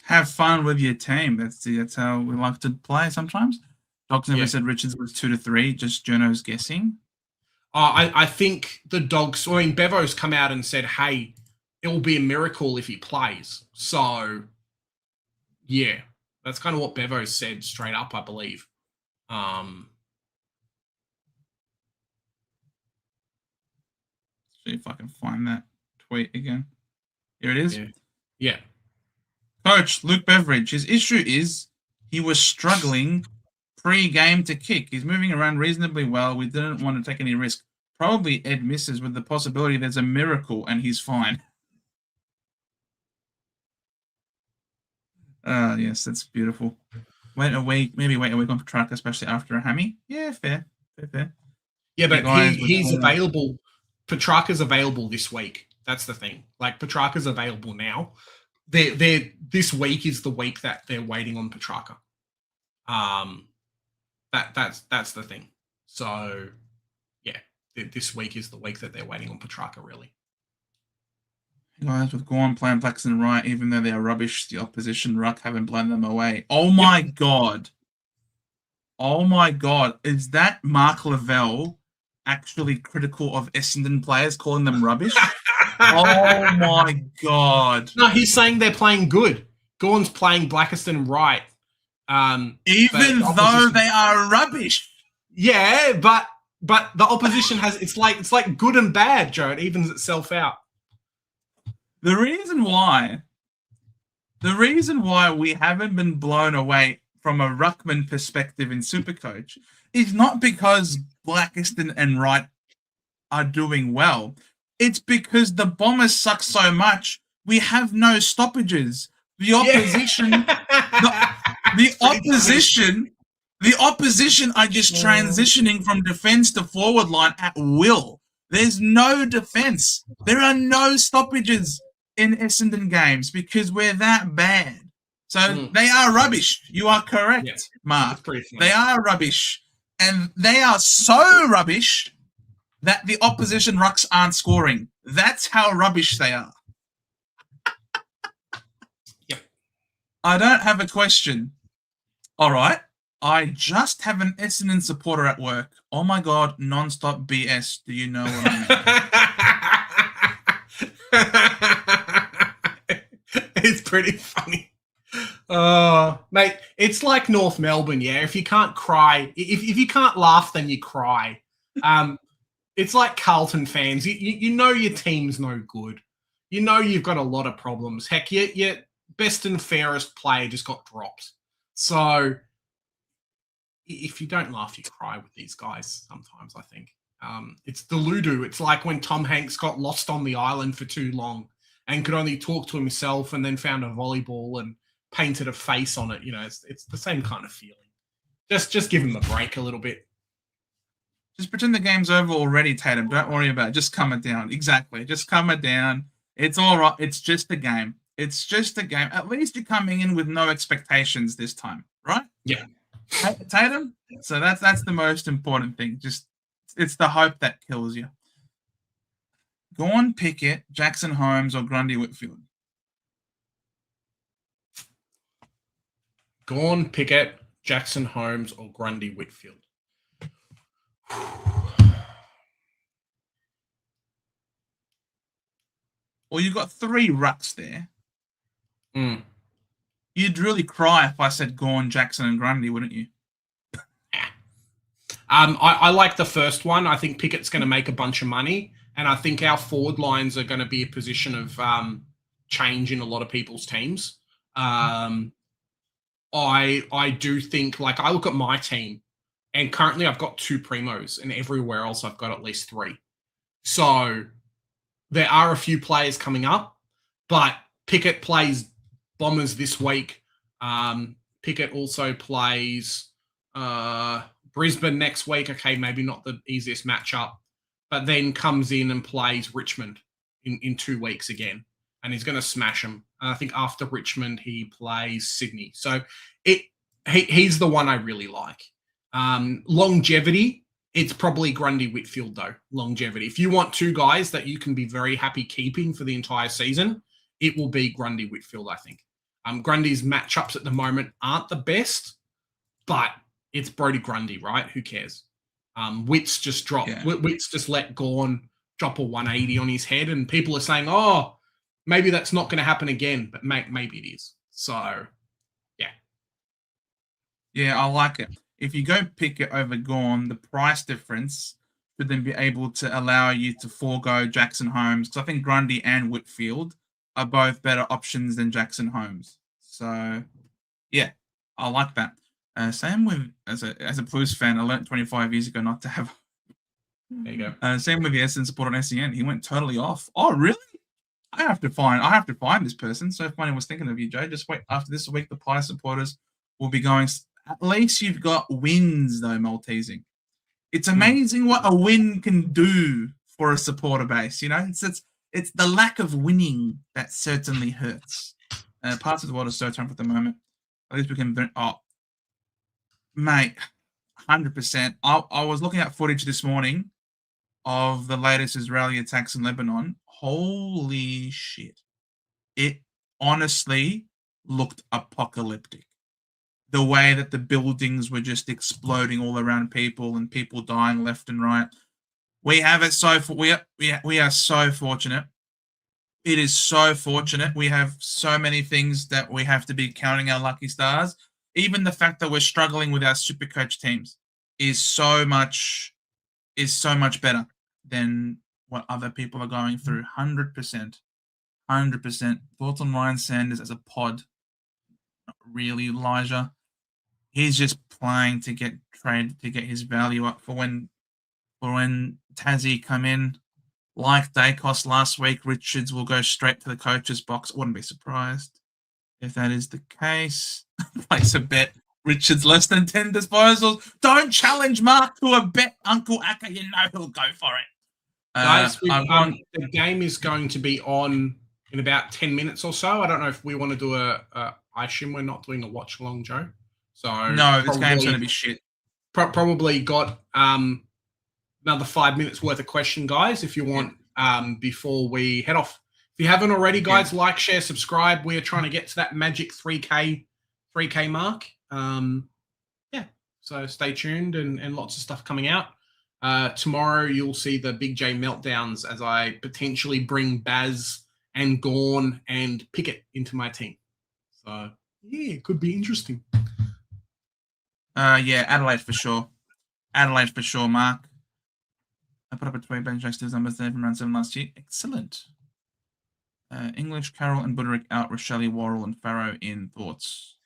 S4: Have fun with your team. That's how we like to play sometimes. Dogs never said Richards was 2 to 3. Just Jono's guessing.
S2: I think the Dogs. I mean, Bevo's come out and said, "Hey, it will be a miracle if he plays." So, yeah, that's kind of what Bevo said straight up, I believe.
S4: See if I can find that tweet again. Here it is.
S2: Yeah.
S4: Coach Luke Beveridge. His issue is he was struggling pre-game to kick. He's moving around reasonably well. We didn't want to take any risk. Probably Ed misses with the possibility there's a miracle and he's fine. Yes, that's beautiful. Wait a week on Petrarca, especially after a hammy. Yeah, fair.
S2: Yeah, but he's available. Petrarca's available this week. That's the thing. Like, Petrarca's available now. This week is the week that they're waiting on Petrarca. That's the thing. So, yeah, this week is the week that they're waiting on Petrarca, really.
S4: Guys with Gorn playing Blackson right, even though they are rubbish, the opposition ruck haven't blown them away. Oh my God. Oh my God. Is that Mark Lavelle actually critical of Essendon players, calling them rubbish? Oh my God.
S2: No, he's saying they're playing good. Gorn's playing Blackiston right.
S4: Even though they are rubbish.
S2: Yeah, but the opposition has it's like good and bad, Joe. It evens itself out.
S4: The reason why we haven't been blown away from a ruckman perspective in Supercoach is not because Blackiston and Wright are doing well. It's because the Bombers suck so much. We have no stoppages. The opposition, the opposition are just transitioning from defense to forward line at will. There's no defense. There are no stoppages in Essendon games because we're that bad. So they are rubbish. You are correct, Mark. They are rubbish. And they are so rubbish that the opposition rucks aren't scoring. That's how rubbish they are.
S2: Yep.
S4: I don't have a question. All right. I just have an Essendon supporter at work. Oh my God, non-stop BS. Do you know what I
S2: mean? It's pretty funny. Mate, it's like North Melbourne, yeah? If you can't cry, if you can't laugh, then you cry. It's like Carlton fans. You know your team's no good. You know you've got a lot of problems. Heck, your best and fairest player just got dropped. So if you don't laugh, you cry with these guys sometimes, I think. It's Deludu. It's like when Tom Hanks got lost on the island for too long and could only talk to himself and then found a volleyball and painted a face on it. You know, it's the same kind of feeling. Just give him a break a little bit.
S4: Just pretend the game's over already, Tatum. Don't worry about it. Just calm it down. Exactly. Just calm it down. It's all right. It's just a game. It's just a game. At least you're coming in with no expectations this time, right?
S2: Yeah.
S4: Tatum. So that's the most important thing. Just it's the hope that kills you. Gawn, Pickett, Jackson Holmes, or Grundy Whitfield.
S2: Gawn, Pickett, Jackson Holmes, or Grundy Whitfield.
S4: Well, you've got 3 rucks there.
S2: Mm.
S4: You'd really cry if I said Gawn, Jackson, and Grundy, wouldn't you?
S2: I like the first one. I think Pickett's going to make a bunch of money, and I think our forward lines are going to be a position of change in a lot of people's teams. I do think, like, I look at my team, and currently I've got 2 primos, and everywhere else I've got at least 3. So there are a few players coming up, but Pickett plays Bombers this week. Pickett also plays Brisbane next week. Okay, maybe not the easiest matchup, but then comes in and plays Richmond in 2 weeks again, and he's going to smash them. And I think after Richmond, he plays Sydney. So he's the one I really like. Longevity, it's probably Grundy Whitfield, though. Longevity. If you want 2 guys that you can be very happy keeping for the entire season, it will be Grundy Whitfield, I think. Grundy's matchups at the moment aren't the best, but it's Brodie Grundy, right? Who cares? Witts just dropped. Yeah. Witts just let Gawn drop a 180 on his head, and people are saying, "Oh, maybe that's not going to happen again," but maybe it is. So,
S4: yeah, I like it. If you go Pickett over Gawn, the price difference should then be able to allow you to forego Jackson Holmes, because I think Grundy and Whitfield are both better options than Jackson Holmes. So, yeah, I like that. Same with as a Blues fan, I learned 25 years ago not to have.
S2: There you go.
S4: Same with the Essendon support on SEN. He went totally off. Oh, really? I have to find this person. So funny. I was thinking of you, Joe. Just wait. After this week, the Pie supporters will be going. At least you've got wins, though, Maltesing. It's amazing what a win can do for a supporter base. You know, it's the lack of winning that certainly hurts. Parts of the world are so tough at the moment. At least we can. Oh, mate, 100%. I was looking at footage this morning of the latest Israeli attacks in Lebanon. Holy shit. It honestly looked apocalyptic. The way that the buildings were just exploding all around people and people dying left and right. We have it so we are so fortunate. It is so fortunate. We have so many things that we have to be counting our lucky stars. Even the fact that we're struggling with our Supercoach teams is so much better than what other people are going through. 100%. 100%. Thoughts on Ryan Sanders as a pod? Not really, Elijah. He's just playing to get traded to get his value up for when Tassie come in. Like Dacos last week, Richards will go straight to the coach's box. I wouldn't be surprised if that is the case. Place a bet. Richards less than 10 disposals. Don't challenge Mark to a bet, Uncle Akka. You know he'll go for it.
S2: Guys, the game is going to be on in about 10 minutes or so. I don't know if we want to do I assume we're not doing a watch along, Joe. So
S4: no, this game's going to be shit.
S2: Probably got another 5 minutes worth of question, guys, if you want, before we head off. If you haven't already, guys, like, share, subscribe. We're trying to get to that magic 3K mark. So stay tuned and lots of stuff coming out. Tomorrow you'll see the Big J meltdowns as I potentially bring Baz and Gawn and Pickett into my team. So, yeah, it could be interesting.
S4: Adelaide for sure. Mark. I put up a tweet about Jackson's numbers there from round 7 last year. Excellent. English, Carroll, and Buderick out. Rochelle, Worrell, and Farrow in. Thoughts?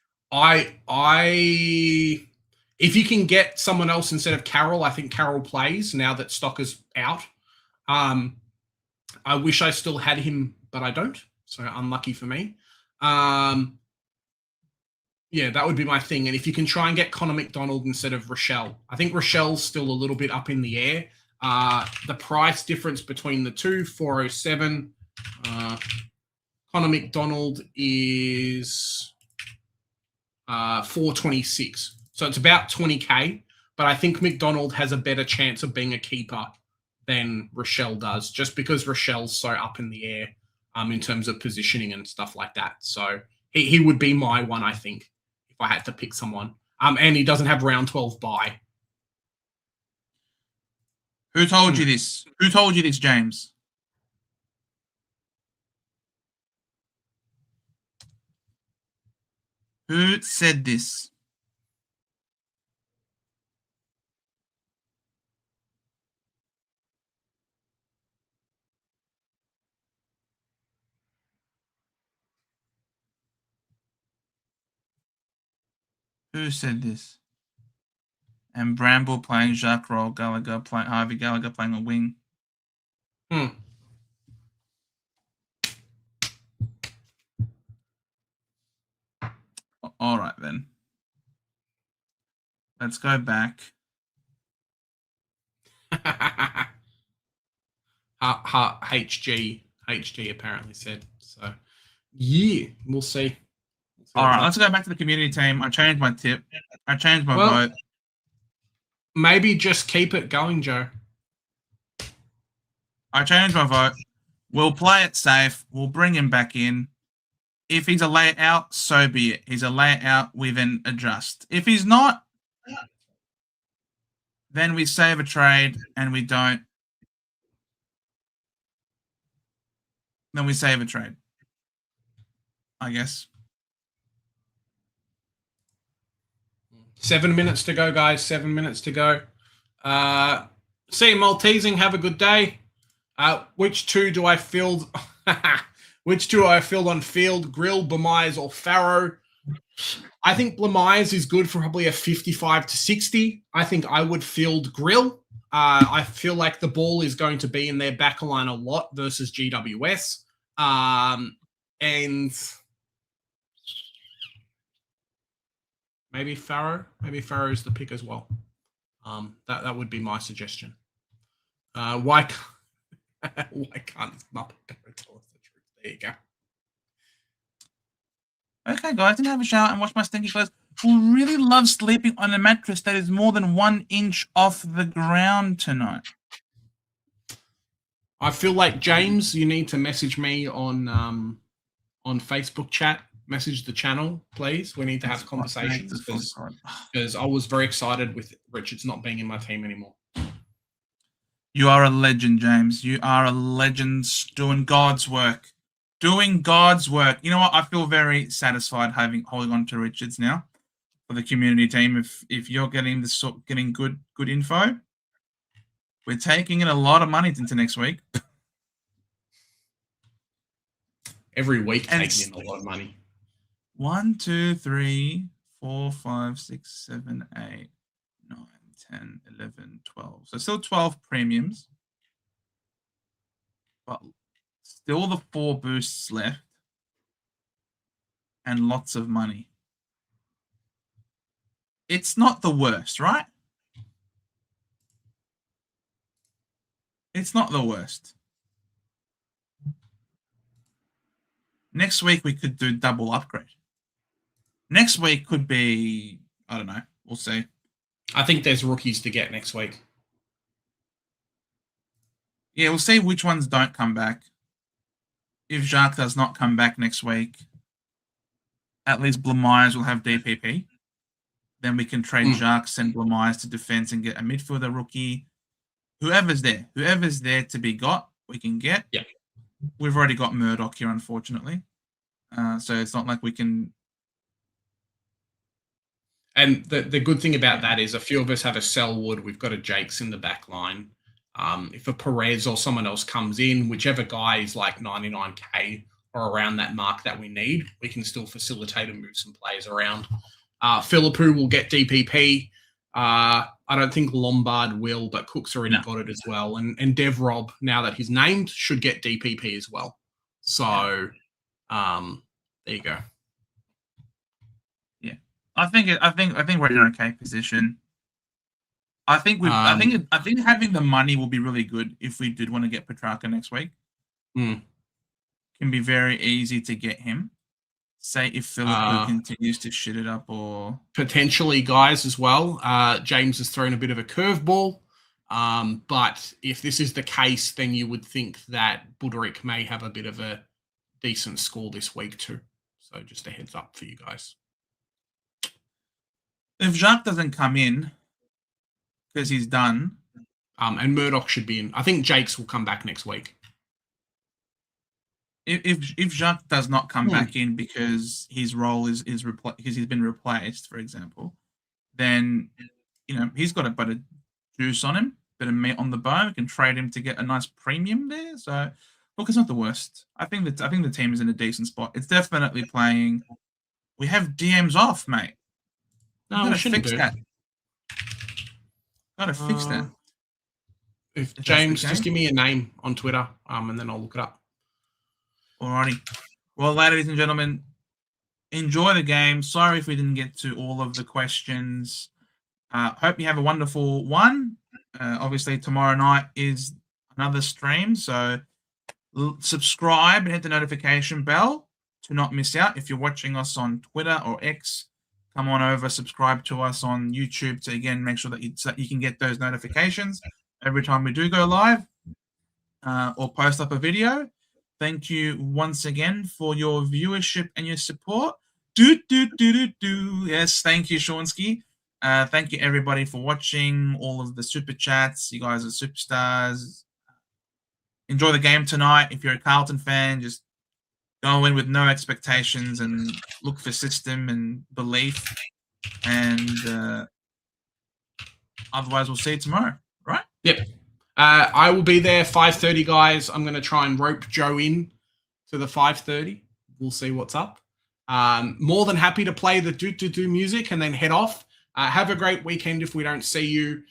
S2: If you can get someone else instead of Carroll, I think Carroll plays now that Stocker's out. I wish I still had him, but I don't. So unlucky for me. Yeah, that would be my thing. And if you can try and get Connor McDonald instead of Rochelle, I think Rochelle's still a little bit up in the air. The price difference between the two, 407. Connor McDonald is 426. So it's about 20K. But I think McDonald has a better chance of being a keeper than Rochelle does, just because Rochelle's so up in the air in terms of positioning and stuff like that. So he would be my one, I think, if I had to pick someone. And he doesn't have round 12 bye.
S4: Who told you this? Who told you this, James? Who said this? Who said this? And Bramble playing Jacques Roll, Gallagher playing Harvey Gallagher playing a wing. All right, then. Let's go back.
S2: HG apparently said. So, yeah, we'll see.
S4: All right, let's go back to the community team. I changed my tip. I changed my vote.
S2: Maybe just keep it going, Joe.
S4: I changed my vote. We'll play it safe. We'll bring him back in. If he's a layout, so be it. He's a layout, we then adjust. If he's not, then we save a trade and we don't. Then we save a trade, I guess.
S2: 7 minutes to go, guys. 7 minutes to go. See you, Maltesing. Have a good day. Which two do I field? Which two I field on field? Grill, Blamires, or Farrow? I think Blamires is good for probably a 55 to 60. I think I would field Grill. I feel like the ball is going to be in their back line a lot versus GWS. And maybe Farrow. Maybe Farrow is the pick as well. That would be my suggestion. Why can't this Muppet go tell us the truth? There you go.
S4: Okay, guys, didn't have a shower and wash my stinky clothes. Who really loves sleeping on a mattress that is more than 1 inch off the ground tonight?
S2: I feel like, James, you need to message me on Facebook chat. Message the channel, please. We need to have conversations because I was very excited with Richards not being in my team anymore.
S4: You are a legend, James. You are a legend doing God's work. Doing God's work. You know what? I feel very satisfied holding on to Richards now for the community team. If you're getting good info, we're taking in a lot of money into next week.
S2: Every week taking in a lot of money.
S4: 1, 2, 3, 4, 5, 6, 7, 8, 9, 10, 11, 12. So still 12 premiums. But still the 4 boosts left. And lots of money. It's not the worst, right? It's not the worst. Next week, we could do double upgrade. Next week could be, I don't know. We'll see.
S2: I think there's rookies to get next week.
S4: Yeah, we'll see which ones don't come back. If Jacques does not come back next week, at least Blamires will have DPP. Then we can trade Jacques, send Blamires to defense and get a midfielder rookie. Whoever's there to be got, we can get.
S2: Yeah.
S4: We've already got Murdoch here, unfortunately. So it's not like we can.
S2: And the good thing about that is a few of us have a Selwood. We've got a Jakes in the back line. If a Perez or someone else comes in, whichever guy is like 99K or around that mark that we need, we can still facilitate and move some players around. Philippou will get DPP. I don't think Lombard will, but Cook's already got it as well. And Dev Rob, now that he's named, should get DPP as well. So there you go.
S4: Yeah, I think we're in an okay position. I think having the money will be really good if we did want to get Petrarca next week. Can be very easy to get him. Say if Philip continues to shit it up, or
S2: potentially guys as well. James has thrown a bit of a curveball, but if this is the case, then you would think that Buderick may have a bit of a decent score this week too. So just a heads up for you guys.
S4: If Jacques doesn't come in because he's done,
S2: and Murdoch should be in. I think Jakes will come back next week.
S4: If Jacques does not come back in because his role is because he's been replaced, for example, then he's got a bit of juice on him, bit of meat on the bone. We can trade him to get a nice premium there. So look, it's not the worst. I think the team is in a decent spot. It's definitely playing. We have DMs off, mate.
S2: No, we shouldn't do.
S4: Gotta fix that.
S2: If James, just give me your name on Twitter, and then I'll look it up.
S4: Alrighty. Well, ladies and gentlemen, enjoy the game. Sorry if we didn't get to all of the questions. Hope you have a wonderful one. Obviously, tomorrow night is another stream, so subscribe and hit the notification bell to not miss out. If you're watching us on Twitter or X, come on over, subscribe to us on YouTube to, again, make sure that you can get those notifications every time we do go live or post up a video. Thank you once again for your viewership and your support. Yes, thank you, Shawnsky. Thank you, everybody, for watching all of the super chats. You guys are superstars. Enjoy the game tonight. If you're a Carlton fan, just go in with no expectations and look for system and belief. And otherwise, we'll see you tomorrow, right?
S2: Yep. I will be there 5:30, guys. I'm going to try and rope Joe in to the 5:30. We'll see what's up. More than happy to play the do music and then head off. Have a great weekend if we don't see you.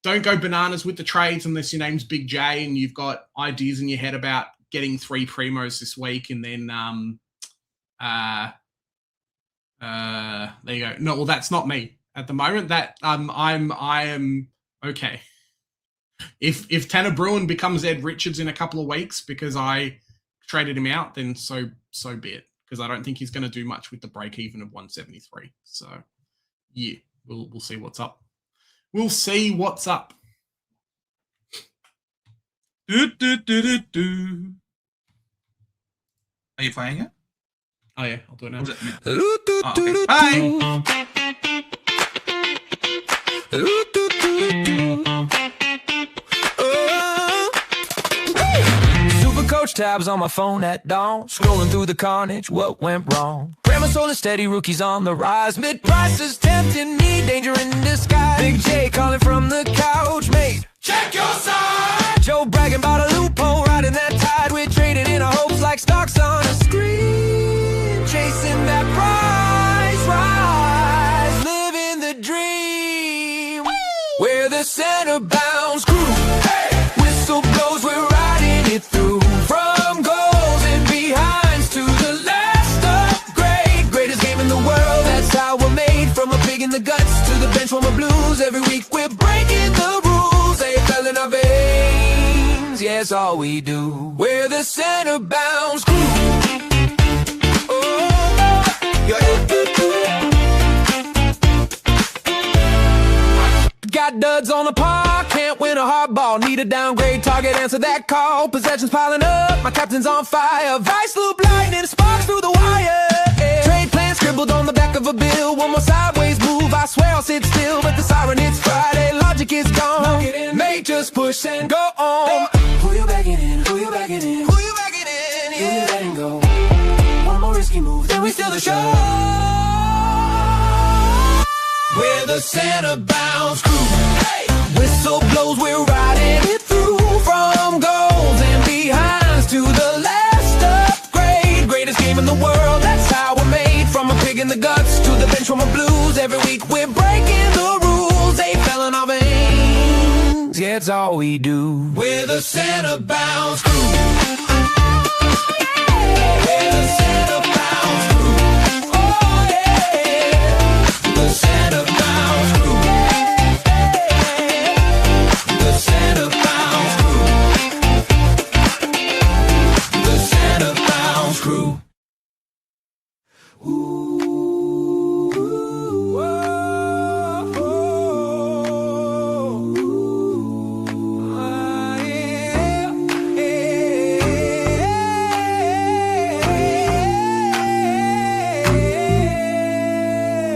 S2: Don't go bananas with the trades unless your name's Big J and you've got ideas in your head about getting 3 primos this week. And then there you go. No, well, that's not me at the moment. That I am okay. If Tanner Bruin becomes Ed Richards in a couple of weeks because I traded him out, then so be it. Because I don't think he's going to do much with the break even of 173. So yeah, we'll see what's up. We'll see what's up.
S4: Are you playing it?
S2: Oh yeah, I'll do it now.
S4: Okay. Bye.
S1: Coach tabs on my phone at dawn, scrolling through the carnage, what went wrong? Grandma sold steady, rookies on the rise, mid-prices tempting me, danger in disguise. Big J calling from the couch, mate, check your side. Joe bragging about a loophole, riding that tide, we're trading in our hopes like stocks on a screen, chasing that price rise, living the dream. We're the center bound crew, hey! Whistle blows, we're riding it through. From goals and behinds to the last upgrade. Greatest game in the world, that's how we're made. From a pig in the guts to the bench from a blues. Every week we're breaking the rules. They fell in our veins, yes, all we do. We're the center bounds crew. Oh, got duds on the par, can't win a hard ball. Need a downgrade target, answer that call. Possessions piling up, my captain's on fire. Vice loop lightning, sparks through the wire. Yeah. Trade plan scribbled on the back of a bill. One more sideways move, I swear I'll sit still. But the siren hits Friday, logic is gone. Mate, just push and go on. Who you backing in? Who you backing in? Who you backing in? Yeah. Who you letting go? One more risky move, then we steal the show. We're the center bounds crew. Hey! Whistle blows, we're riding it through. From goals and behinds to the last upgrade. Greatest game in the world, that's how we're made. From a pig in the guts to the bench from a blues. Every week we're breaking the rules. They yeah, it's all we do. We're the center bounce crew. We're the center bounce crew. Oh yeah, the center bounce crew. The center bounce crew. The center bounce crew.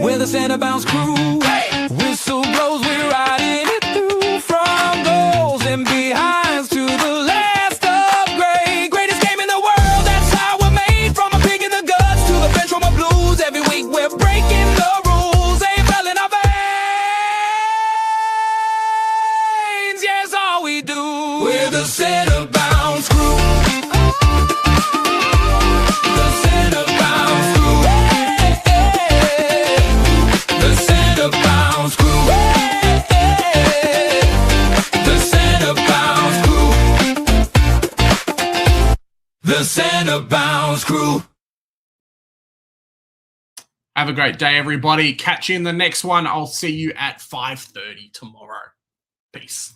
S1: We're the Santa Bounce crew. Hey! Whistle blows, we're riding it through. From goals and behinds to the last upgrade. Greatest game in the world, that's how we're made. From a pig in the guts to the bench from a blues. Every week we're breaking the rules. AFL in our veins. Yeah, it's all we do. We're the Santa Bounce crew. The Santa Bounce crew. The Santa Bounce crew. The Santa Bounce crew. The Santa Bounce crew.
S2: Have a great day, everybody. Catch you in the next one. I'll see you at 5:30 tomorrow. Peace.